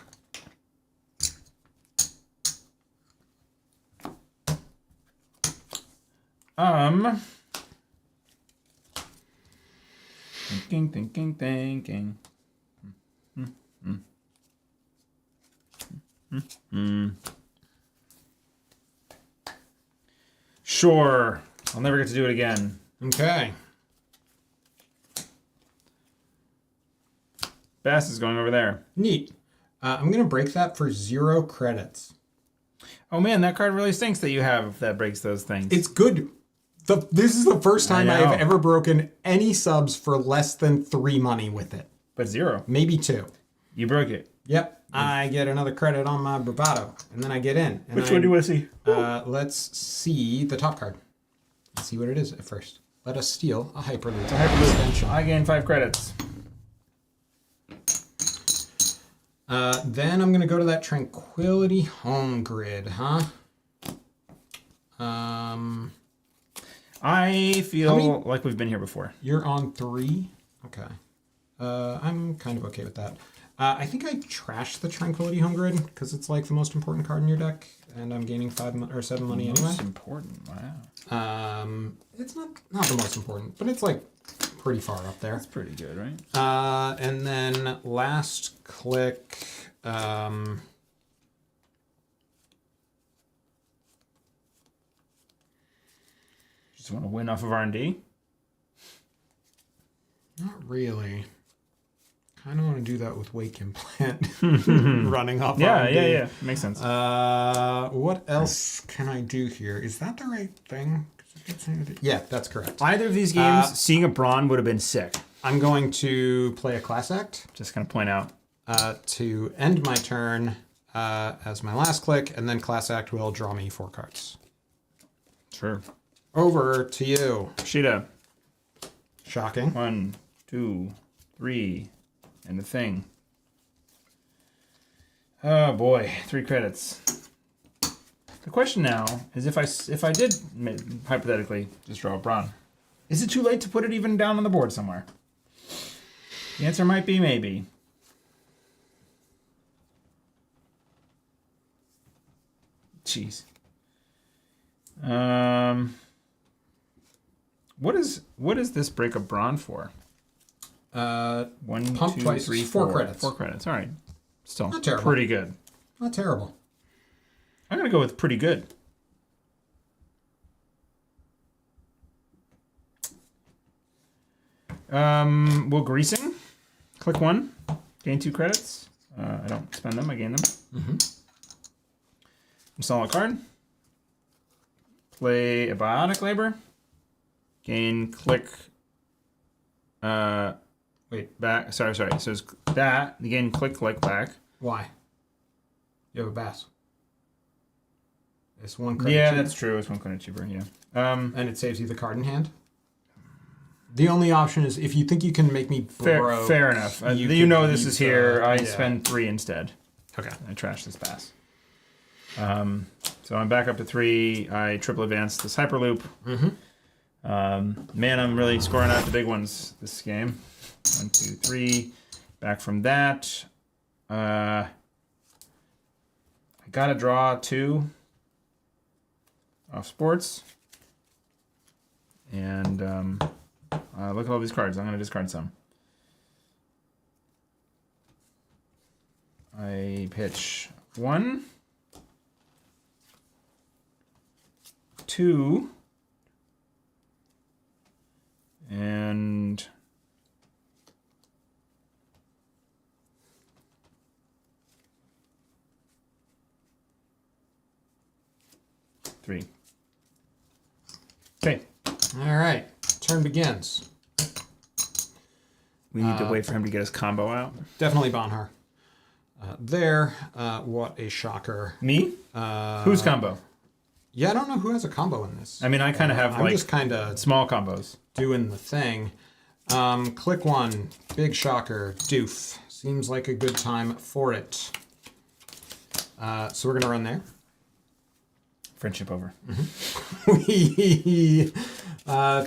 Thinking. Sure. I'll never get to do it again. Okay. Bass is going over there. Neat. I'm going to break that for 0 credits. Oh man, that card really stinks that you have that breaks those things. It's good. This is the first time I I know. have ever broken any subs for less than 3 money with it. But 0. Maybe 2. You broke it. Yep. I get another credit on my Bravado, and then I get in. And Which one do you want to see? Let's see the top card. Let's see what it is at first. Let us steal a Hyperloop. It's a Hyperloop. I gain 5 credits. Then I'm going to go to that Tranquility Home Grid, huh? I feel like we've been here before. You're on 3? Okay. I'm kind of okay with that. I think I trashed the Tranquility Home Grid because it's like the most important card in your deck, and I'm gaining 5 or 7 money anyway. Most important, wow. It's not the most important, but it's like pretty far up there. That's pretty good, right? And then last click. Just want to win off of R&D? Not really. Kind of want to do that with Wake Implant running off. Yeah. Makes sense. What else can I do here? Is that the right thing? Yeah, that's correct. Either of these games, seeing a Brawn would have been sick. I'm going to play a Class Act. Just gonna point out. To end my turn as my last click, and then Class Act will draw me 4 cards. Sure. Over to you. Sheeta. Shocking. 1, 2, 3, and the thing. Oh boy, 3 credits. The question now is if I did hypothetically just draw a Brawn, is it too late to put it even down on the board somewhere? The answer might be maybe. Jeez. What is this break of Brawn for? 1, Pump 2, twice, 3, 4 4 credits. 4 credits. All right. Still Not terrible. pretty good. Not terrible. I'm gonna go with pretty good. Will Greasing. Click 1. Gain 2 credits. I don't spend them. I gain them. Mm-hmm. Install a card. Play a Bionic Labor. Gain click. Wait, back. Sorry. So it's that. Gain click back. Why? You have a Bass. It's 1 credit. Yeah, cheaper. that's true. It's 1 credit cheaper. Yeah. And it saves you the card in hand. The only option is if you think you can make me broke. Fair enough. You can know this leave is here. I yeah. spend 3 instead. Okay. I trash this pass. So I'm back up to 3. I triple advance this Hyperloop. Mm-hmm. Man, I'm really scoring out the big ones this game. 1, 2, 3. Back from that. I gotta draw 2 off sports. And look at all these cards. I'm gonna discard some. I pitch 1, 2, and 3. Okay. All right. Turn begins. We need to wait for him to get his combo out. Definitely Bonhar. What a shocker. Me? Whose combo? Yeah, I don't know who has a combo in this. I mean, I kind of have I'm like just kind of small combos. doing the thing. Click 1. Big shocker. Doof. Seems like a good time for it. So we're going to run there. friendship over. We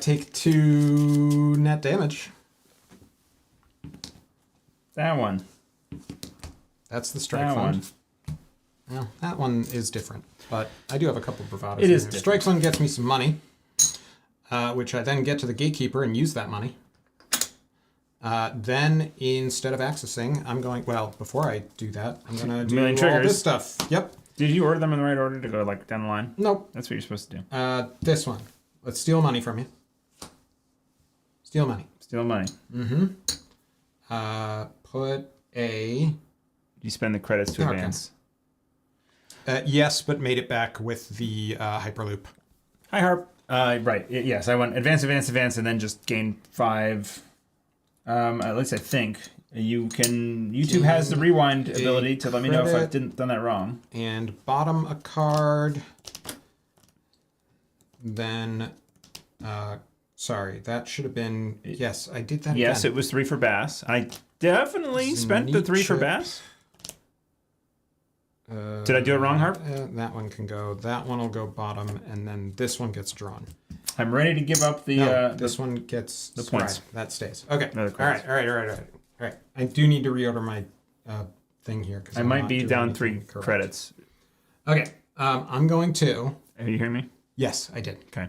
take 2 net damage. That one. That's the strike That fund. one. Well, that one is different, but I do have a couple of bravados. It in is there. different. Strike fund gets me some money, which I then get to the gatekeeper and use that money. Then instead of accessing, I'm going. Well, before I do that, I'm gonna do Million all triggers. this stuff. Yep. Did you order them in the right order to go like down the line? Nope. That's what you're supposed to do. This one. Let's steal money from you. Steal money. Steal money. Put a. You spend the credits to Okay. advance. Yes, but made it back with the hyperloop. Hi, Harp. Right. Yes, I went advance, and then just gain 5. At least I think. YouTube has the rewind ability to let me know if I've done that wrong. And bottom a card. Then, sorry, that should have been. Yes, I did that. Yes, again. it was 3 for Bass. I definitely spent the 3 for Bass. Did I do it wrong, Harp? That one can go. That one will go bottom, and then this one gets drawn. I'm ready to give up the. This one gets the points. That stays. Okay. No, All right. I do need to reorder my thing here because I might be down 3 credits. Okay. I'm going to. Are you hearing me? Yes, I did. Okay.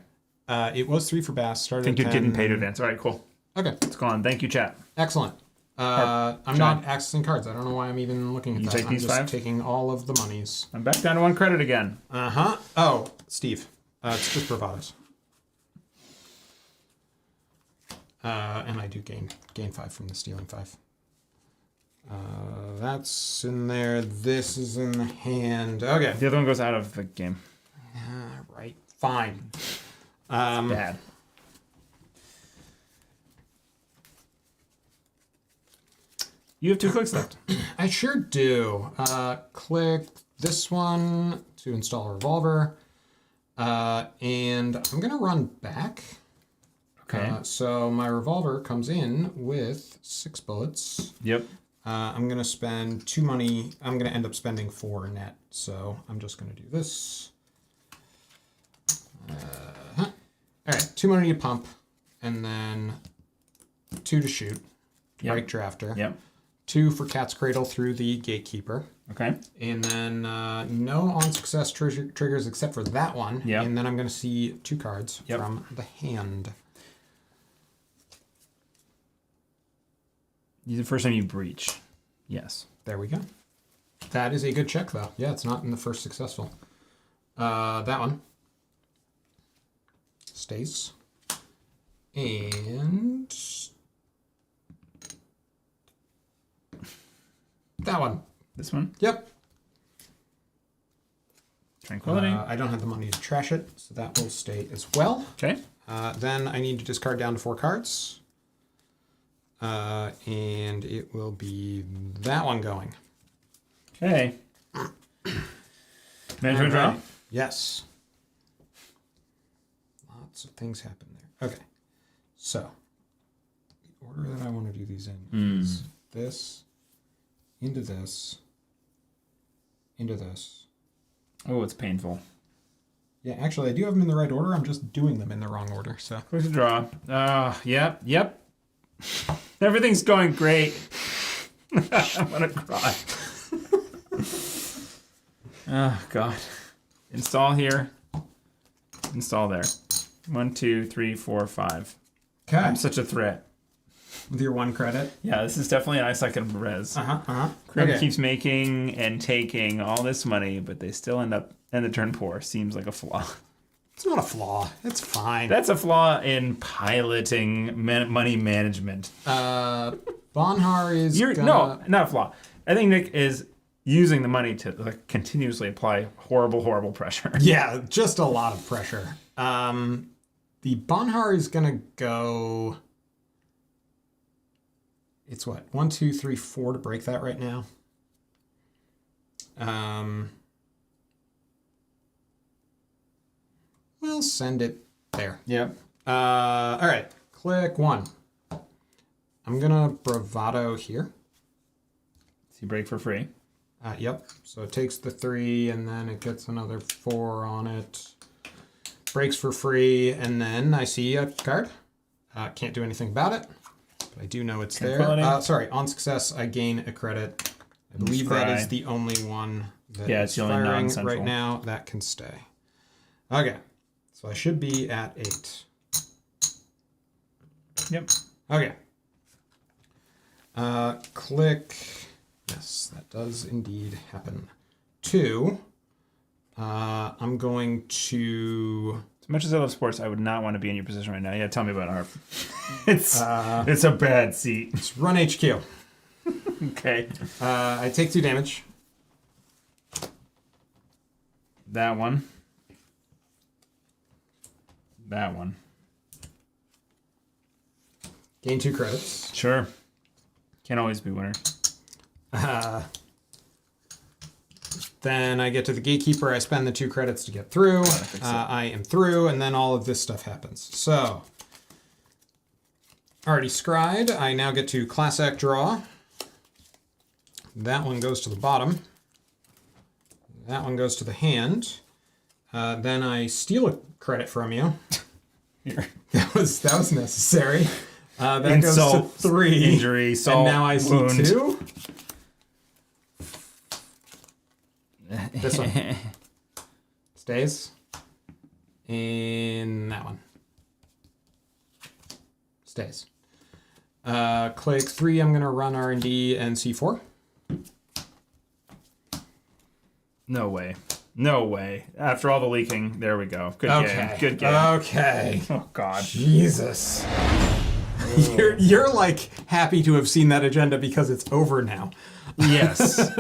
It was 3 for Bass. I Started. think you're at getting 10. paid to advance. All right, cool. Okay. It's gone. Thank you, chat. Excellent. I'm not accessing cards. I don't know why I'm even looking at You that. take I'm these just 5? taking all of the monies. I'm back down to 1 credit again. Oh, Steve. It's just bravados. And I do gain 5 from the stealing 5. That's in there. This is in the hand. Okay. The other one goes out of the game. Right. Fine. Bad. You have 2 clicks left. I sure do. Click this one to install a revolver. And I'm going to run back. Okay. So my revolver comes in with 6 bullets. Yep. I'm going to spend 2 money. I'm going to end up spending 4 net. So I'm just going to do this. All right. 2 money to pump. And then 2 to shoot. Yep. Break drafter. Yep. 2 for Cat's Cradle through the gatekeeper. Okay. And then no on success triggers except for that one. Yep. And then I'm going to see 2 cards from the hand. The first time you breach. Yes. There we go. That is a good check, though. Yeah, it's not in the first successful. That one stays. And that one. This one. Yep. Tranquility. I don't have the money to trash it, so that will stay as well. Okay. Then I need to discard down to 4 cards. And it will be that one going. Okay. Management draw? Right. Yes. Lots of things happen there. Okay. So, the order that I want to do these in is this, into this, into this. Oh, it's painful. Yeah, actually, I do have them in the right order. I'm just doing them in the wrong order. So, Quick to draw. Yep. Everything's going great. I'm gonna cry. Oh God. Install here. Install there. 1, 2, 3, 4, 5. okay. I'm such a threat. With your 1 credit. Yeah, this is definitely an ice I can res. Crim Okay. keeps making and taking all this money, but they still end the turn poor. Seems like a flaw. It's not a flaw. It's fine. That's a flaw in piloting money management. Bonhar is No, not a flaw. I think Nick is using the money to continuously apply horrible pressure. Yeah, just a lot of pressure. The Bonhar is gonna go. It's what 1, 2, 3, 4 to break that right now. We'll send it there. Yep. All right, click 1. I'm gonna bravado here. So you break for free. Yep. So it takes the 3, and then it gets another 4 on it. Breaks for free, and then I see a card. Can't do anything about it, but I do know it's there. Sorry, on success, I gain a credit. I believe that is the only one that is firing right now. That can stay. Okay, so I should be at 8. Yep. Okay. Click. Yes, that does indeed happen. 2. I'm going to... As much as I love sports, I would not want to be in your position right now. Yeah, tell me about ARP. It's a bad seat. It's run HQ. Okay. I take 2 damage. That one. That one. Gain 2 credits. Sure. Can't always be winner. Then I get to the gatekeeper. I spend the 2 credits to get through. I am through, and then all of this stuff happens. So, already scryed. I now get to class act draw. That one goes to the bottom. That one goes to the hand. Then I steal a credit from you. Here. That was necessary. That Insult, goes to 3. Injury, salt, and now I see wound. 2. This one stays, and that one stays. Click 3. I'm gonna run R&D and C4. No way. No way. After all the leaking, there we go. Good game. Good game. Okay. Oh God. Jesus. You're like happy to have seen that agenda because it's over now. Yes.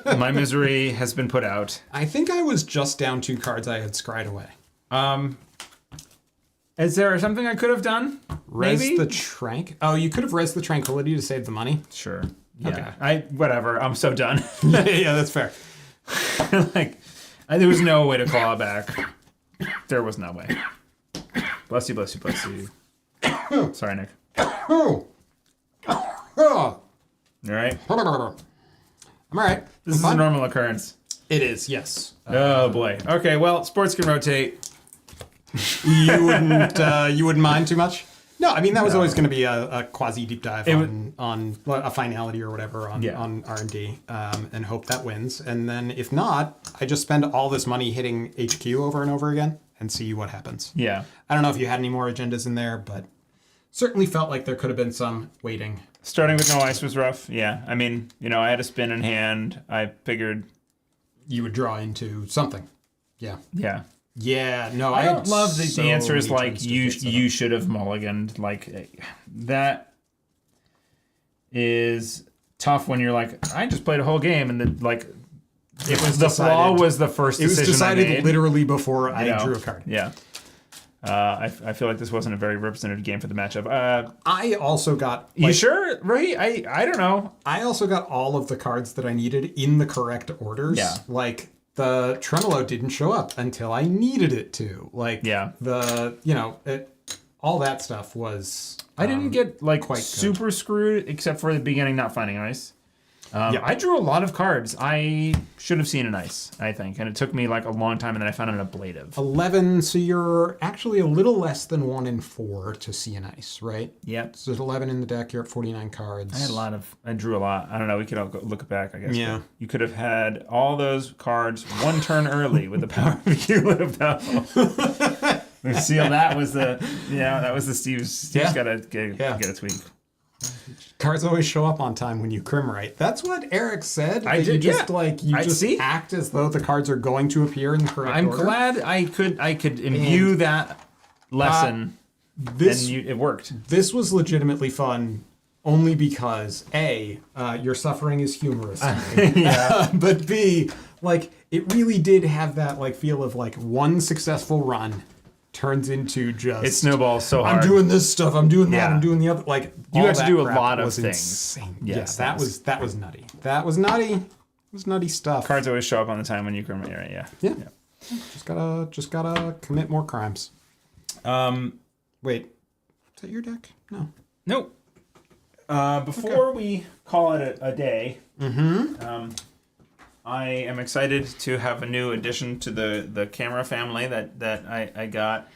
My misery has been put out. I think I was just down 2 cards I had scryed away. Is there something I could have done? Res Maybe? the Trank? Oh, you could have res the Tranquility to save the money? Sure. Yeah. Okay. Whatever. I'm so done. Yeah, that's fair. There was no way to claw it back. There was no way. Bless you, bless you, bless you. Sorry, Nick. Oh. All right. I'm all right. This is a normal occurrence. It is, yes. Oh boy. Okay. Well, sports can rotate. You wouldn't mind too much? No, I mean that was always going to be a quasi deep dive on a finality or whatever on R&D, and hope that wins. And then if not, I just spend all this money hitting HQ over and over again and see what happens. Yeah. I don't know if you had any more agendas in there, but certainly felt like there could have been some waiting. Starting with no ice was rough. Yeah. I mean, I had a spin in hand. I figured you would draw into something. Yeah. Yeah. Yeah, no, I don't love the answers like you should have mulliganed. Like that is tough when you're like, I just played a whole game and then like it was the flaw was the first decision. It was decided I made. Literally before I drew a card. Yeah. I feel like this wasn't a very representative game for the matchup. I also got... you sure? Right? I don't know. I also got all of the cards that I needed in the correct orders. Yeah. Like, the Tremolo didn't show up until I needed it to. Like, all that stuff was... I didn't get, like, quite super screwed, except for the beginning not finding ice. I drew a lot of cards. I should have seen an ice, I think. And it took me like a long time, and then I found an ablative. 11, so you're actually a little less than 1 in 4 to see an ice, right? Yep. So there's 11 in the deck. You're at 49 cards. I drew a lot. I don't know. We could all go look back, I guess. Yeah. You could have had all those cards 1 turn early with the power of you would have done. Lucille, that was the Steve's. Steve's got to get a tweak. Cards always show up on time when you crim right. That's what Eric said. I did, you just act as though the cards are going to appear in the correct order. I'm glad I could imbue that lesson. It worked. This was legitimately fun, only because A, your suffering is humorous, but B, like it really did have that like feel of like one successful run turns into just... It snowballs so hard. I'm doing this stuff, I'm doing that, I'm doing the other... Like, you had to do a lot of things. Insane. Yes, that was nutty. That was nutty. It was nutty stuff. Cards always show up on the time when you crim right? Yeah. Just gotta commit more crimes. Wait. Is that your deck? No. Nope. Before we call it a day, I am excited to have a new addition to the camera family that I got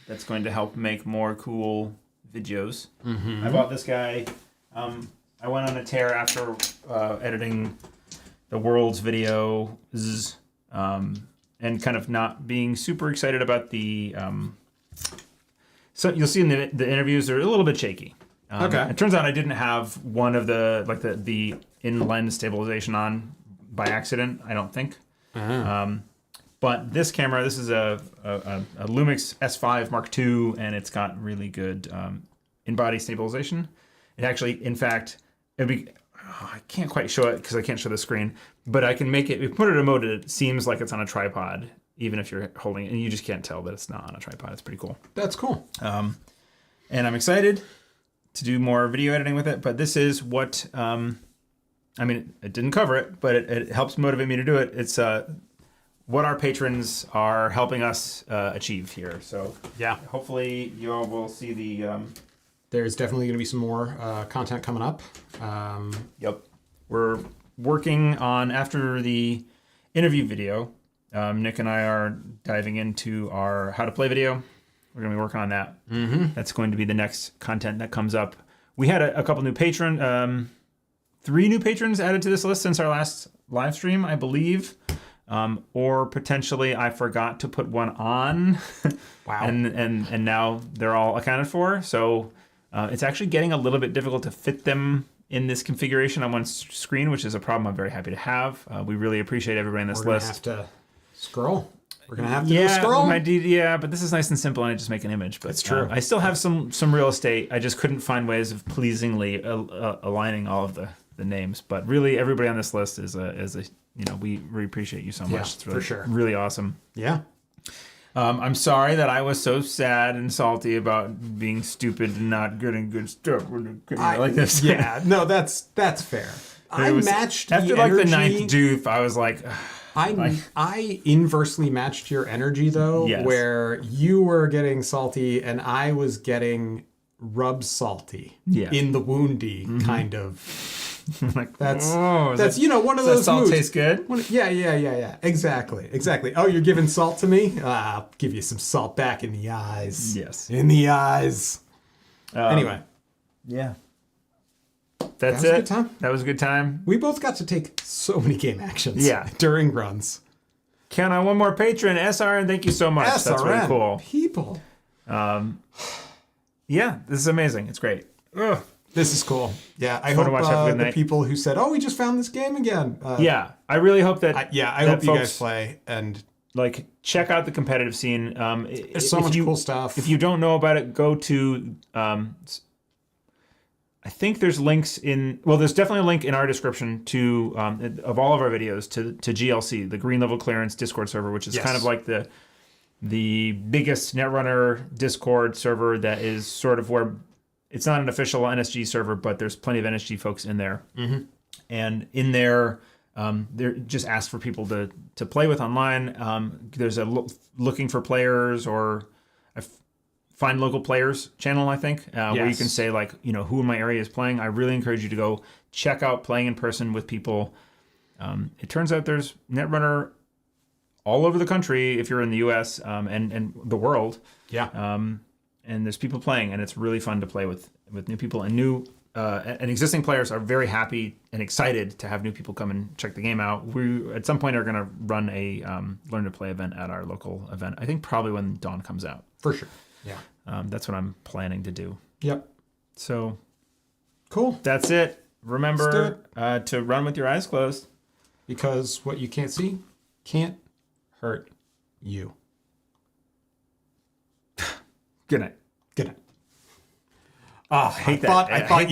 that's going to help make more cool videos. Mm-hmm. I bought this guy. I went on a tear after editing the world's videos and kind of not being super excited about the... So you'll see in the interviews, they're a little bit shaky. Okay. It turns out I didn't have one of the in-lens stabilization on by accident, I don't think. But this camera, this is a Lumix S5 Mark II, and it's got really good in-body stabilization. It actually, in fact, I can't quite show it because I can't show the screen, but I can make it, we put it in a mode that it seems like it's on a tripod, even if you're holding it, and you just can't tell that it's not on a tripod. It's pretty cool. That's cool. And I'm excited to do more video editing with it, but this is what, it didn't cover it, but it helps motivate me to do it. It's what our patrons are helping us achieve here. So yeah, hopefully you all will see the... There's definitely going to be some more content coming up. Yep. We're working on, after the interview video, Nick and I are diving into our how to play video. We're going to be working on that. Mm-hmm. That's going to be the next content that comes up. We had a couple new 3 new patrons added to this list since our last live stream, I believe. Or potentially I forgot to put one on. Wow. and now they're all accounted for. So it's actually getting a little bit difficult to fit them in this configuration on one screen, which is a problem I'm very happy to have. We really appreciate everybody on this list. We're going to have to scroll. We're going to have to do a scroll. But this is nice and simple, and I just make an image. But it's true. I still have some real estate. I just couldn't find ways of pleasingly aligning all of the names. But really, everybody on this list is a we appreciate you so much. Yeah, it's really, for sure. Really awesome. Yeah. I'm sorry that I was so sad and salty about being stupid and not getting good stuff like this. Yeah, no, that's fair. I matched after the energy. The 9th doof. I was like, I inversely matched your energy though, yes. Where you were getting salty and I was getting rub salty in the woundy kind of. Like, that's one of those salt moods. Tastes good. Yeah. Exactly. Oh, you're giving salt to me? I'll give you some salt back in the eyes. Yes, in the eyes. Anyway, yeah, that's it. A good time. That was a good time. We both got to take so many game actions. During runs. Count on one more patron, SRN. Thank you so much. SRN, that's really cool. People. Yeah, this is amazing. It's great. Ugh. This is cool. Yeah, I hope the people who said, "Oh, we just found this game again." I really hope that. I hope you guys play and check out the competitive scene. There's so much cool stuff. If you don't know about it, go to. I think there's links in. Well, there's definitely a link in our description to of all of our videos to GLC, the Green Level Clearance Discord server, which is kind of like the biggest Netrunner Discord server that is sort of where. It's not an official NSG server, but there's plenty of NSG folks in there. Mm-hmm. And in there, they're just asked for people to play with online. There's a looking for players or a find local players channel, I think, where you can say who in my area is playing. I really encourage you to go check out playing in person with people. It turns out there's Netrunner all over the country if you're in the US and the world. Yeah. And there's people playing, and it's really fun to play with new people. And and existing players are very happy and excited to have new people come and check the game out. We at some point are going to run a Learn to Play event at our local event. I think probably when Dawn comes out. For sure. Yeah. That's what I'm planning to do. Yep. So cool. That's it. Remember to run with your eyes closed. Because what you can't see can't hurt you. Good night. Oh, I hate that. I thought you